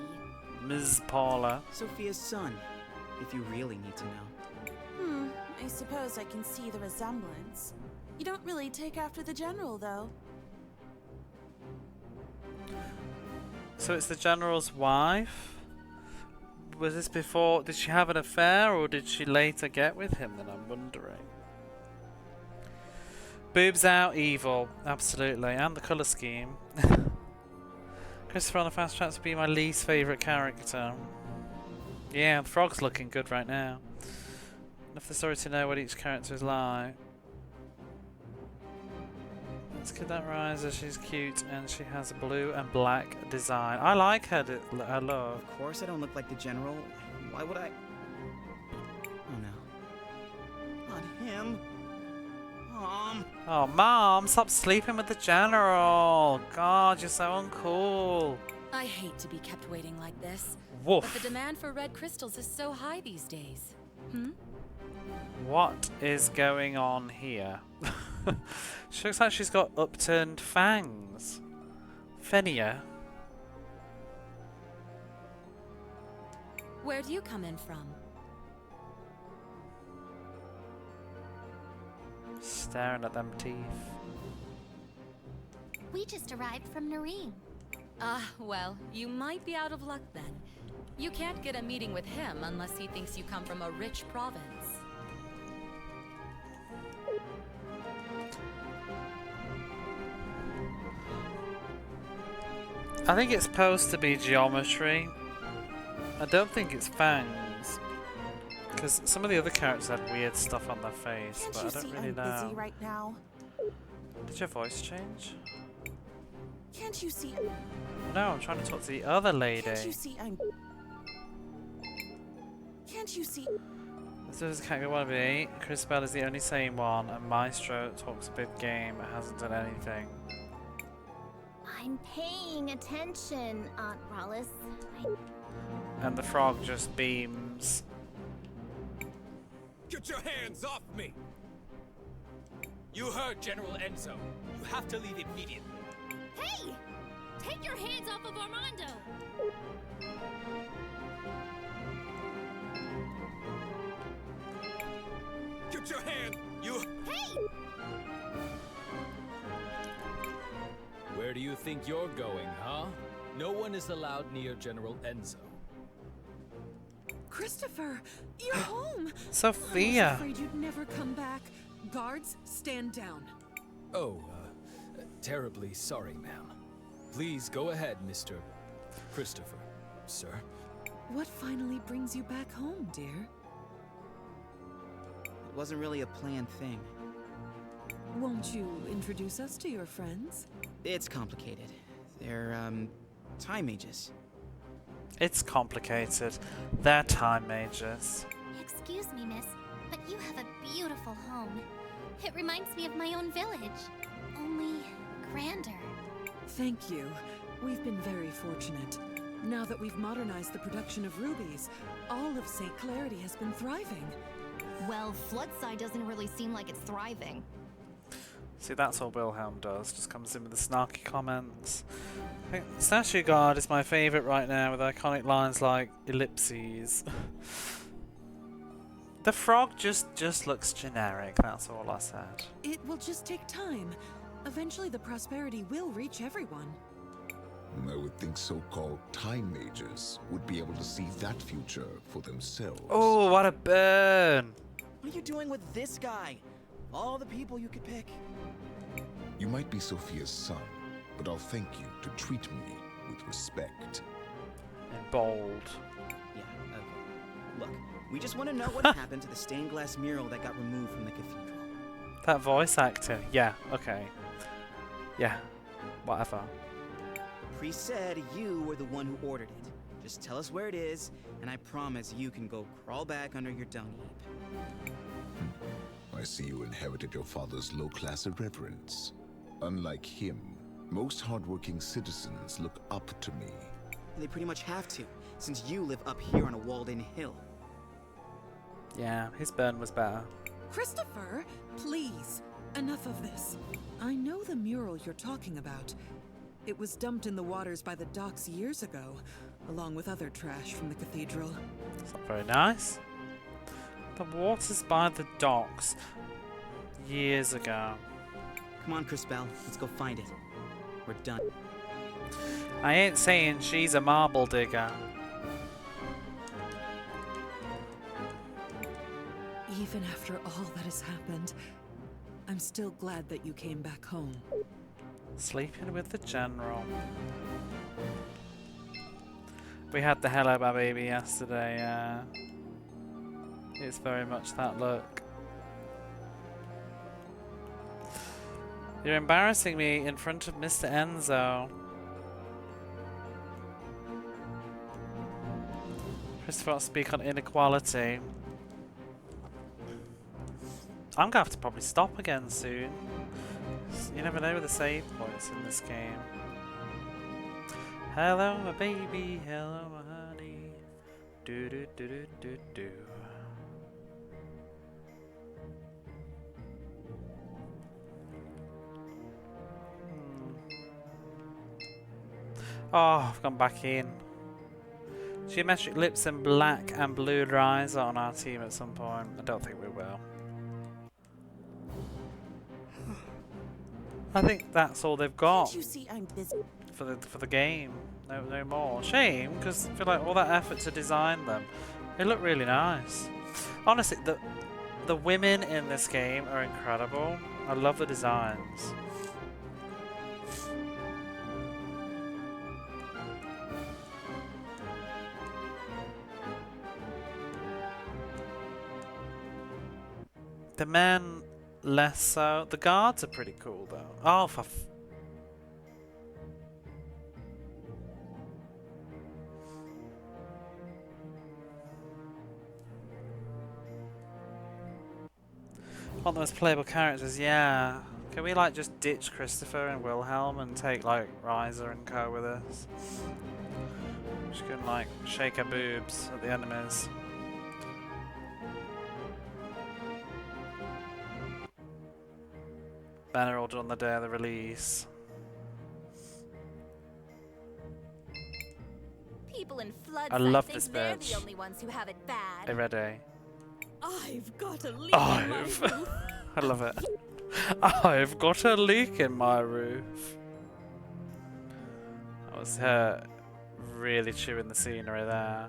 Ms. Paula. Sophia's son, if you really need to know. I suppose I can see the resemblance. You don't really take after the general, though. So it's the general's wife? Was this before? Did she have an affair or did she later get with him? Then I'm wondering. Boobs out, evil. Absolutely. And the colour scheme. Christopher on the fast track to be my least favourite character. Yeah, the frog's looking good right now. Enough the story to know what each character is like. Let's get that Riser. She's cute and she has a blue and black design. I like her look. Of course I don't look like the general. Why would I? Oh no. Not him. Mom. Oh, Mom, stop sleeping with the general. God, you're so uncool. I hate to be kept waiting like this. Woof. But the demand for red crystals is so high these days. What is going on here? She looks like she's got upturned fangs. Fenia. Where do you come in from? Staring at them teeth. We just arrived from Nareem. Well, you might be out of luck then. You can't get a meeting with him unless he thinks you come from a rich province. I think it's supposed to be geometry. I don't think it's fangs. Because some of the other characters had weird stuff on their face, but I don't really know. Busy right now. Did your voice change? Can't you see? No, I'm trying to talk to the other lady. Can't you see I'm? Can't you see? This is can't go 1v8. Cris Bell is the only sane one, and Maestro talks a big game but hasn't done anything. I'm paying attention, Aunt Rollis. And the frog just beams. Get your hands off me! You heard General Enzo. You have to leave immediately. Hey! Take your hands off of Armando! Get your hand! Hey! Where do you think you're going, huh? No one is allowed near General Enzo. Christopher, you're home! Sophia! I was afraid you'd never come back. Guards, stand down. Oh, terribly sorry, ma'am. Please go ahead, Mr. Christopher, sir. What finally brings you back home, dear? It wasn't really a planned thing. Won't you introduce us to your friends? It's complicated. They're, time mages. It's complicated. They're time mages. Excuse me, miss, but you have a beautiful home. It reminds me of my own village, only grander. Thank you. We've been very fortunate. Now that we've modernized the production of rubies, all of St. Clarity has been thriving. Well, Floodside doesn't really seem like it's thriving. See, that's all Wilhelm does. Just comes in with the snarky comments. I think Statue Guard is my favourite right now, with iconic lines like ellipses. The frog just looks generic, that's all I said. It will just take time. Eventually the prosperity will reach everyone. I would think so-called time mages would be able to see that future for themselves. Oh, what a burn! What are you doing with this guy? All the people you could pick. You might be Sophia's son, but I'll thank you to treat me with respect. And bold. Yeah, okay. Look, we just want to know what happened to the stained glass mural that got removed from the cathedral. That voice actor. Yeah, okay. Yeah, whatever. The priest said you were the one who ordered it. Just tell us where it is, and I promise you can go crawl back under your dung heap. I see you inherited your father's low-class irreverence. Unlike him, most hardworking citizens look up to me. They pretty much have to, since you live up here on a walled-in hill. Yeah, his burn was better. Christopher, please, enough of this. I know the mural you're talking about. It was dumped in the waters by the docks years ago, along with other trash from the cathedral. It's not very nice. The waters by the docks years ago. Come on, Cris Bell, let's go find it. We're done. I ain't saying she's a marble digger. Even after all that has happened, I'm still glad that you came back home. Sleeping with the general. We had the Hello My Baby yesterday, yeah. It's very much that look. You're embarrassing me in front of Mr. Enzo. Christopher wants to speak on inequality. I'm gonna have to probably stop again soon. You never know with the save points in this game. Hello, my baby. Hello, my honey. Do do do do do do. Oh, I've gone back in. Geometric lips and black and blue eyes are on our team at some point. I don't think we will. I think that's all they've got. Can't you see I'm busy? For the game. No more. Shame, because I feel like all that effort to design them. They look really nice. Honestly, the women in this game are incredible. I love the designs. The men, less so. The guards are pretty cool, though. Oh, for want them as playable characters, yeah. Can we, like, just ditch Christopher and Wilhelm and take, like, Ryza and co with us? Just gonna, like, shake our boobs at the enemies. Banner ordered on the day of the release. People in floods, I love think this they're badge. the only ones who have it bad. Hey, ready? I've got a leak in my I've. roof. I love it. I've got a leak in my roof. That was her really chewing the scenery there.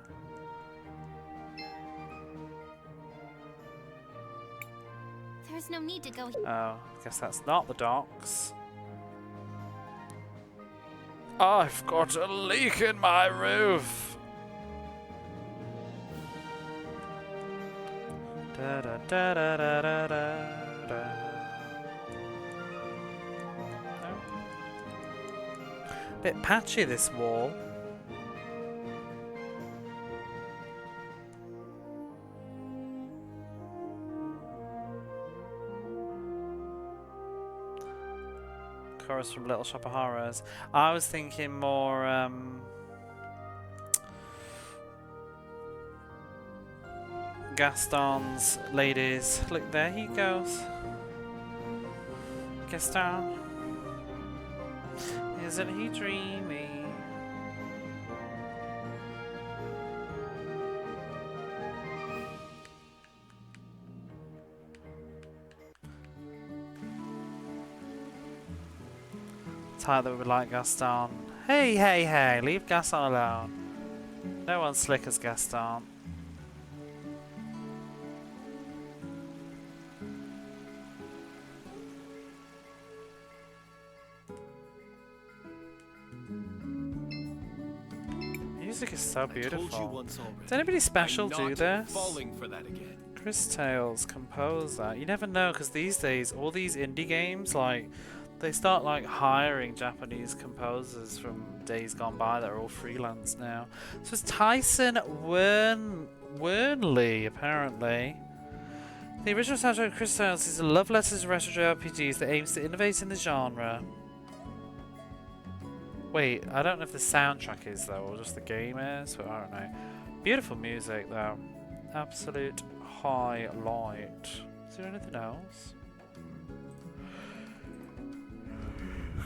There's no need to go. Oh, I guess that's not the docks. I've got a leak in my roof. Da da da da da da da. Bit patchy, this wall. Chorus from Little Shop of Horrors. I was thinking more Gaston's ladies. Look, there he goes. Gaston. Isn't he dreamy? Type that we would like Gaston. Hey, hey, hey, leave Gaston alone. No one's slick as Gaston. Music is so beautiful. Does anybody special do this? Falling for that again. Cris Tales composer. You never know, because these days all these indie games, like, they start like hiring Japanese composers from days gone by that are all freelance now. So it's Tyson Wernley, apparently. The original soundtrack of Cris Tales is a love letter to retro RPGs that aims to innovate in the genre. Wait, I don't know if the soundtrack is though, or just the game is, but I don't know. Beautiful music though. Absolute highlight. Is there anything else?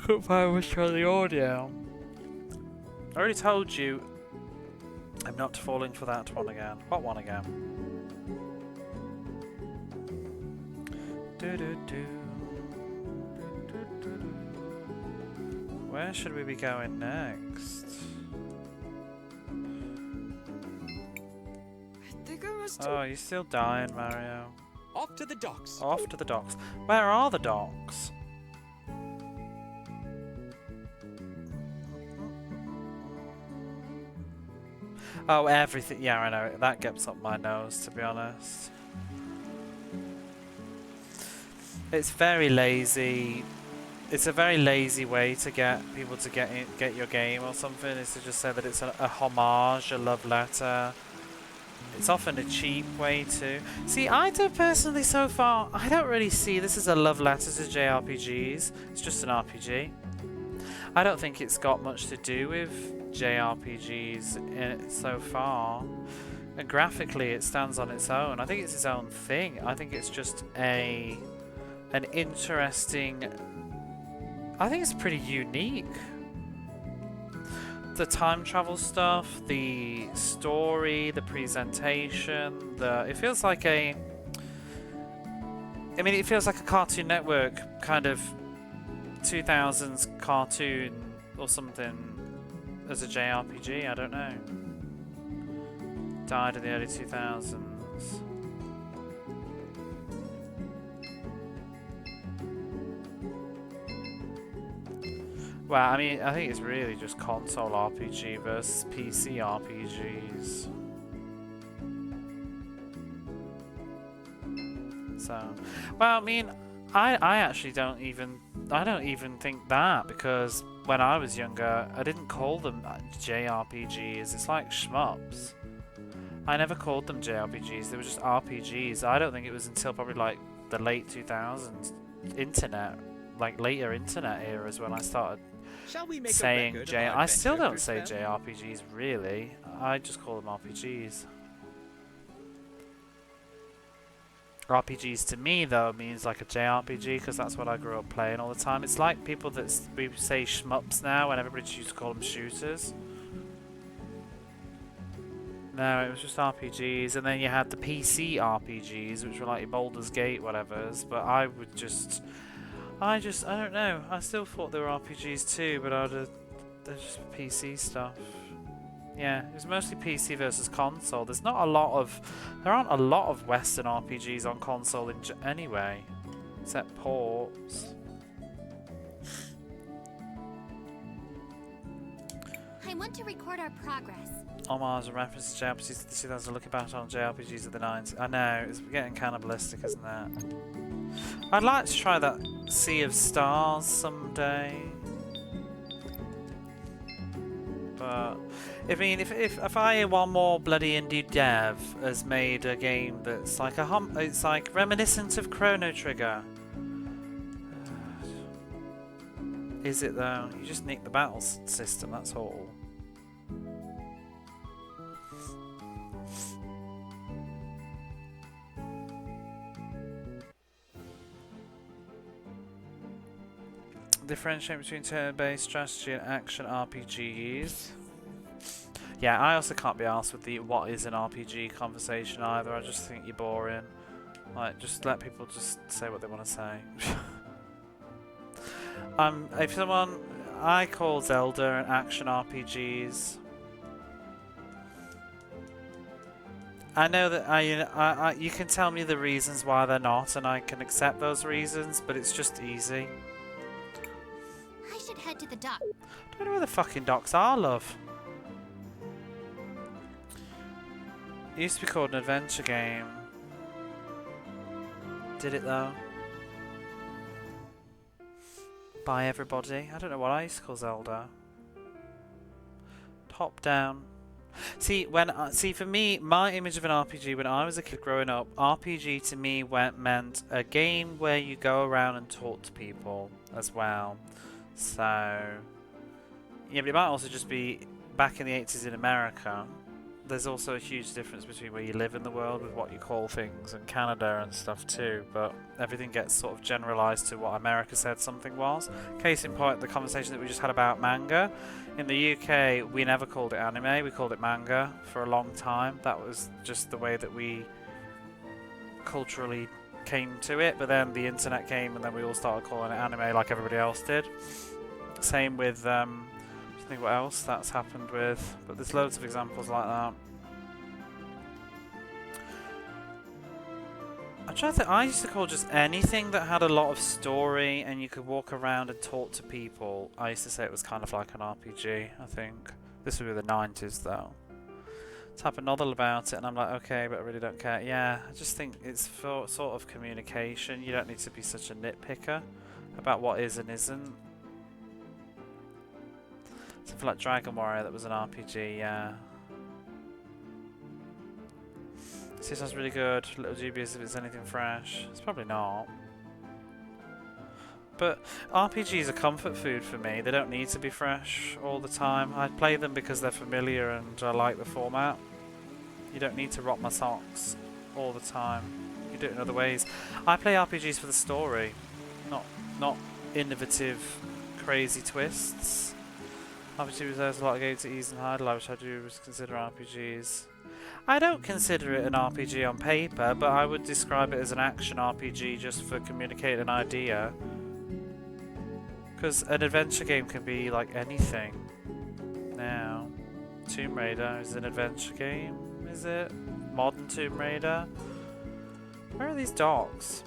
Couldn't find much on the audio. I already told you I'm not falling for that one again. What one again? Do do do. Where should we be going next? I think I must. Oh, you're still dying, Mario. Off to the docks. Off to the docks. Where are the docks? Oh, everything. Yeah, I know. That gets up my nose, to be honest. It's very lazy. it's a very lazy way to get people to get your game or something, is to just say that it's a homage, a love letter. It's often a cheap way to... See, I don't personally, so far, I don't really see this as a love letter to JRPGs. It's just an RPG. I don't think it's got much to do with JRPGs in it so far. And graphically, it stands on its own. I think it's its own thing. I think it's just an interesting... I think it's pretty unique. The time travel stuff, the story, the presentation, it feels like a... I mean, it feels like a Cartoon Network kind of 2000s cartoon or something as a JRPG, I don't know. Died in the early 2000s. Well, I mean, I think it's really just console RPG versus PC RPGs. So, well, I mean, I actually don't even think that, because when I was younger, I didn't call them JRPGs. It's like shmups. I never called them JRPGs. They were just RPGs. I don't think it was until probably like the late 2000s, internet, like later internet eras, when I started saying J. I still don't say JRPGs really. I just call them RPGs. RPGs to me though means like a JRPG, because that's what I grew up playing all the time. It's like people that we say shmups now, and everybody used to call them shooters. No, it was just RPGs, and then you had the PC RPGs, which were like your Baldur's Gate whatevers. But I don't know. I still thought they were RPGs too, but they're just PC stuff. Yeah, it was mostly PC versus console. There aren't a lot of Western RPGs on console anyway, except ports. I want to record our progress. Homage and reference to JRPGs of the 2000s, looking back on JRPGs of the 90s. I know, it's getting cannibalistic, isn't it? I'd like to try that Sea of Stars someday. But I mean, if I hear one more bloody indie dev has made a game that's like it's like reminiscent of Chrono Trigger. Is it though? You just nick the battle system, that's all. Differentiate between turn-based strategy and action RPGs. Yeah, I also can't be arsed with the what is an RPG conversation either. I just think you're boring. Like, just let people just say what they want to say. I call Zelda an action RPGs. I know that you can tell me the reasons why they're not, and I can accept those reasons, but it's just easy. I should head to the dock. Don't know where the fucking docks are, love. It used to be called an adventure game. Did it though? By everybody? I don't know what I used to call Zelda. Top down. See, for me, my image of an RPG when I was a kid growing up, RPG to me meant a game where you go around and talk to people as well. So, yeah, but it might also just be back in the 80s in America. There's also a huge difference between where you live in the world with what you call things, and Canada and stuff too, but everything gets sort of generalized to what America said something was. Case in point, the conversation that we just had about manga. In the UK, we never called it anime, we called it manga for a long time. That was just the way that we culturally came to it, but then the internet came and then we all started calling it anime like everybody else did. Same with I think what else that's happened with, but there's loads of examples like that. I'm trying to think, I used to call just anything that had a lot of story and you could walk around and talk to people. I used to say it was kind of like an RPG, I think. This would be the 90s though. Type a novel about it and I'm like, okay, but I really don't care. Yeah, I just think it's for sort of communication. You don't need to be such a nitpicker. About what is and isn't. Something like Dragon Warrior that was an RPG, yeah. This sounds really good. A little dubious if it's anything fresh. It's probably not. But RPGs are comfort food for me. They don't need to be fresh all the time. I play them because they're familiar and I like the format. You don't need to rock my socks all the time. You do it in other ways. I play RPGs for the story, not innovative, crazy twists. RPG reserves a lot of games to ease and hide, which I do consider RPGs. I don't consider it an RPG on paper, but I would describe it as an action RPG just for communicating an idea. Because an adventure game can be like anything. Now, Tomb Raider is an adventure game, is it? Modern Tomb Raider? Where are these dogs?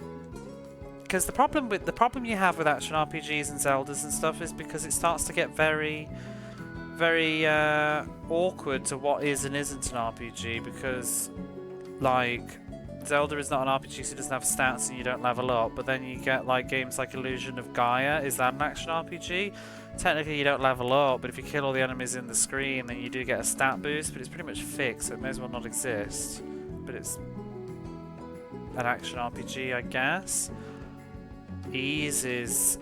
Because the problem you have with action RPGs and Zeldas and stuff is because it starts to get very awkward to what is and isn't an RPG, because like Zelda is not an RPG, so it doesn't have stats and you don't level up, but then you get like games like Illusion of Gaia. Is that an action RPG? Technically you don't level up, but if you kill all the enemies in the screen then you do get a stat boost, but it's pretty much fixed, so it may as well not exist. But it's an action RPG, I guess. Ease is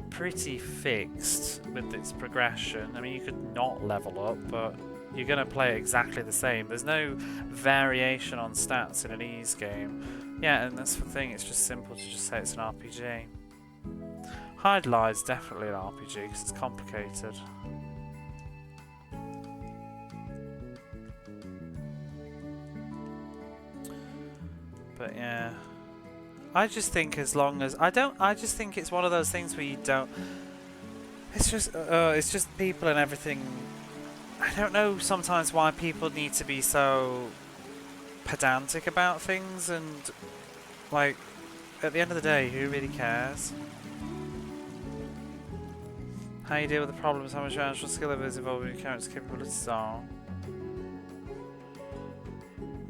pretty fixed with its progression. I mean, you could not level up, but you're going to play exactly the same. There's no variation on stats in an ease game. Yeah, and that's the thing, it's just simple to just say it's an RPG. Hide Lie is definitely an RPG because it's complicated. But yeah, I just think as long as I just think it's one of those things where you don't. It's just people and everything. I don't know sometimes why people need to be so pedantic about things, and like at the end of the day, who really cares? How you deal with the problems, how much actual skill level is involved in your character's capabilities are.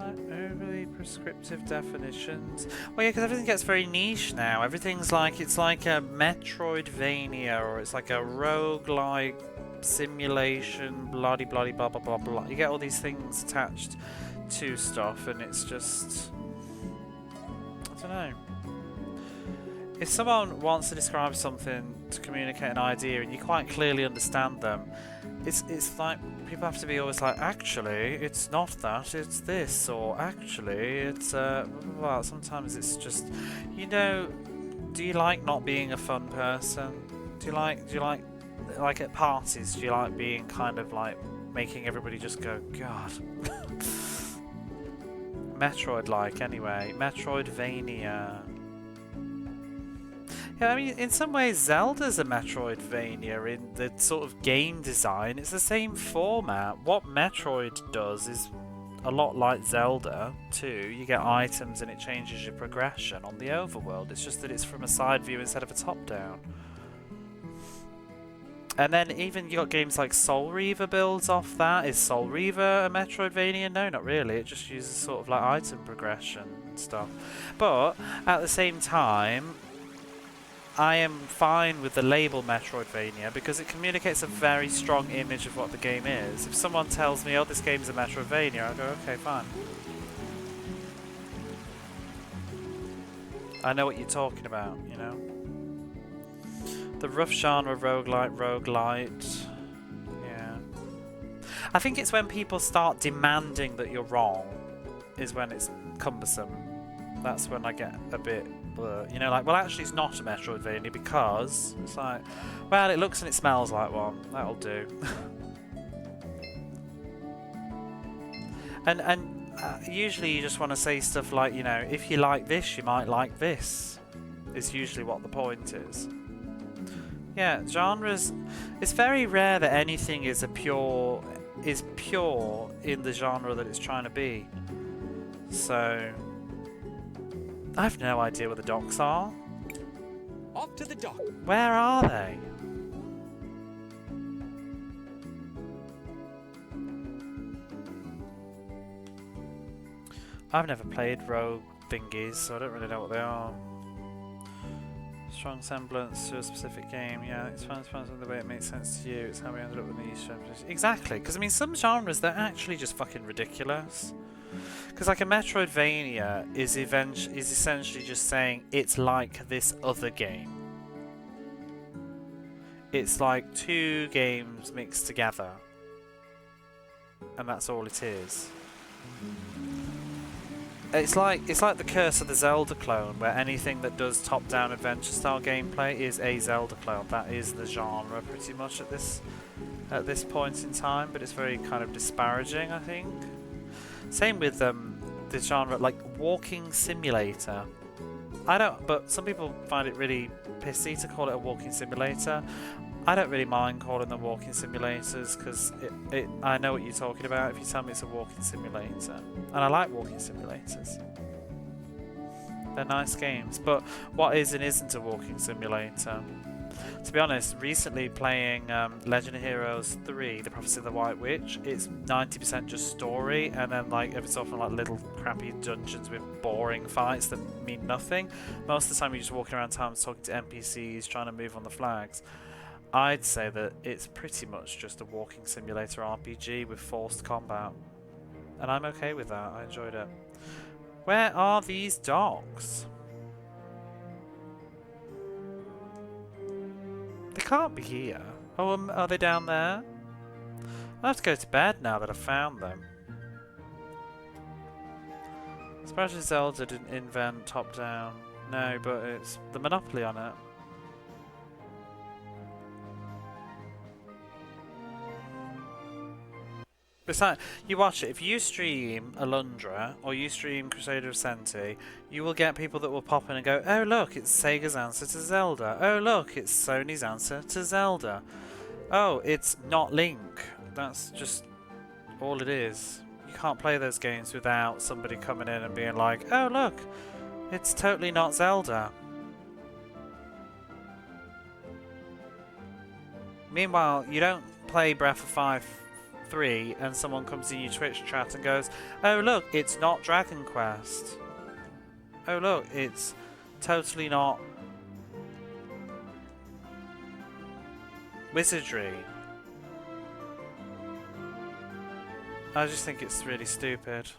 Overly prescriptive definitions. Well, yeah, because everything gets very niche now. Everything's like, it's like a Metroidvania, or it's like a roguelike simulation, bloody blah blah blah blah. You get all these things attached to stuff, and it's just, I don't know. If someone wants to describe something to communicate an idea, and you quite clearly understand them, it's like people have to be always like, actually, it's not that, it's this, or actually, it's well, sometimes it's just, you know, do you like not being a fun person? Do you like at parties, do you like being kind of like making everybody just go, God. Metroid-like, anyway. Metroidvania. Yeah, I mean, in some ways, Zelda's a Metroidvania in the sort of game design. It's the same format. What Metroid does is a lot like Zelda, too. You get items and it changes your progression on the overworld. It's just that it's from a side view instead of a top-down. And then even you got games like Soul Reaver builds off that. Is Soul Reaver a Metroidvania? No, not really. It just uses sort of like item progression and stuff. But at the same time, I am fine with the label Metroidvania because it communicates a very strong image of what the game is. If someone tells me, oh, this game's a Metroidvania, I go, okay, fine. I know what you're talking about, you know? The rough genre roguelite. Yeah. I think it's when people start demanding that you're wrong is when it's cumbersome. That's when I get a bit... you know, like, well, actually, it's not a Metroidvania because it's like, well, it looks and it smells like one. That'll do. and usually you just want to say stuff like, you know, if you like this, you might like this. Is usually what the point is. Yeah, genres. It's very rare that anything is pure in the genre that it's trying to be. So. I have no idea where the docks are. Off to the dock. Where are they? I've never played rogue thingies, so I don't really know what they are. Strong semblance to a specific game. Yeah, it's fun the way it makes sense to you. It's how we ended up with the Easter eggs. Exactly, because I mean, some genres they're actually just fucking ridiculous. Because like a Metroidvania is essentially just saying it's like this other game. It's like two games mixed together, and that's all it is. It's like the curse of the Zelda clone, where anything that does top-down adventure-style gameplay is a Zelda clone. That is the genre, pretty much at this point in time. But it's very kind of disparaging, I think. Same with the genre, like walking simulator. But some people find it really pissy to call it a walking simulator. I don't really mind calling them walking simulators because I know what you're talking about if you tell me it's a walking simulator. And I like walking simulators. They're nice games. But what is and isn't a walking simulator? To be honest, recently playing Legend of Heroes 3, The Prophecy of the White Witch, it's 90% just story, and then like every so often like little crappy dungeons with boring fights that mean nothing. Most of the time you're just walking around town talking to NPCs, trying to move on the flags. I'd say that it's pretty much just a walking simulator RPG with forced combat. And I'm okay with that, I enjoyed it. Where are these dogs? They can't be here. Oh, are they down there? I have to go to bed now that I've found them. Especially Zelda didn't invent top-down. No, but it's the monopoly on it. Besides, you watch it, if you stream Alundra or you stream Crusader of Senti, you will get people that will pop in and go, oh look, it's Sega's answer to Zelda. Oh look, it's Sony's answer to Zelda. Oh, it's not Link. That's just all it is. You can't play those games without somebody coming in and being like, oh look, it's totally not Zelda. Meanwhile, you don't play Breath of Fire 3 and someone comes in your Twitch chat and goes, oh look, it's not Dragon Quest. Oh look, it's totally not Wizardry. I just think it's really stupid.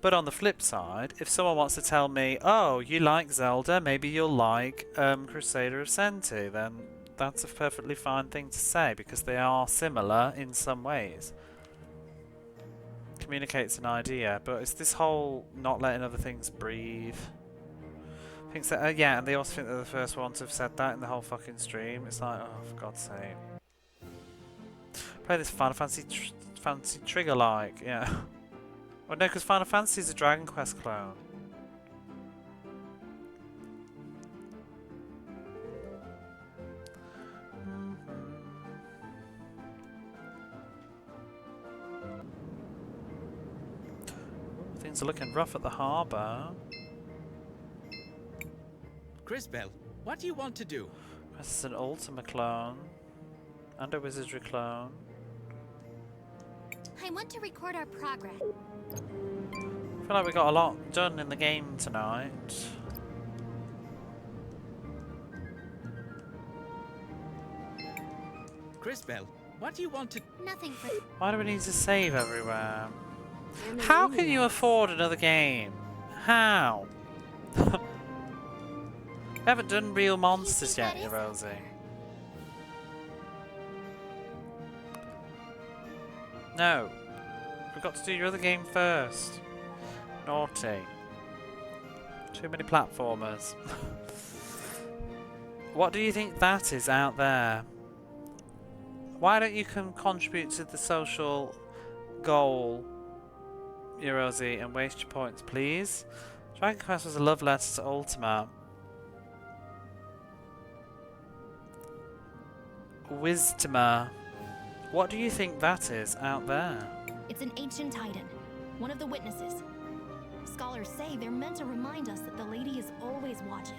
But on the flip side, if someone wants to tell me, oh, you like Zelda, maybe you'll like Crusader of Senti, then that's a perfectly fine thing to say because they are similar in some ways. Communicates an idea, but it's this whole not letting other things breathe. Thinks that, yeah, and they also think they're the first one to have said that in the whole fucking stream. It's like, oh, for God's sake. Play this Final Fantasy Trigger-like, yeah. Well, no, because Final Fantasy is a Dragon Quest clone. Things are looking rough at the harbour. Crisbell, what do you want to do? This is an Ultima clone. And a Wizardry clone. I want to record our progress. I feel like we got a lot done in the game tonight. Crisbell, what do you want to... Nothing for... Why do we need to save everywhere? How can you afford another game? How? We haven't done Real Monsters yet, Rosie. No. We've got to do your other game first. Naughty. Too many platformers. What do you think that is out there? Why don't you contribute to the social goal, Rosie, and waste your points, please? Dragon Quest was a love letter to Ultima. Wisdoma. What do you think that is out there? It's an ancient titan, one of the witnesses. Scholars say they're meant to remind us that the lady is always watching.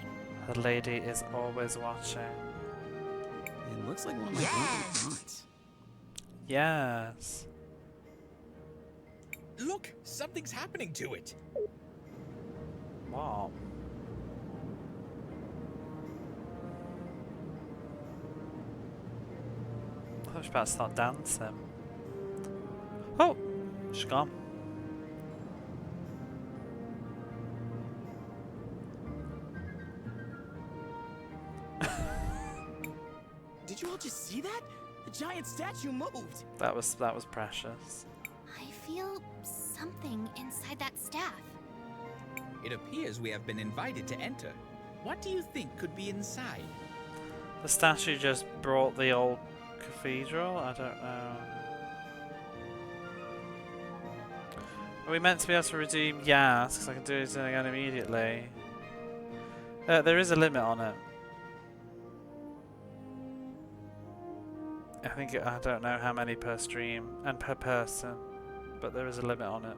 The lady is always watching. It looks like one of my favorite pots. Yes. Look, something's happening to it. What? I was about to start dancing. Oh! She's gone. Did you all just see that? The giant statue moved. That was precious. I feel something inside that staff. It appears we have been invited to enter. What do you think could be inside? The statue just brought the old cathedral? I don't know. Are we meant to be able to redeem? Yes, because I can do it again immediately. There is a limit on it. I don't know how many per stream and per person, but there is a limit on it.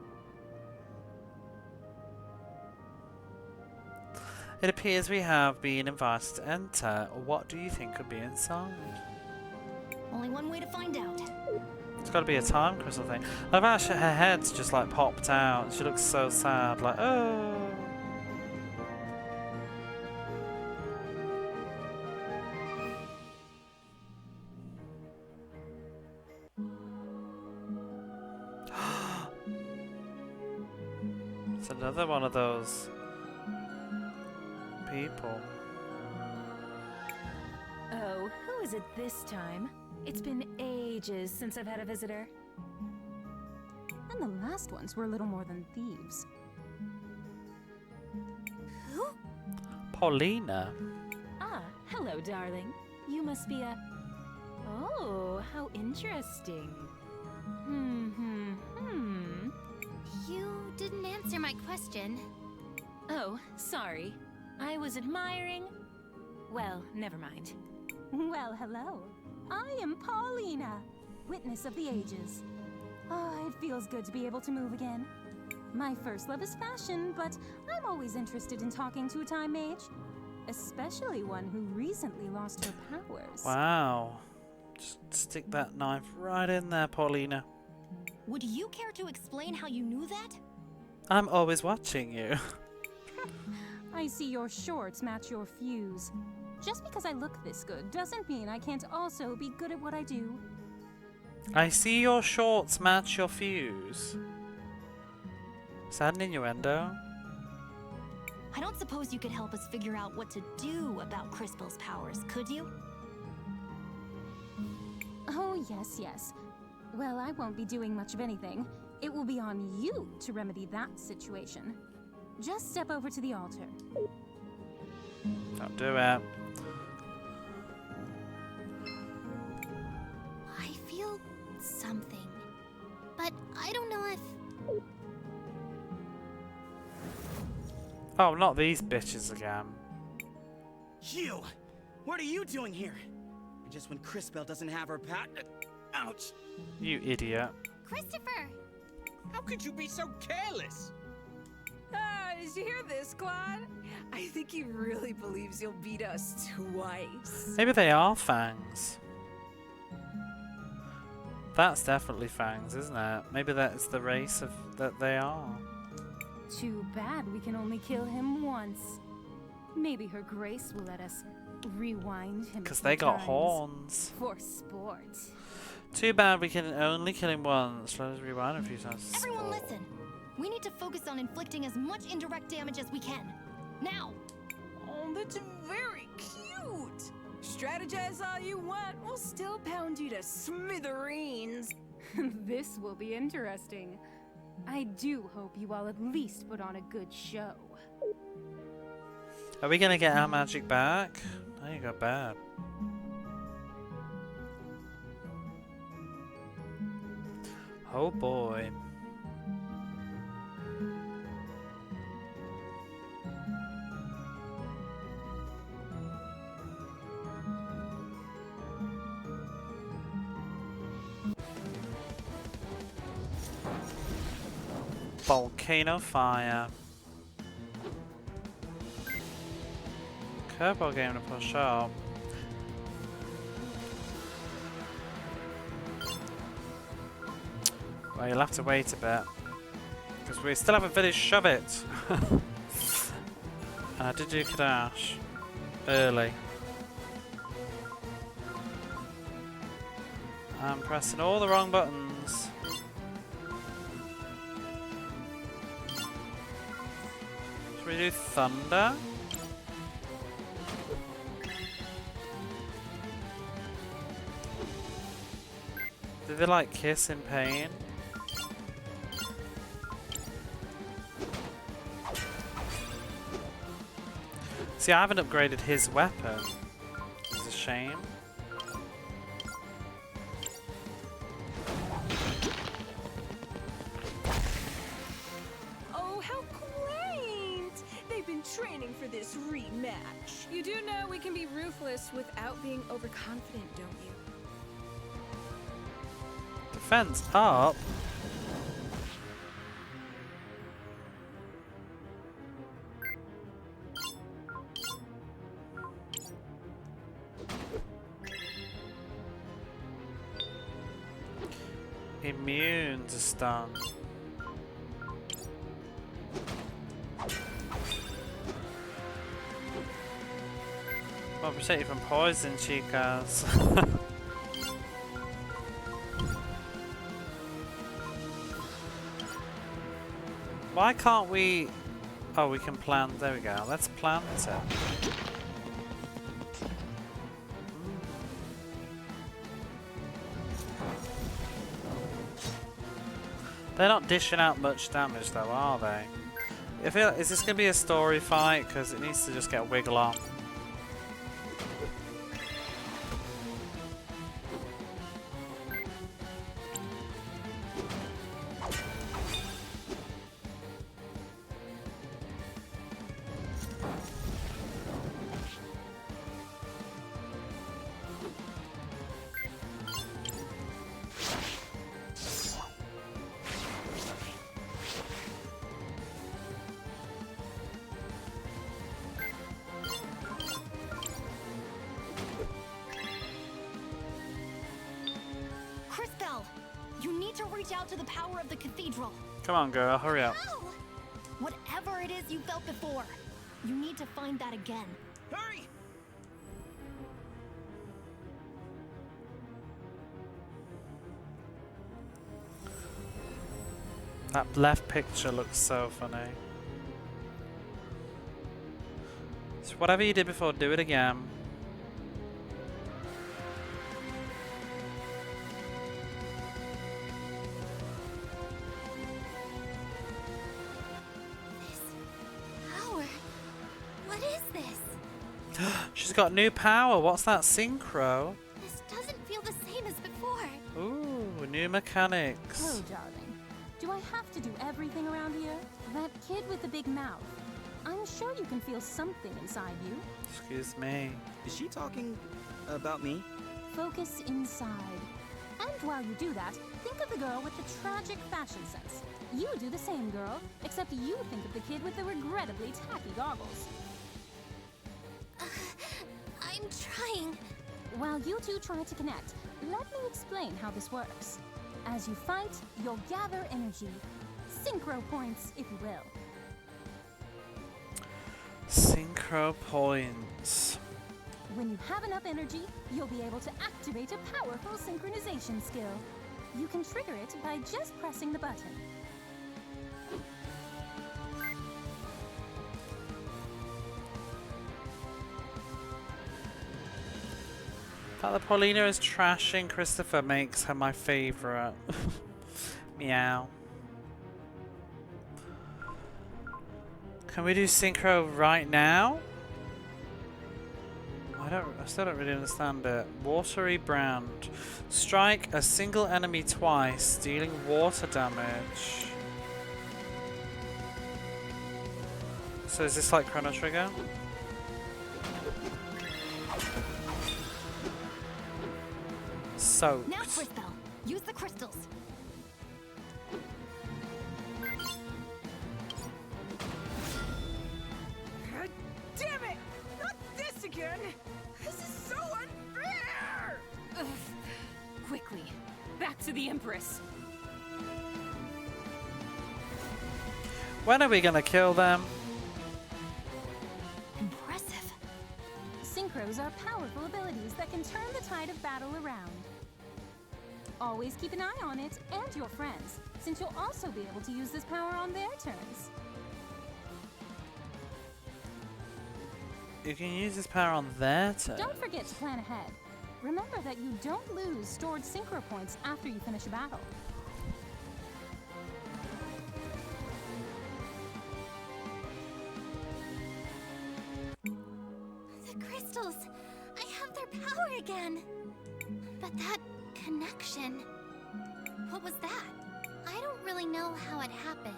It appears we have been invited to enter. What do you think could be inside? Only one way to find out. It's got to be a time crystal thing. I've actually her head's just like popped out. She looks so sad, like oh. It's another one of those people. Oh, who is it this time? It's been ages since I've had a visitor. And the last ones were little more than thieves. Who? Paulina. Ah, hello, darling. You must be a... Oh, how interesting. You didn't answer my question. Oh, sorry. I was admiring... Well, never mind. Well, hello. I am Paulina, witness of the ages. Oh, it feels good to be able to move again. My first love is fashion, but I'm always interested in talking to a time mage. Especially one who recently lost her powers. Wow. Just stick that knife right in there, Paulina. Would you care to explain how you knew that? I'm always watching you. I see your shorts match your fuse. Just because I look this good doesn't mean I can't also be good at what I do. I see your shorts match your fuse. Is that an innuendo? I don't suppose you could help us figure out what to do about Crispel's powers, could you? Oh, yes. Well, I won't be doing much of anything. It will be on you to remedy that situation. Just step over to the altar. Don't do it. I feel something, but I don't know if... Oh, not these bitches again. You! What are you doing here? Just when Crispel doesn't have her ouch! You idiot. Christopher! How could you be so careless? Did you hear this, Claude? I think he really believes you'll beat us twice. Maybe they are fangs. That's definitely fangs, isn't it? Maybe that's the race of that they are. Too bad we can only kill him once. Maybe her grace will let us rewind him. Because they got horns. For sport. Too bad we can only kill him once. Let us rewind a few times. Everyone listen. We need to focus on inflicting as much indirect damage as we can. Now! Oh, that's very cute. Strategize all you want. We'll still pound you to smithereens. This will be interesting. I do hope you all at least put on a good show. Are we gonna get our magic back? Oh, you got bad. Oh boy. Volcano fire. Curveball game to push up. Well, you'll have to wait a bit. Because we still haven't finished Shove It. And I did do Kadash early. I'm pressing all the wrong buttons. Should we do thunder? Do they like kiss in pain? See, I haven't upgraded his weapon. It's a shame. Oh, how quaint! They've been training for this rematch. You do know we can be ruthless without being overconfident, don't you? Defense up. Immune to stun. Well, protect you from poison, chicas. Why can't we... Oh, we can plant. There we go. Let's plant it. They're not dishing out much damage though, are they? Is this going to be a story fight? Because it needs to just get a wiggle on. To the power of the cathedral. Come on, girl, hurry up. Ow! Whatever it is you felt before, you need to find that again. Hurry! That left picture looks so funny. So whatever you did before, do it again. She's got new power. What's that synchro? This doesn't feel the same as before. Ooh, new mechanics. Hello, darling. Do I have to do everything around here? That kid with the big mouth. I'm sure you can feel something inside you. Excuse me. Is she talking about me? Focus inside. And while you do that, think of the girl with the tragic fashion sense. You do the same, girl, except you think of the kid with the regrettably tacky goggles. I'm trying. While you two try to connect, let me explain how this works. As you fight, you'll gather energy. Synchro points, if you will. Synchro points. When you have enough energy, you'll be able to activate a powerful synchronization skill. You can trigger it by just pressing the button. That the Paulina is trashing Christopher makes her my favourite. Meow. Can we do synchro right now? I still don't really understand it. Watery brand. Strike a single enemy twice, dealing water damage. So is this like Chrono Trigger? Soaked. Now, Crystal, use the crystals. God damn it! Not this again! This is so unfair! Ugh. Quickly, back to the Empress. When are we gonna kill them? Impressive. Synchros are powerful abilities that can turn the tide of battle around. Always keep an eye on it and your friends, since you'll also be able to use this power on their turns. You can use this power on their turn. Don't forget to plan ahead. Remember that you don't lose stored synchro points after you finish a battle. The crystals! I have their power again! But that connection... What was that? I don't really know how it happened.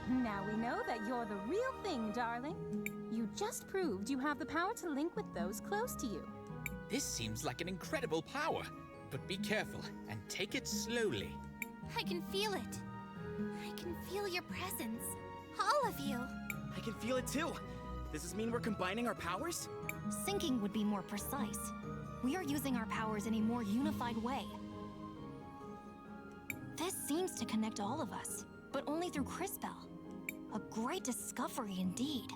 Now we know that you're the real thing, darling. You just proved you have the power to link with those close to you. This seems like an incredible power, but be careful and take it slowly. I can feel it. I can feel your presence. All of you. I can feel it too. Does this mean we're combining our powers? Syncing would be more precise. We are using our powers in a more unified way. This seems to connect all of us, but only through Crispell. A great discovery indeed.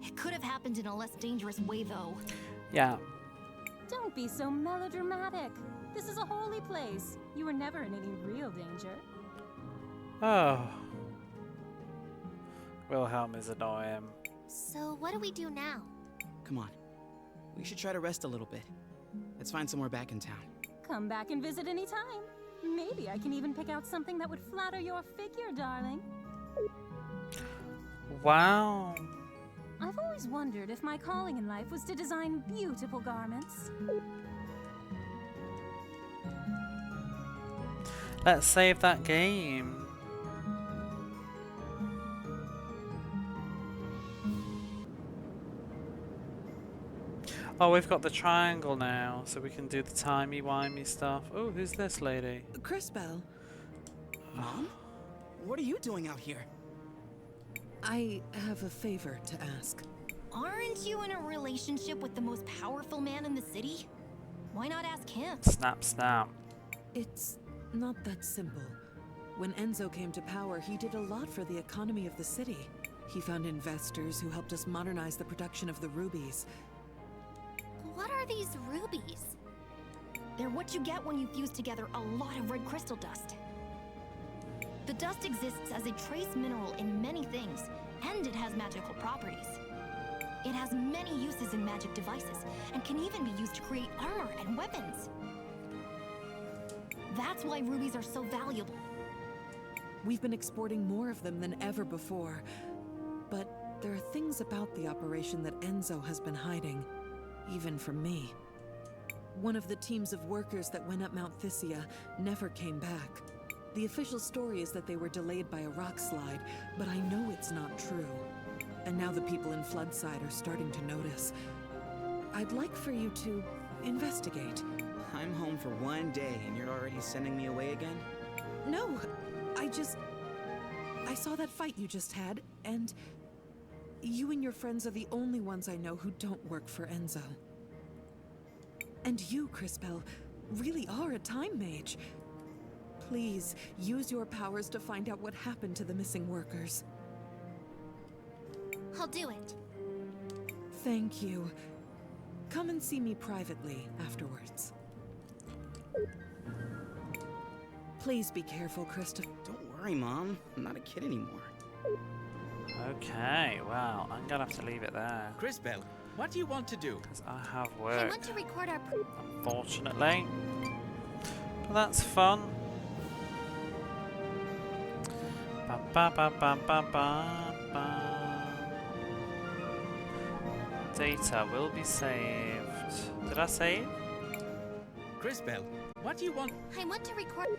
It could have happened in a less dangerous way, though. Yeah. Don't be so melodramatic. This is a holy place. You were never in any real danger. Oh. Wilhelm is annoying. So what do we do now? Come on. We should try to rest a little bit. Let's find somewhere back in town. Come back and visit anytime. Maybe I can even pick out something that would flatter your figure, darling. Wow. I've always wondered if my calling in life was to design beautiful garments. Let's save that game. Oh, we've got the triangle now, so we can do the timey-wimey stuff. Oh, who's this lady? Crispell. Mom? What are you doing out here? I have a favor to ask. Aren't you in a relationship with the most powerful man in the city? Why not ask him? Snap, snap. It's not that simple. When Enzo came to power, he did a lot for the economy of the city. He found investors who helped us modernize the production of the rubies. What are these rubies? They're what you get when you fuse together a lot of red crystal dust. The dust exists as a trace mineral in many things, and it has magical properties. It has many uses in magic devices, and can even be used to create armor and weapons. That's why rubies are so valuable. We've been exporting more of them than ever before, but there are things about the operation that Enzo has been hiding, even from me. One of the teams of workers that went up Mount Thysia never came back. The official story is that they were delayed by a rock slide, but I know it's not true. And now the people in Floodside are starting to notice. I'd like for you to investigate. I'm home for one day and you're already sending me away again? No, I saw that fight you just had, and you and your friends are the only ones I know who don't work for Enzo. And you, Crispell, really are a time mage. Please, use your powers to find out what happened to the missing workers. I'll do it. Thank you. Come and see me privately afterwards. Please be careful, Krista. Don't worry, Mom. I'm not a kid anymore. Okay, well, I'm gonna have to leave it there. Crispell, what do you want to do? Because I have I work, want to record our... unfortunately. But that's fun. Ba ba ba ba ba ba ba. Data will be saved. Did I save? Crispell, what do you want? I want to record...